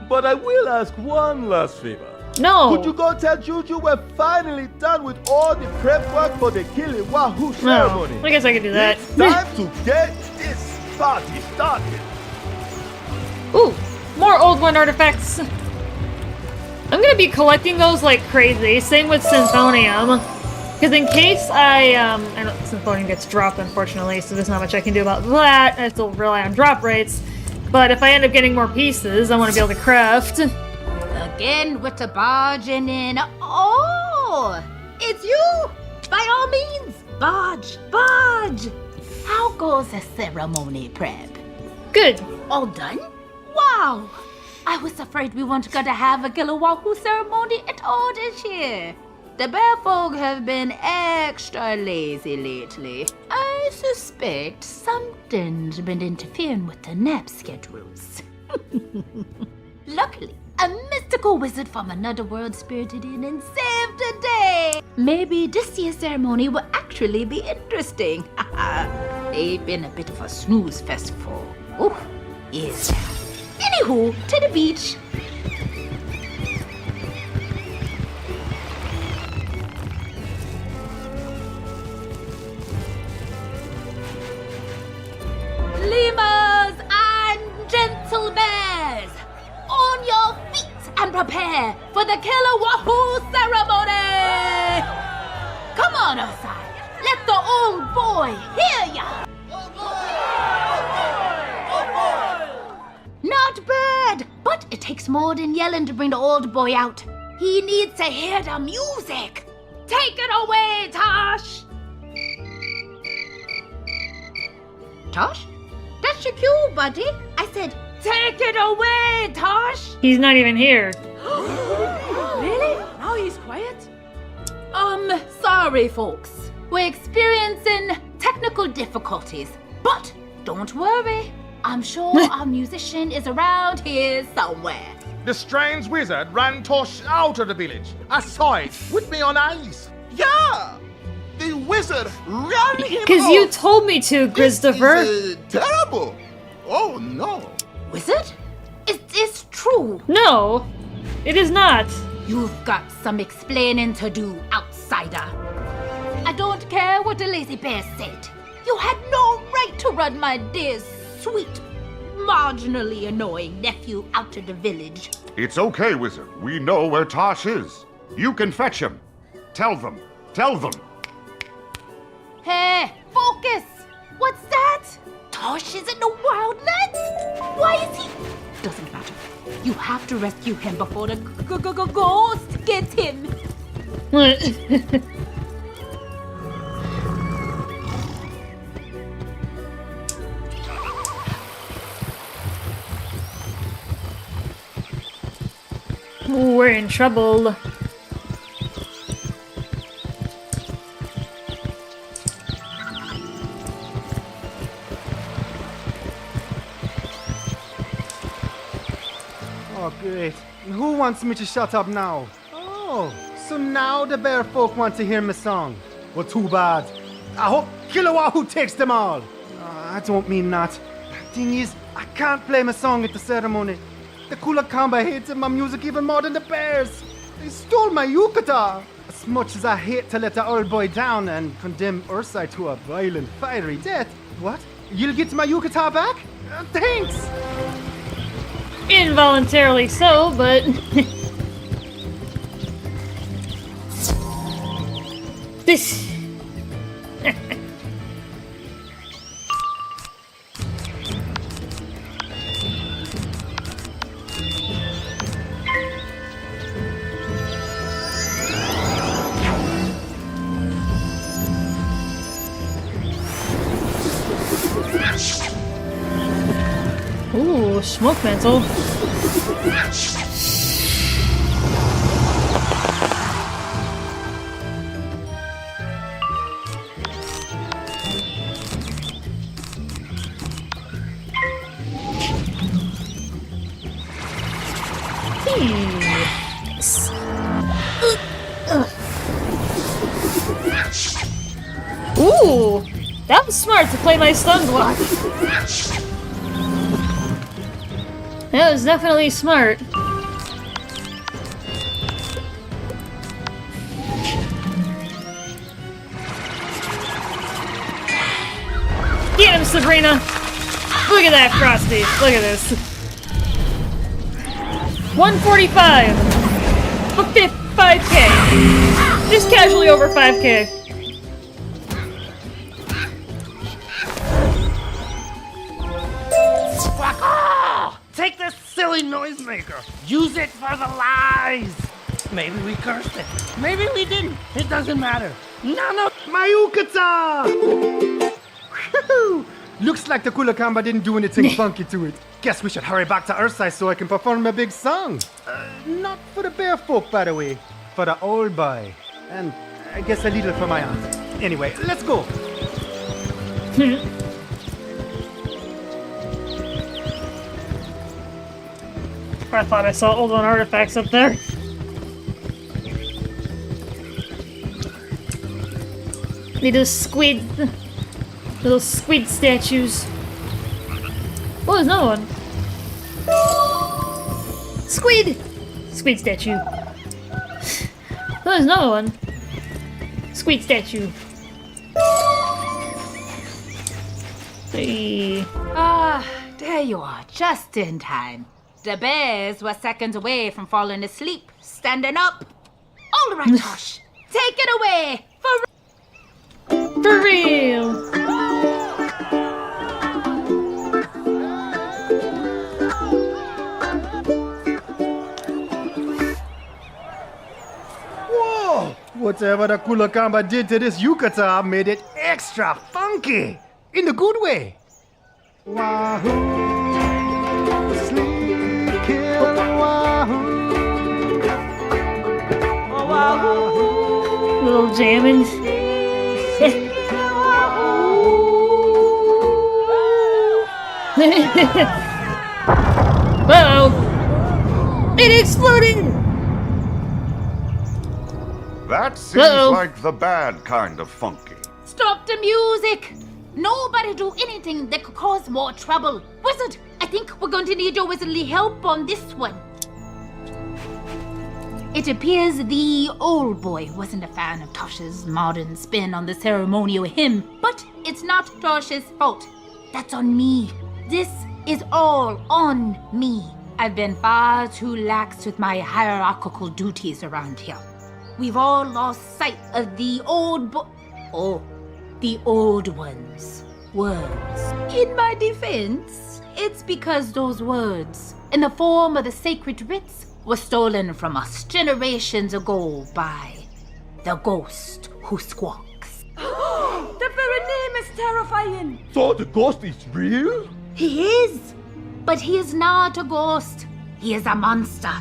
But I will ask one last favor. No. Could you go tell Juju we're finally done with all the prep work for the Killing Wahoo ceremony? I guess I could do that. It's time to get this party started. Ooh, more old one artifacts. I'm gonna be collecting those like crazy. Same with Symphonium. Because in case I know Symphonium gets dropped, unfortunately, so there's not much I can do about that. I still rely on drop rates. But if I end up getting more pieces, I want to be able to craft. Again with the barging in. Oh, it's you! By all means, barge! How goes the ceremony prep? Good. All done? Wow! I was afraid we weren't going to have a Kilowahoo ceremony at all this year. The bear folk have been extra lazy lately. I suspect something's been interfering with the nap schedules. Luckily, a mystical wizard from another world spirited in and saved the day. Maybe this year's ceremony will actually be interesting. They've been a bit of a snooze fest for, years now. Anywho, to the beach. Lemurs and gentle bears, on your feet and prepare for the Kilowahoo ceremony! Come on outside, let the old boy hear ya! Not bad, but it takes more than yelling to bring the old boy out. He needs to hear the music. Take it away, Tosh! Tosh? That's your cue, buddy. I said, take it away, Tosh! He's not even here. Really? Now he's quiet? Sorry, folks. We're experiencing technical difficulties, but don't worry. I'm sure our musician is around here somewhere. The strange wizard ran Tosh out of the village. I saw it with my own eyes. Yeah! The wizard ran him Because you told me to, Christopher. This is terrible. Oh, no. Wizard? Is this true? No, it is not. You've got some explaining to do, outsider. I don't care what the lazy bear said. You had no right to run my dear, sweet, marginally annoying nephew out of the village. It's okay, wizard. We know where Tosh is. You can fetch him. Tell them. Tell them. Hey, focus! What's that? Tosh is in the wildlands? Why is he? Doesn't matter. You have to rescue him before the ghost gets him. Ooh, we're in trouble. Oh, great. Who wants me to shut up now? Oh, so now the bear folk want to hear my song. Well, too bad. I hope Kilowahoo takes them all. I don't mean that. Thing is, I can't play my song at the ceremony. The Kulakamba hated my music even more than the bears. They stole my yukata. As much as I hate to let the old boy down and condemn Ursai to a violent, fiery death. What? You'll get my yukata back? Thanks! Involuntarily so, but... this... Ooh, smoke mantle. Nice. Ooh, that was smart to play my stun block. That was definitely smart. Get him, Sabrina! Look at that, Frosty. Look at this. 145. 5K. Just casually over 5K. Take this silly noisemaker. Use it for the lies. Maybe we cursed it. Maybe we didn't. It doesn't matter. None of my yukata! Looks like the Kulakamba didn't do anything funky to it. Guess we should hurry back to Earthside so I can perform a big song. Not for the bear folk, by the way. For the old boy. And I guess a little for my aunt. Anyway, let's go. I thought I saw old one artifacts up there. Little squid statues. Oh, there's another one. Squid statue. Oh, there's another one. Squid statue. Hey. Ah, there you are, just in time. The bears were seconds away from falling asleep, standing up. All right, Tosh, take it away. For real. Whoa! Whatever the Kulakamba did to this yukata made it extra funky. In the good way. Wahoo! Sleep, kill wahoo! Wahoo! Little jamming. Uh-oh! It exploding! That seems like the bad kind of funky. Stop the music! Nobody do anything that could cause more trouble. Wizard, I think we're going to need your wizardly help on this one. It appears the old boy wasn't a fan of Tosh's modern spin on the ceremonial hymn, but it's not Tosh's fault. That's on me. This is all on me. I've been far too lax with my hierarchical duties around here. We've all lost sight of the old the old one's words. In my defense, it's because those words, in the form of the sacred writs, were stolen from us generations ago by the ghost who squawks. The very name is terrifying! So the ghost is real? He is, but he is not a ghost. He is a monster,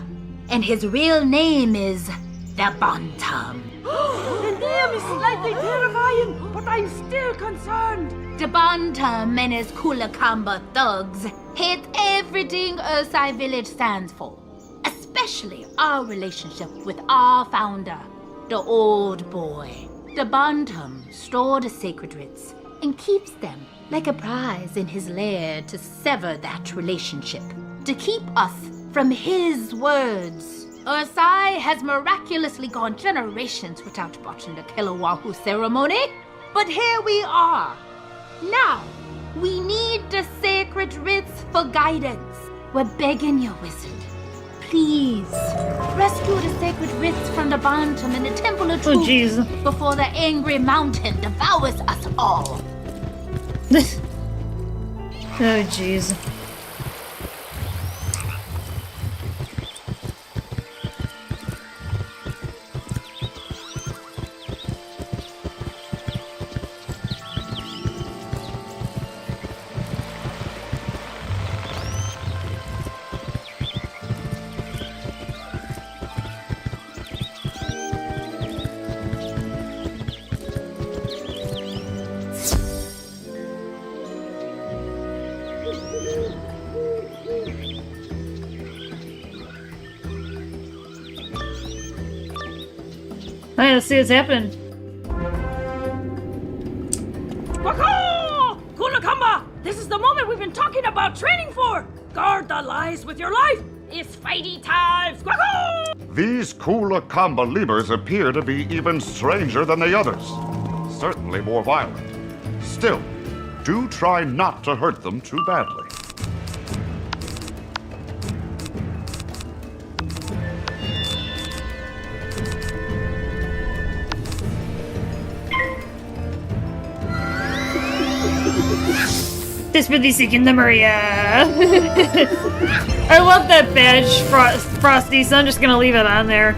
and his real name is the Bantam. The name is slightly terrifying, but I'm still concerned. The Bantam and his Kulakamba thugs hate everything Ursai Village stands for, especially our relationship with our founder, the old boy. The Bantam store the sacred writs and keeps them like a prize in his lair to sever that relationship, to keep us from his words. Ursai has miraculously gone generations without watching the Kilowahu ceremony, but here we are. Now, we need the sacred writs for guidance. We're begging you, wizard. Please, rescue the sacred writs from the Bantam in the Temple of Truth before the angry mountain devours us all. Oh, jeez. Alright, let's see what's happening. Waka! Kulakamba! This is the moment we've been talking about training for! Guard the lies with your life! It's fighty times! Waka! These Kulakamba lemurs appear to be even stranger than the others. Certainly more violent. Still, do try not to hurt them too badly. Desperately seeking the Maria. I love that badge, Frosty, so I'm just gonna leave it on there.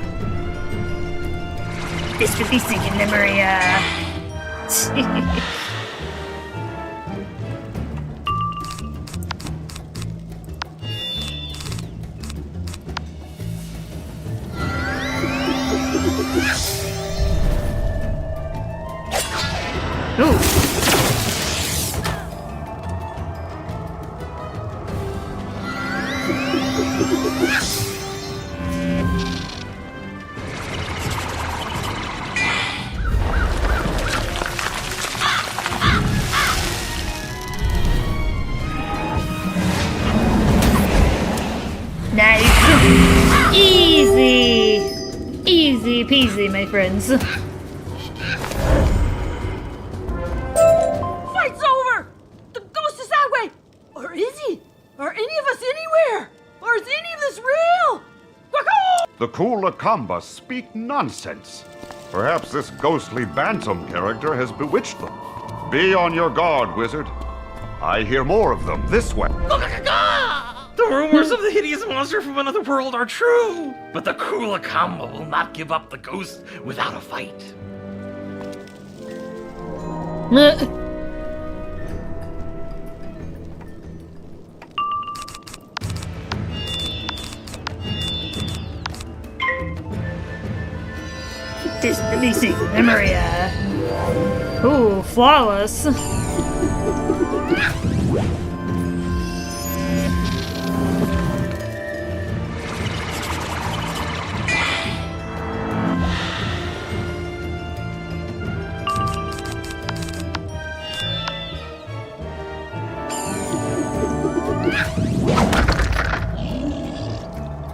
Desperately seeking the Maria. Ooh. Nice. Easy. Easy peasy, my friends. Fight's over! The ghost is that way! Or is he? Are any of us anywhere? Or is any of this real? The Kulakamba speak nonsense. Perhaps this ghostly bantam character has bewitched them. Be on your guard, wizard. I hear more of them this way. The rumors of the hideous monster from another world are true, but the Kulakamba will not give up the ghost without a fight. Let me see. Memory. Ooh, flawless.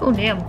Oh, damn.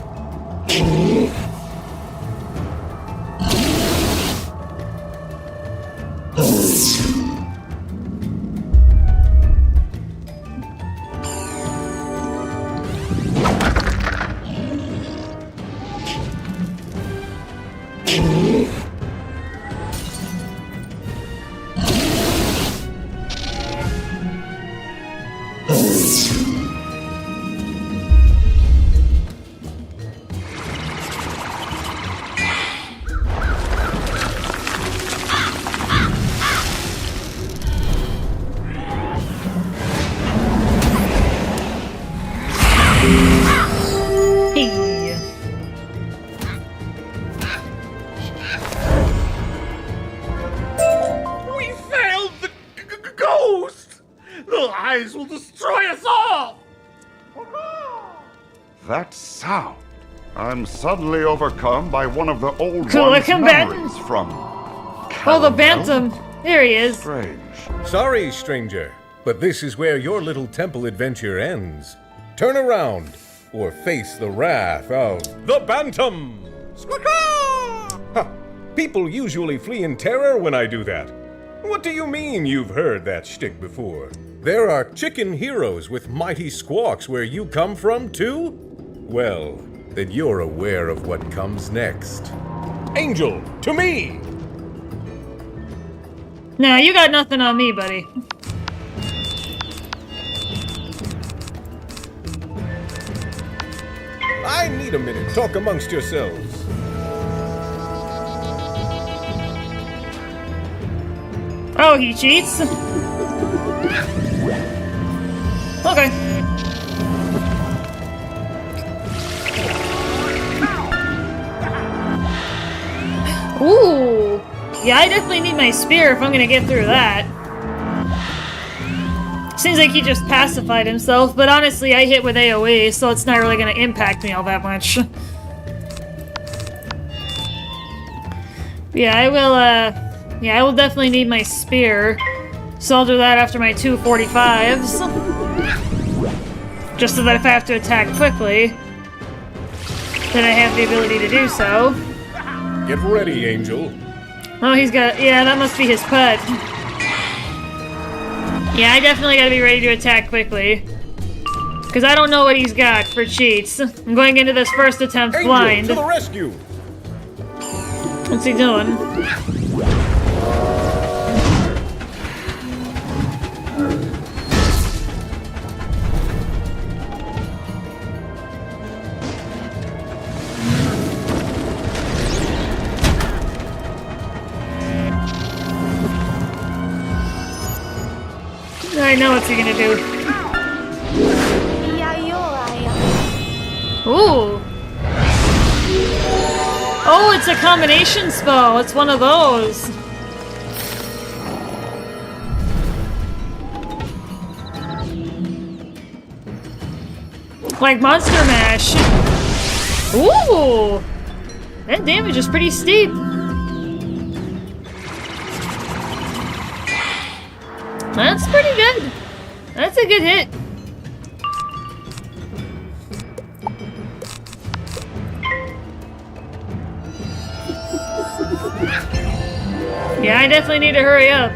Will destroy us all! That sound. I'm suddenly overcome by one of the old Cool, one's come back. memories from... Oh, the Bantam. There he is. Strange. Sorry, stranger, but this is where your little temple adventure ends. Turn around, or face the wrath of the Bantam! Ha! People usually flee in terror when I do that. What do you mean you've heard that shtick before? There are chicken heroes with mighty squawks where you come from, too? Well, then you're aware of what comes next. Angel, to me! Nah, you got nothing on me, buddy. I need a minute. Talk amongst yourselves. Oh, he cheats? Okay. Ooh. Yeah, I definitely need my spear if I'm gonna get through that. Seems like he just pacified himself, but honestly, I hit with AoE, so it's not really gonna impact me all that much. Yeah, I will definitely need my spear. So I'll do that after my 245s. Just so that if I have to attack quickly, then I have the ability to do so. Get ready, Angel. Oh, he's got... Yeah, that must be his pet. Yeah, I definitely gotta be ready to attack quickly. Because I don't know what he's got for cheats. I'm going into this first attempt Angel, blind. to the rescue! What's he doing? I know what's he gonna do. Ooh. Oh, it's a combination spell. It's one of those. Like Monster Mash. Ooh! That damage is pretty steep. That's pretty good. That's a good hit. Yeah, I definitely need to hurry up.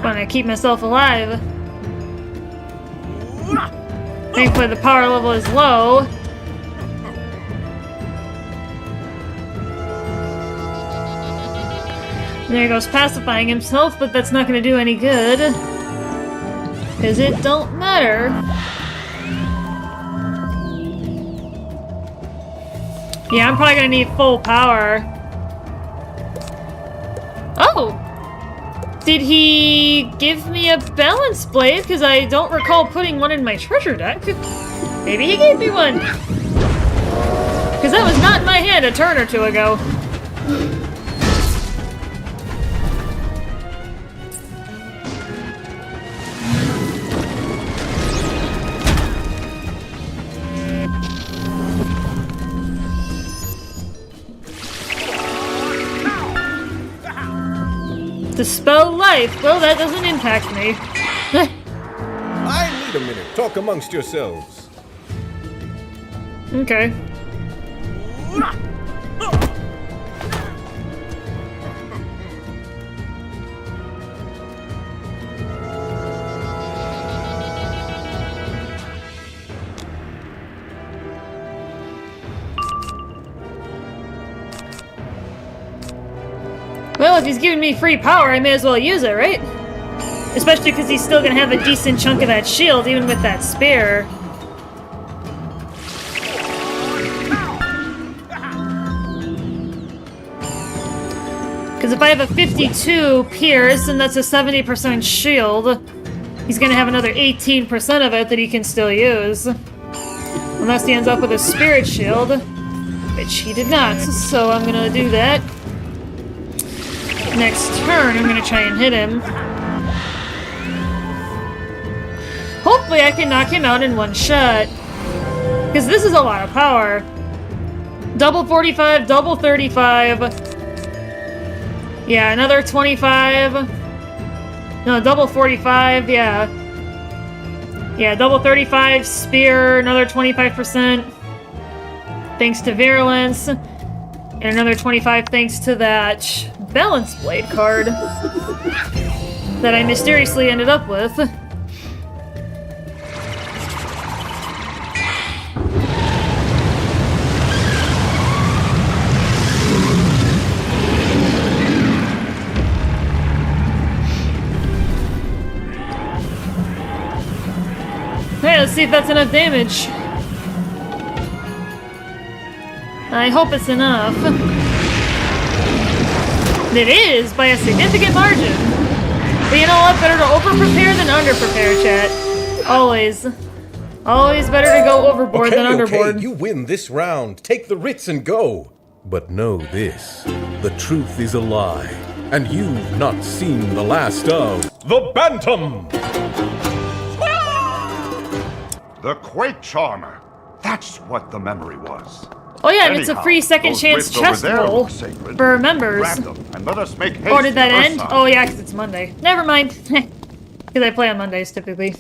Want to keep myself alive. Thankfully, the power level is low. There he goes, pacifying himself, but that's not going to do any good. Because it don't matter. Yeah, I'm probably going to need full power. Oh! Did he give me a balance blade? Because I don't recall putting one in my treasure deck. Maybe he gave me one. Because that was not in my hand a turn or two ago. Dispel life. Well, that doesn't impact me. I need a minute. Talk amongst yourselves. Okay. Well, if he's giving me free power, I may as well use it, right? Especially because he's still gonna have a decent chunk of that shield, even with that spear. Because if I have a 52 pierce, and that's a 70% shield, he's gonna have another 18% of it that he can still use. Unless he ends up with a spirit shield, which he did not, so I'm gonna do that. Next turn, I'm gonna try and hit him. Hopefully I can knock him out in one shot. Because this is a lot of power. Double 45, double 35. Yeah, another 25. No, double 45, yeah. Yeah, double 35, spear, another 25%. Thanks to virulence. And another 25 thanks to that balance blade card that I mysteriously ended up with. Hey, let's see if that's enough damage. I hope it's enough. It is, by a significant margin. But you know what? Better to over-prepare than under-prepare, chat. Always. Always better to go overboard than underboard. Okay, you win this round. Take the Ritz and go. But know this. The truth is a lie. And you've not seen the last of the Bantam! The Quake Charmer. That's what the memory was. Oh yeah, and it's a free second chance chest roll for members. And let us make haste. Or did that end? Oh yeah, because it's Monday. Never mind. Because I play on Mondays typically.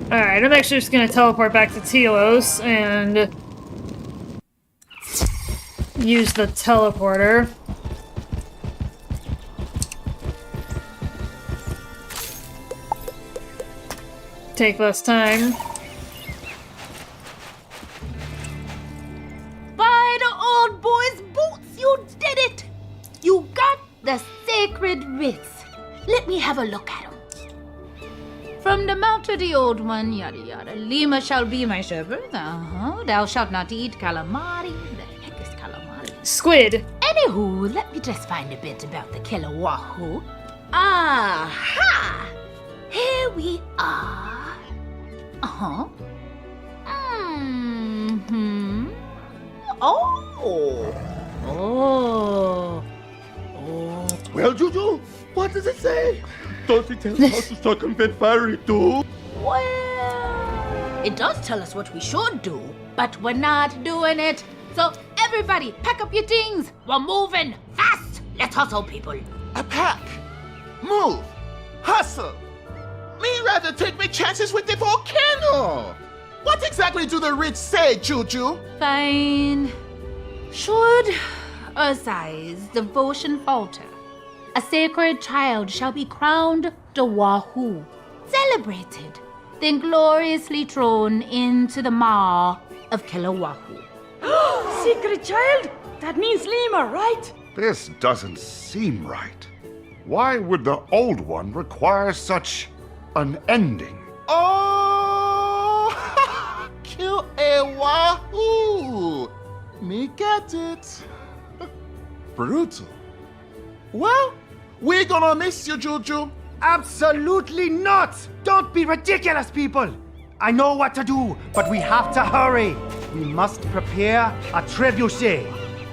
Alright, I'm actually just going to teleport back to Telos and use the teleporter. Take less time. By the old boy's boots, you did it! You got the sacred writs. Let me have a look at them. From the mouth of the old one, yada yada. Lima shall be my shepherd. Thou shalt not eat calamari. The heck is calamari? Squid. Anywho, let me just find a bit about the killer wahoo. Aha! Here we are. Uh-huh. Mm-hmm. Oh. Oh. Oh. Well, Juju, What does it say? Does it tell us to circumvent fiery too? Well, it does tell us what we should do, but we're not doing it. So everybody, pack up your things. We're moving fast. Let's hustle, people. A pack. Move. Hustle. Me rather take my chances with the volcano. What exactly do the rich say, Juju? Fine. Should Ursai's devotion falter, a sacred child shall be crowned the Wahoo, celebrated, then gloriously thrown into the maw of Kilauea. Secret child? That means Lima, right? This doesn't seem right. Why would the old one require such an ending? Oh, kill a wahoo! Me get it. Brutal. Well, we're gonna miss you, Juju. Absolutely not! Don't be ridiculous, people! I know what to do, but we have to hurry. We must prepare a trebuchet.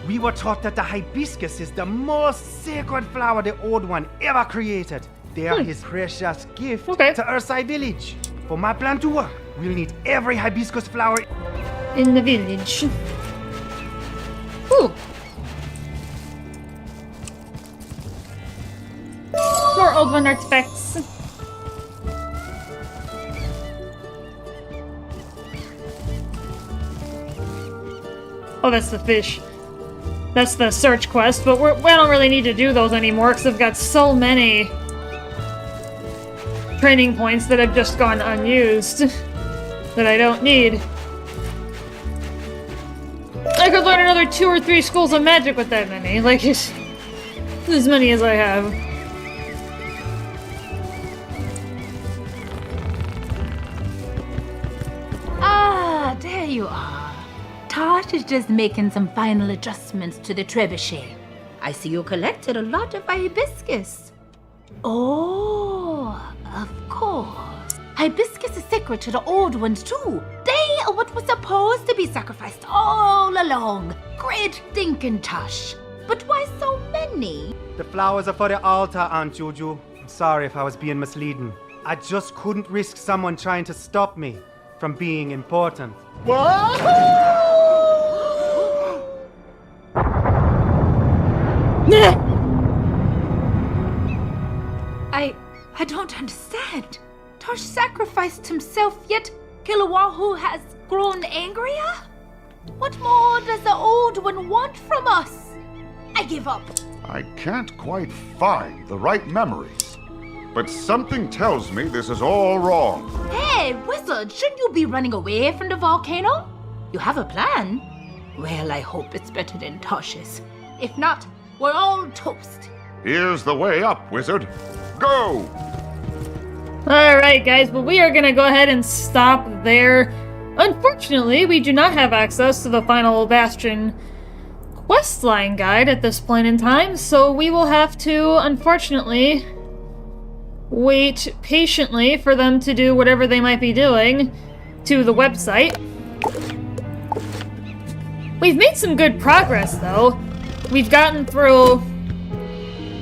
We were taught that the hibiscus is the most sacred flower the Old One ever created. They are his precious gift to Ursai village. For my plan to work, we'll need every hibiscus flower in the village. Ooh. More Old One artifacts. Oh, that's the fish. That's the search quest, but we don't really need to do those anymore because I've got so many training points that have just gone unused that I don't need. I could learn another 2 or 3 schools of magic with that many. Like, as many as I have. Ah, there you are. Tosh is just making some final adjustments to the trebuchet. I see you collected a lot of hibiscus. Oh, of course. Hibiscus is sacred to the Old Ones too. They are what was supposed to be sacrificed all along. Great thinking, Tosh. But why so many? The flowers are for the altar, Aunt Juju. I'm sorry if I was being misleading. I just couldn't risk someone trying to stop me from being important. I don't understand. Tosh sacrificed himself, yet Kilauea has grown angrier? What more does the Old One want from us? I give up. I can't quite find the right memories, but something tells me this is all wrong. Hey, Wizard, shouldn't you be running away from the volcano? You have a plan? Well, I hope it's better than Tosh's. If not, we're all toast. Here's the way up, Wizard. Go! Alright guys, but we are gonna go ahead and stop there. Unfortunately, we do not have access to the Final Bastion questline guide at this point in time, so we will have to, unfortunately, wait patiently for them to do whatever they might be doing to the website. We've made some good progress, though. We've gotten through...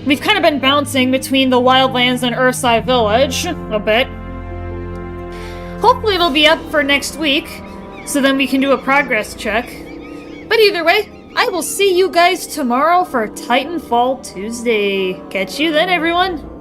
We've kind of been bouncing between the Wildlands and Ursai Village a bit. Hopefully it'll be up for next week, so then we can do a progress check. But either way, I will see you guys tomorrow for Titanfall Tuesday. Catch you then, everyone!